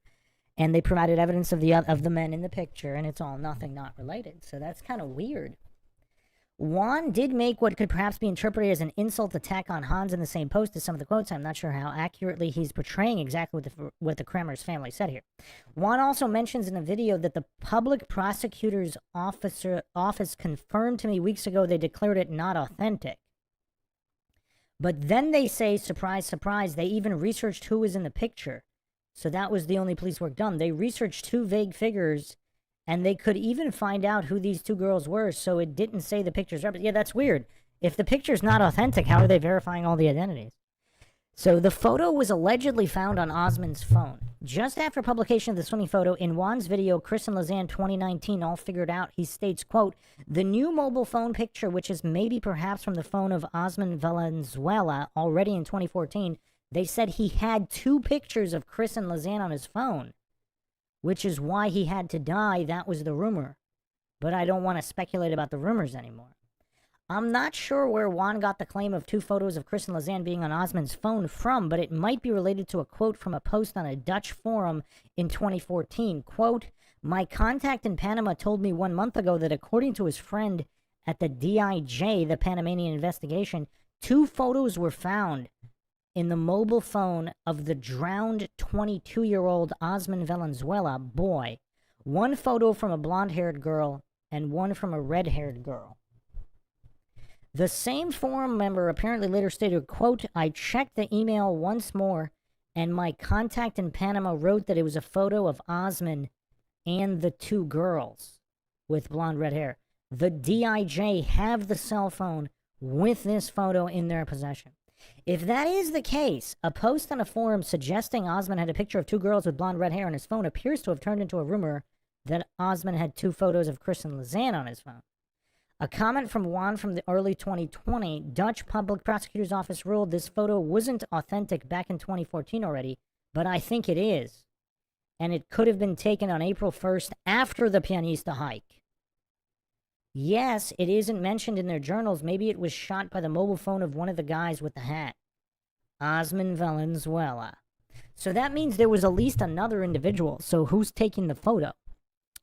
and they provided evidence of the men in the picture, and it's all nothing, not related. So that's kind of weird. Juan did make what could perhaps be interpreted as an insult attack on Hans in the same post as some of the quotes. I'm not sure how accurately he's portraying exactly what the Kremers family said here. Juan also mentions in a video that the public prosecutor's office confirmed to me weeks ago they declared it not authentic. But then they say, surprise, surprise, they even researched who was in the picture. So that was the only police work done. They researched 2 vague figures, and they could even find out who these 2 girls were, so it didn't say the pictures. Yeah, that's weird. If the picture's not authentic, how are they verifying all the identities? So the photo was allegedly found on Osman's phone. Just after publication of the swimming photo, in Juan's video, KRIS and LISANNE 2019 all figured out, he states, quote, the new mobile phone picture, which is maybe perhaps from the phone of Osman Valenzuela already in 2014, they said he had 2 pictures of KRIS and LISANNE on his phone, which is why he had to die. That was the rumor. But I don't want to speculate about the rumors anymore. I'm not sure where Juan got the claim of 2 photos of KRIS and LISANNE being on Osman's phone from, but it might be related to a quote from a post on a Dutch forum in 2014. Quote, my contact in Panama told me 1 month ago that according to his friend at the DIJ, the Panamanian investigation, 2 photos were found in the mobile phone of the drowned 22-year-old Osman Valenzuela boy. 1 photo from a blonde-haired girl and 1 from a red-haired girl. The same forum member apparently later stated, quote, I checked the email once more, and my contact in Panama wrote that it was a photo of Osman and the 2 girls with blonde red hair. The DIJ have the cell phone with this photo in their possession. If that is the case, a post on a forum suggesting Osman had a picture of 2 girls with blonde red hair on his phone appears to have turned into a rumor that Osman had 2 photos of KRIS and LISANNE on his phone. A comment from Juan from the early 2020, Dutch Public Prosecutor's Office ruled this photo wasn't authentic back in 2014 already, but I think it is. And it could have been taken on April 1st after the Pianista hike. Yes, it isn't mentioned in their journals. Maybe it was shot by the mobile phone of one of the guys with the hat. Osman Valenzuela. So that means there was at least another individual. So who's taking the photo?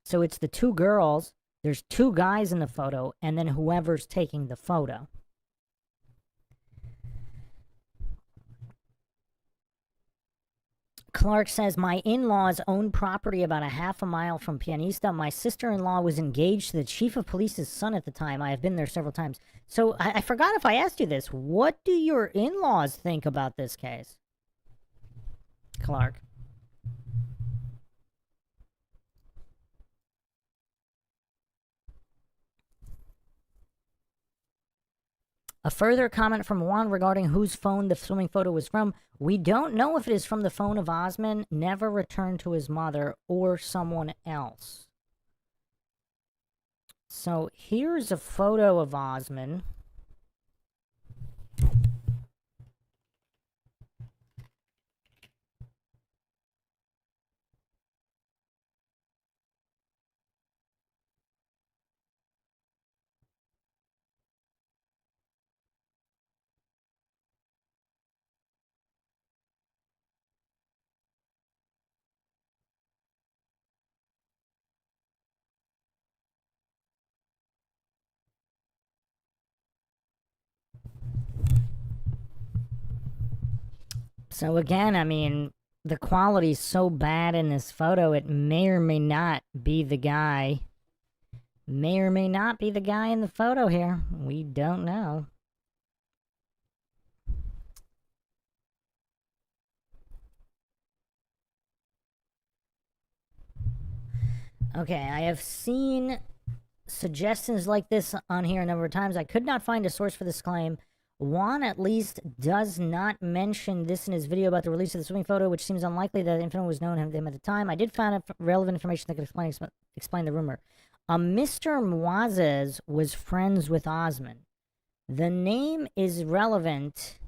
So it's the 2 girls. There's 2 guys in the photo, and then whoever's taking the photo. Clark says, my in-laws own property about a half a mile from Pianista. My sister-in-law was engaged to the chief of police's son at the time. I have been there several times. So I forgot if I asked you this. What do your in-laws think about this case? Clark. A further comment from Juan regarding whose phone the swimming photo was from. We don't know if it is from the phone of Osman, never returned to his mother, or someone else. So here's a photo of Osman. So again, I mean, the quality's so bad in this photo, it may or may not be the guy. May or may not be the guy in the photo here. We don't know. Okay, I have seen suggestions like this on here a number of times. I could not find a source for this claim. Juan at least does not mention this in his video about the release of the swimming photo, which seems unlikely that the infant was known to him at the time. I did find relevant information that could explain the rumor. Mr. Muazzez was friends with Osman. The name is relevant,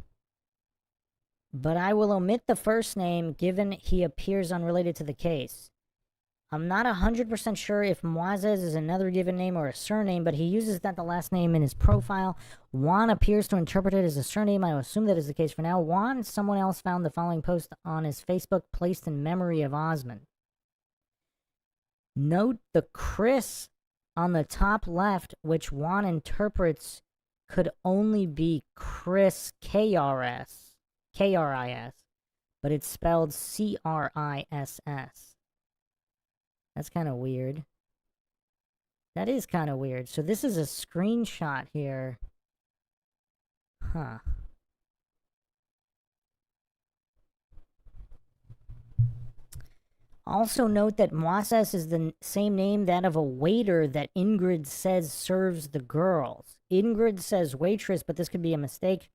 but I will omit the first name given he appears unrelated to the case. I'm not 100% sure if Muazzez is another given name or a surname, but he uses that the last name in his profile. Juan appears to interpret it as a surname. I assume that is the case for now. Juan, someone else found the following post on his Facebook placed in memory of Osman. Note the KRIS on the top left, which Juan interprets could only be KRIS, K-R-I-S, but it's spelled C-R-I-S-S. That's kind of weird. That is kind of weird. So this is a screenshot here. Huh. Also note that Moises is the same name that of a waiter that Ingrid says serves the girls. Ingrid says waitress, but this could be a mistake,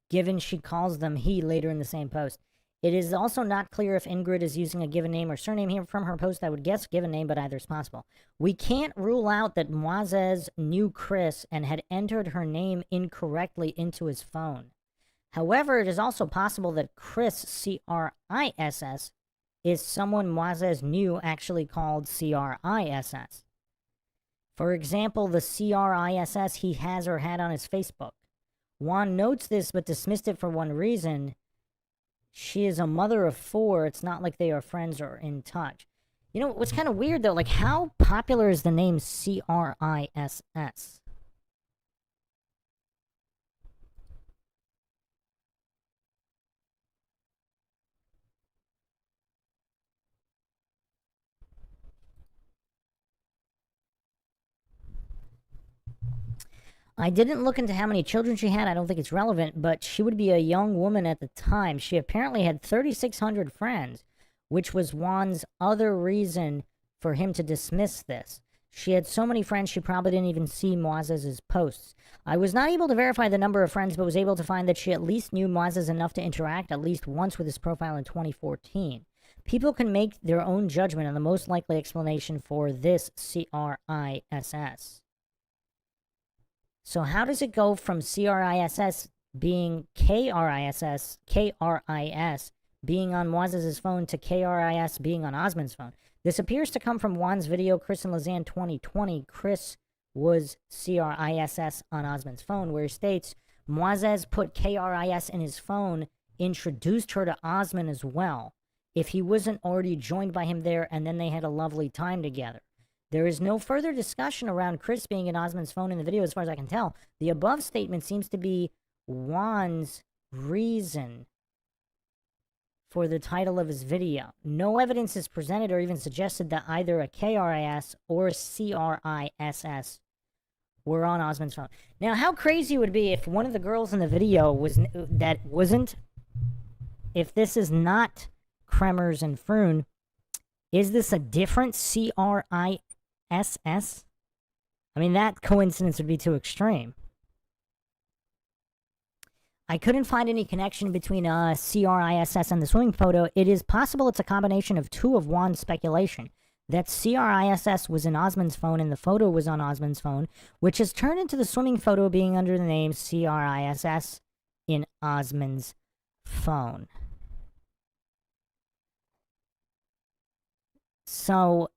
given she calls them he later in the same post. It is also not clear if Ingrid is using a given name or surname here from her post. I would guess given name, but either is possible. We can't rule out that Moises knew Chris and had entered her name incorrectly into his phone. However, it is also possible that Chris, C-R-I-S-S, is someone Moises knew actually called C-R-I-S-S. For example, the C-R-I-S-S he has or had on his Facebook. Juan notes this but dismissed it for one reason. She is a mother of 4. It's not like they are friends or in touch. You know, what's kind of weird, though, like, how popular is the name C-R-I-S-S? I didn't look into how many children she had. I don't think it's relevant, but she would be a young woman at the time. She apparently had 3,600 friends, which was Juan's other reason for him to dismiss this. She had so many friends she probably didn't even see Moises' posts. I was not able to verify the number of friends, but was able to find that she at least knew Moises enough to interact at least once with his profile in 2014. People can make their own judgment on the most likely explanation for this C-R-I-S-S. So how does it go from C-R-I-S-S being K-R-I-S-S, K-R-I-S, being on Moises' phone to K-R-I-S being on Osman's phone? This appears to come from Juan's video, KRIS and LISANNE 2020. Chris was C-R-I-S-S on Osman's phone, where he states, Moises put K-R-I-S in his phone, introduced her to Osman as well, if he wasn't already joined by him there, and then they had a lovely time together. There is no further discussion around Chris being in Osman's phone in the video as far as I can tell. The above statement seems to be Juan's reason for the title of his video. No evidence is presented or even suggested that either a KRIS or CRISS were on Osman's phone. Now, how crazy would it be if one of the girls in the video if this is not Kremers and Frooon, is this a different CRISS? I mean, that coincidence would be too extreme. I couldn't find any connection between CRISS and the swimming photo. It is possible it's a combination of two of Juan's speculation. That CRISS was in Osman's phone and the photo was on Osman's phone, which has turned into the swimming photo being under the name CRISS in Osman's phone. So,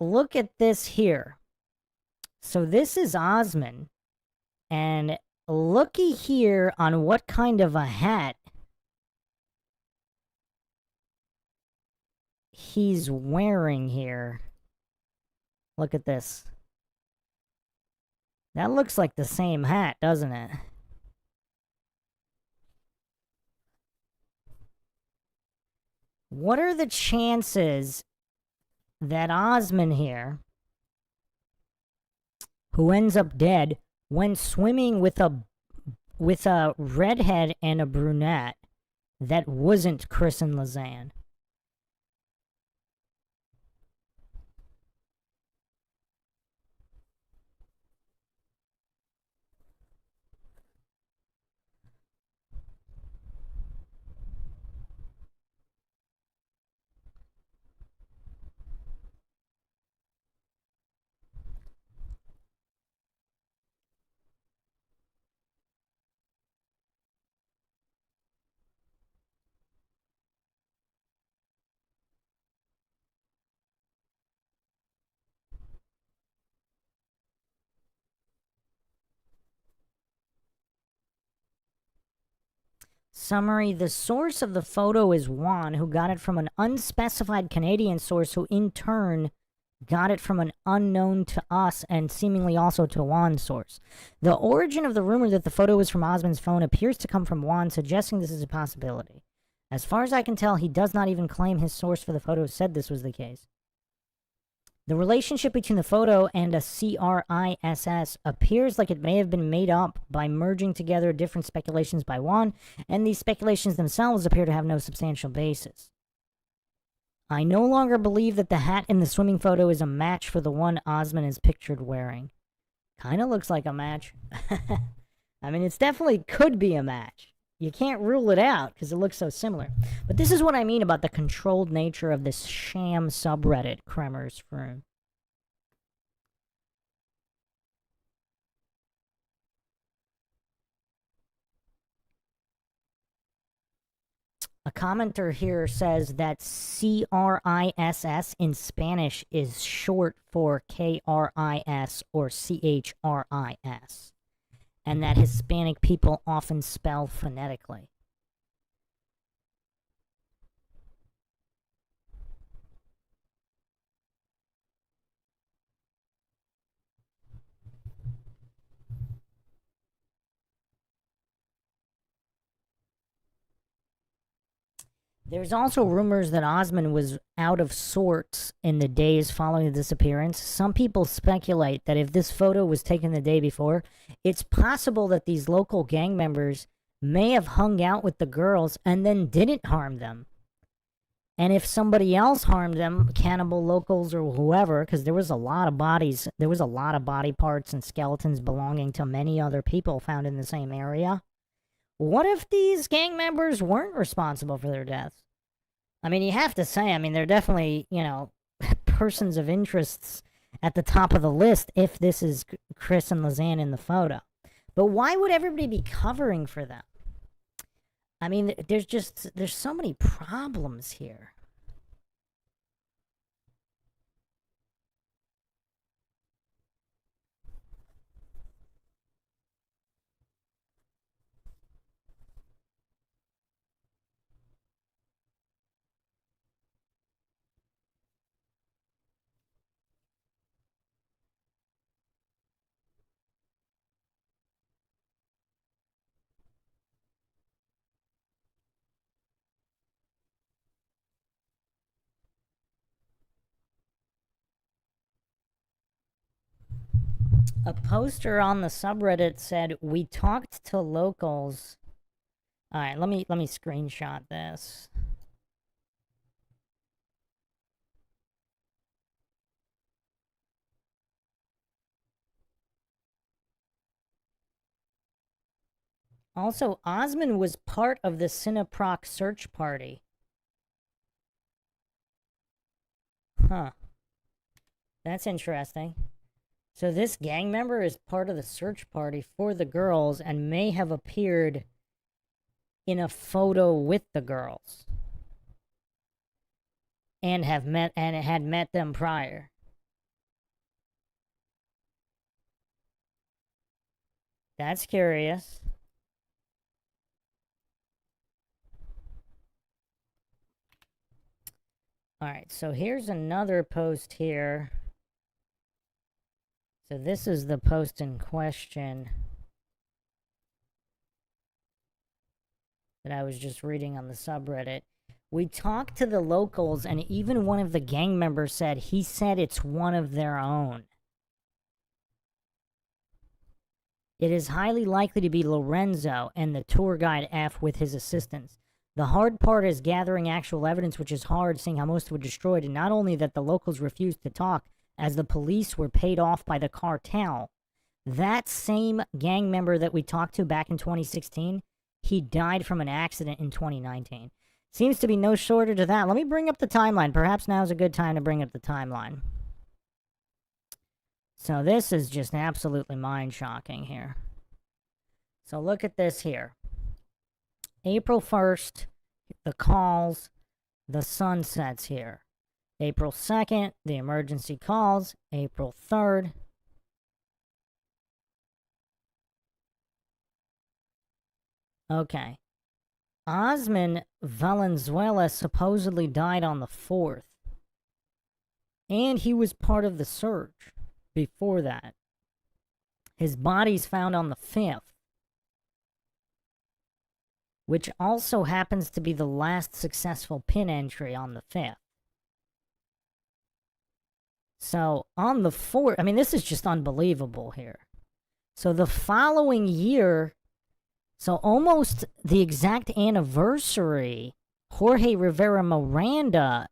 look at this here. So this is Osman, and looky here on what kind of a hat he's wearing here. Look at this. That looks like the same hat, doesn't it? What are the chances that Osman here, who ends up dead, went swimming with a redhead and a brunette that wasn't KRIS and LISANNE? Summary: the source of the photo is Juan, who got it from an unspecified Canadian source, who in turn got it from an unknown to us and seemingly also to Juan's source. The origin of the rumor that the photo was from Osman's phone appears to come from Juan, suggesting this is a possibility. As far as I can tell, he does not even claim his source for the photo said this was the case. The relationship between the photo and a KRIS appears like it may have been made up by merging together different speculations by Juan, and these speculations themselves appear to have no substantial basis. I no longer believe that the hat in the swimming photo is a match for the one Osman is pictured wearing. Kinda looks like a match. I mean, it's definitely could be a match. You can't rule it out because it looks so similar. But this is what I mean about the controlled nature of this sham subreddit, KREMERS Froon. A commenter here says that CRISS in Spanish is short for KRIS or CHRIS, and that Hispanic people often spell phonetically. There's also rumors that Osman was out of sorts in the days following the disappearance. Some people speculate that if this photo was taken the day before, it's possible that these local gang members may have hung out with the girls and then didn't harm them. And if somebody else harmed them, cannibal locals or whoever, because there was a lot of bodies, there was a lot of body parts and skeletons belonging to many other people found in the same area. What if these gang members weren't responsible for their deaths? I mean, you have to say, I mean, they're definitely, you know, persons of interests at the top of the list if this is KRIS and LISANNE in the photo. But why would everybody be covering for them? I mean, there's so many problems here. A poster on the subreddit said, "We talked to locals." All right, let me screenshot this. Also, Osman was part of the Cineproc search party. Huh. That's interesting. So this gang member is part of the search party for the girls and may have appeared in a photo with the girls. And had met them prior. That's curious. Alright, so here's another post here. So this is the post in question that I was just reading on the subreddit. We talked to the locals, and even one of the gang members said he said it's one of their own. It is highly likely to be Lorenzo and the tour guide F with his assistants. The hard part is gathering actual evidence, which is hard, seeing how most were destroyed, and not only that the locals refused to talk, as the police were paid off by the cartel. That same gang member that we talked to back in 2016, he died from an accident in 2019. Seems to be no shorter to that. Let me bring up the timeline. Perhaps now's a good time to bring up the timeline. So this is just absolutely mind-shocking here. So look at this here. April 1st, the calls, the sun sets here. April 2nd, the emergency calls. April 3rd. Okay. Osman Valenzuela supposedly died on the 4th. And he was part of the search before that. His body's found on the 5th, which also happens to be the last successful pin entry on the 5th. So on the 4th, I mean, this is just unbelievable here. So the following year, so almost the exact anniversary, Jorge Rivera Miranda,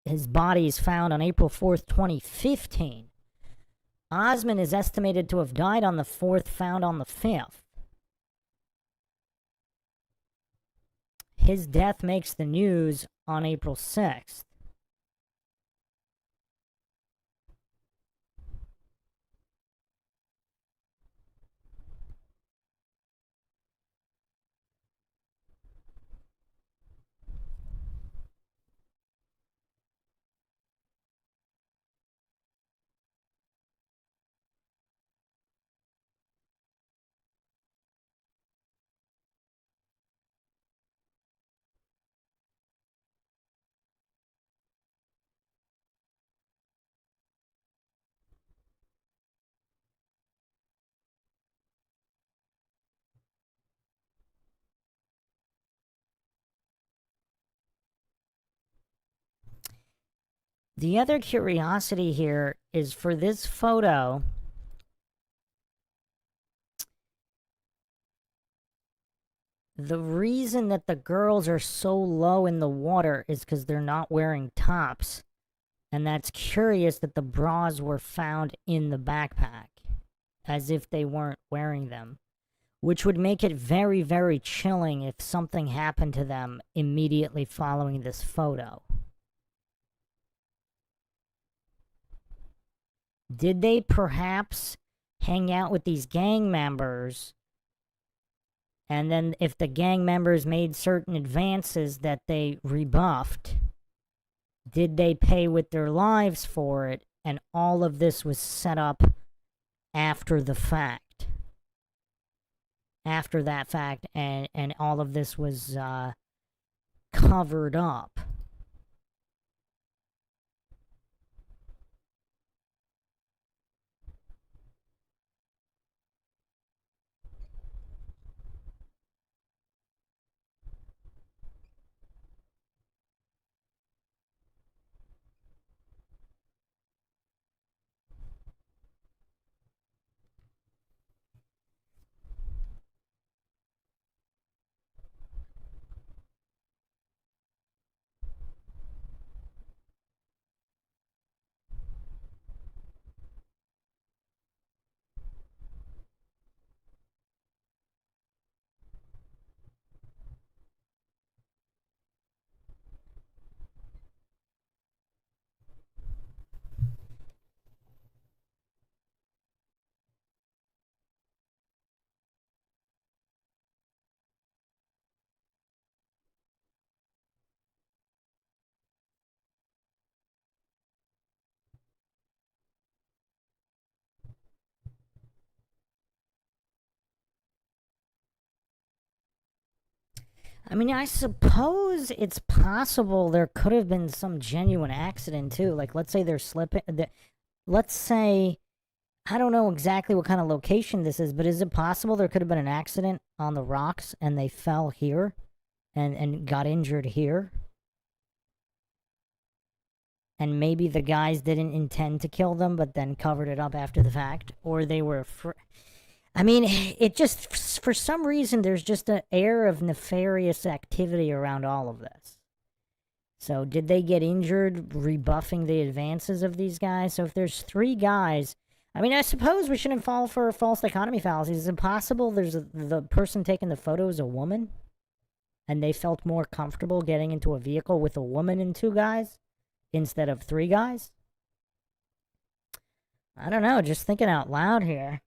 his body is found on April 4th, 2015. Osman is estimated to have died on the 4th, found on the 5th. His death makes the news on April 6th. The other curiosity here is for this photo, the reason that the girls are so low in the water is because they're not wearing tops. And that's curious that the bras were found in the backpack, as if they weren't wearing them, which would make it very, very chilling if something happened to them immediately following this photo. Did they perhaps hang out with these gang members, and then if the gang members made certain advances that they rebuffed, did they pay with their lives for it, and all of this was set up after the fact? After that fact, and all of this was covered up. I mean, I suppose it's possible there could have been some genuine accident too. Like, let's say they're slipping. Let's say, I don't know exactly what kind of location this is, but is it possible there could have been an accident on the rocks and they fell here and got injured here? And maybe the guys didn't intend to kill them, but then covered it up after the fact, or they were. I mean, it just, for some reason, there's just an air of nefarious activity around all of this. So, did they get injured rebuffing the advances of these guys? So, if there's 3 guys, I mean, I suppose we shouldn't fall for false dichotomy fallacies. Is it possible the person taking the photo is a woman? And they felt more comfortable getting into a vehicle with a woman and 2 guys instead of 3 guys? I don't know, just thinking out loud here.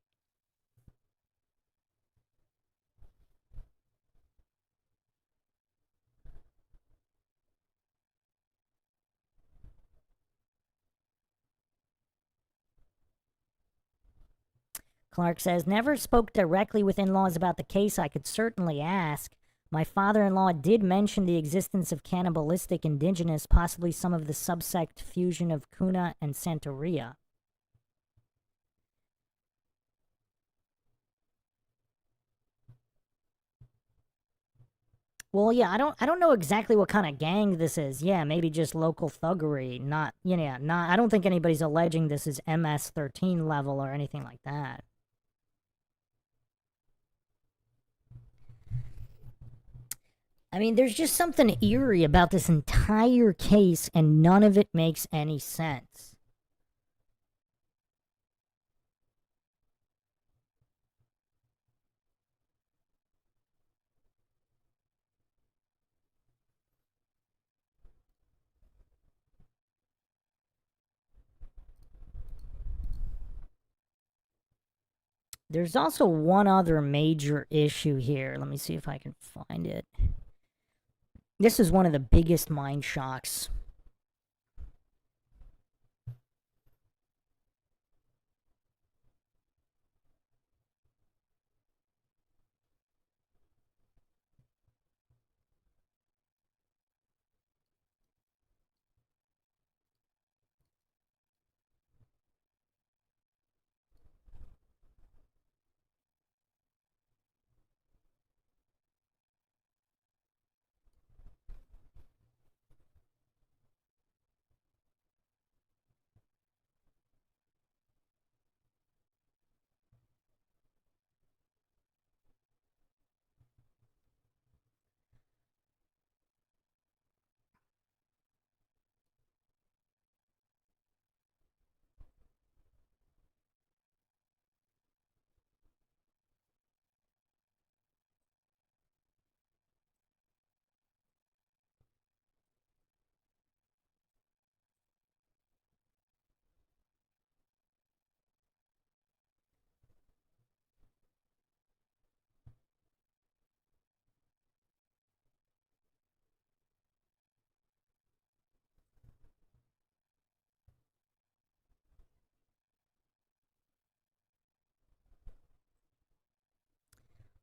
Clark says, never spoke directly with in-laws about the case. I could certainly ask, My father-in-law did mention the existence of cannibalistic indigenous, possibly some of the subsect fusion of Kuna and Santeria. Well, yeah, I don't know exactly what kind of gang this is. Yeah, maybe just local thuggery. Not, not. I don't think anybody's alleging this is MS-13 level or anything like that. I mean, there's just something eerie about this entire case, and none of it makes any sense. There's also one other major issue here. Let me see if I can find it. This is one of the biggest mind shocks.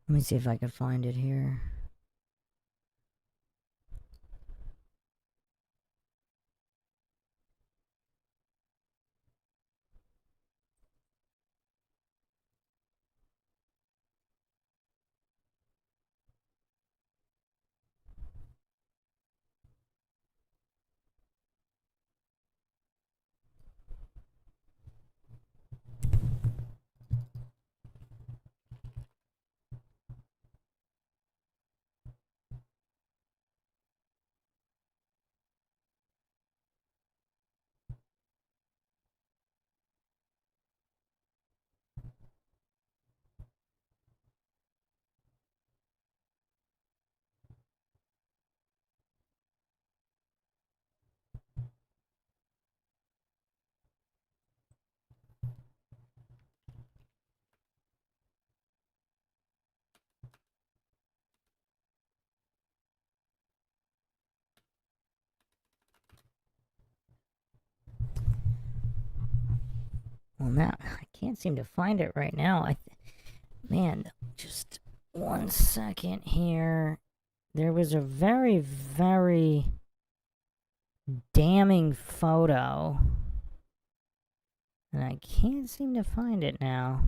Let me see if I can find it here. Well, now I can't seem to find it right now. Man, just 1 second here. There was a very, very damning photo, and I can't seem to find it now.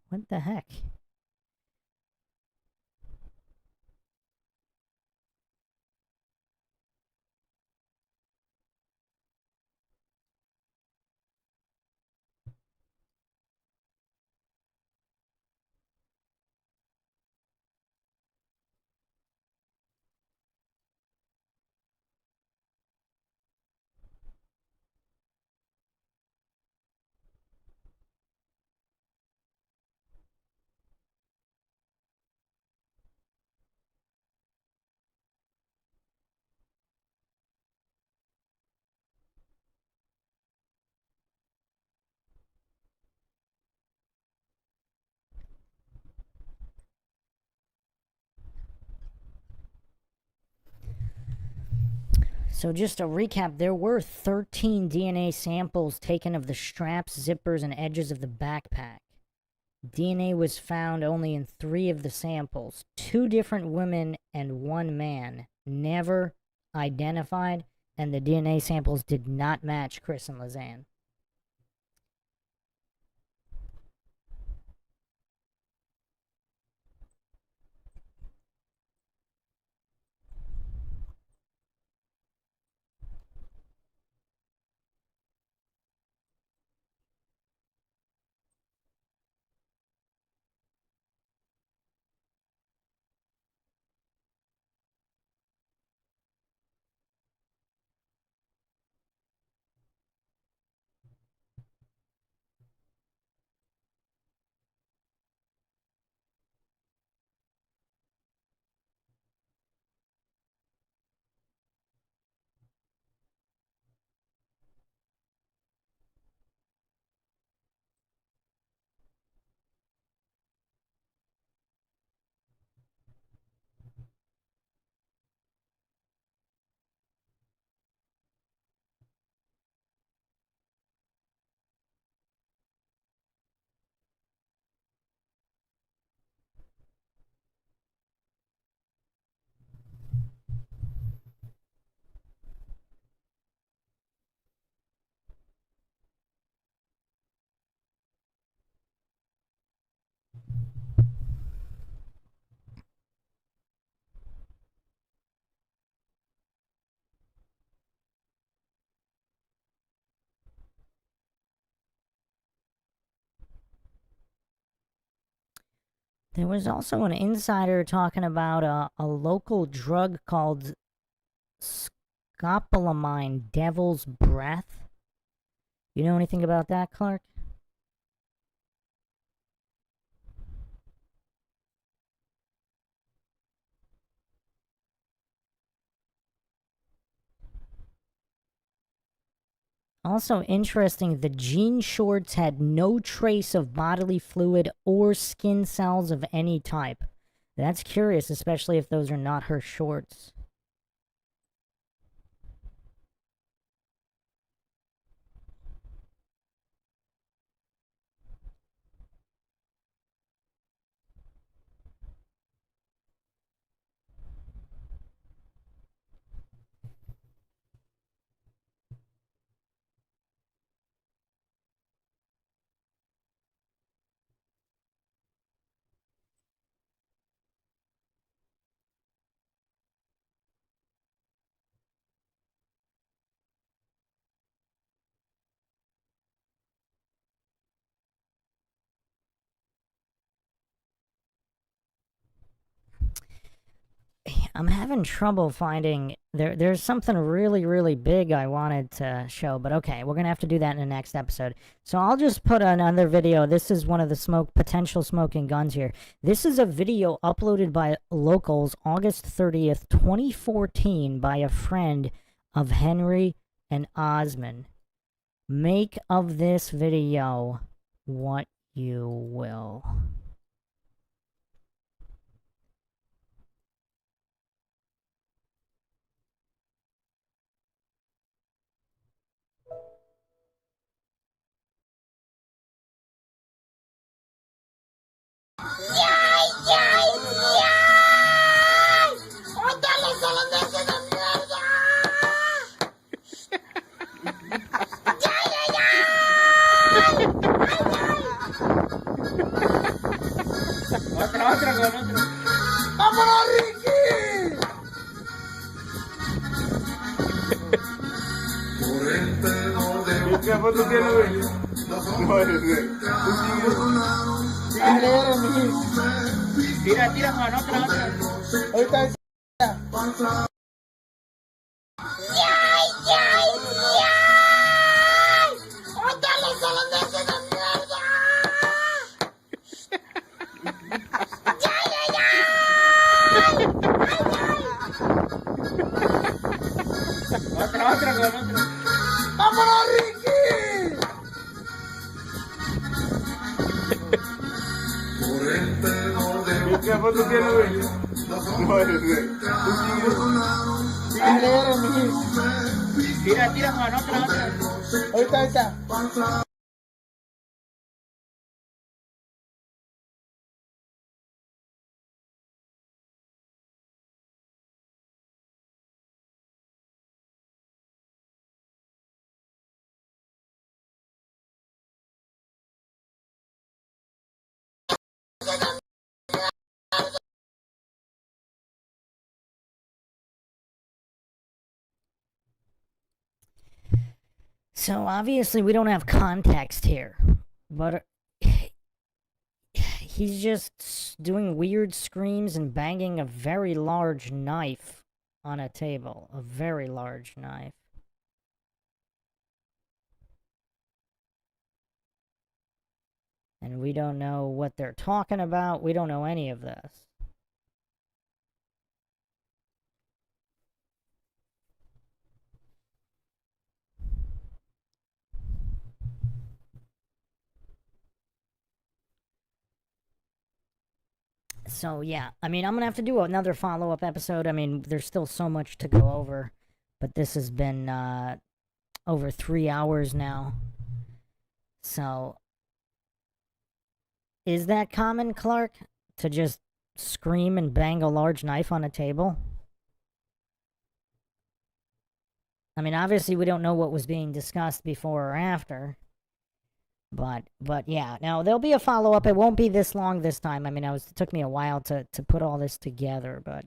What the heck? So just to recap, there were 13 DNA samples taken of the straps, zippers, and edges of the backpack. DNA was found only in 3 of the samples. 2 different women and 1 man, never identified, and the DNA samples did not match KRIS and LISANNE. There was also an insider talking about a local drug called scopolamine, devil's breath. You know anything about that, Clark? Also interesting, the jean shorts had no trace of bodily fluid or skin cells of any type. That's curious, especially if those are not her shorts. I'm having trouble finding... There's something really, really big I wanted to show, but okay, we're going to have to do that in the next episode. So I'll just put another video. This is one of the potential smoking guns here. This is a video uploaded by locals August 30th, 2014 by a friend of Henry and Osman. Make of this video what you will. Otra con otro. ¡Vámonos, Ricky! ¿Qué foto tiene, güey? No, Tira, Juan, otra. Ahorita Otra con otro. ¡Vámonos, Ricky! ¿Qué foto tiene, güey? No, Dale, dale, mijito. Tira, Juan, otra. Ahorita. So obviously we don't have context here, but he's just doing weird screams and banging a very large knife on a table. A very large knife. And we don't know what they're talking about. We don't know any of this. So yeah, I mean, I'm gonna have to do another follow-up episode. I mean, there's still so much to go over, but this has been over 3 hours now. So, is that common, Clark, to just scream and bang a large knife on a table? I mean, obviously we don't know what was being discussed before or after. But yeah, now there'll be a follow-up. It won't be this long this time. I mean, it took me a while to put all this together, but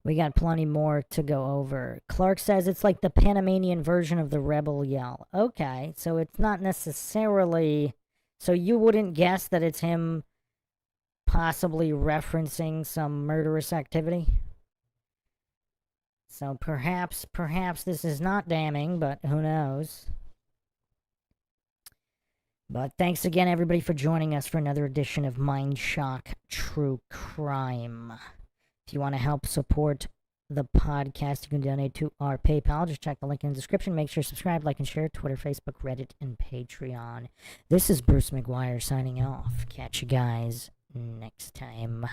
we got plenty more to go over. Clark says it's like the Panamanian version of the rebel yell. Okay, so it's not necessarily... So you wouldn't guess that it's him possibly referencing some murderous activity? So perhaps this is not damning, but who knows? But thanks again, everybody, for joining us for another edition of MindShock True Crime. If you want to help support the podcast, you can donate to our PayPal. Just check the link in the description. Make sure to subscribe, like, and share. Twitter, Facebook, Reddit, and Patreon. This is Bruce McGuire signing off. Catch you guys next time.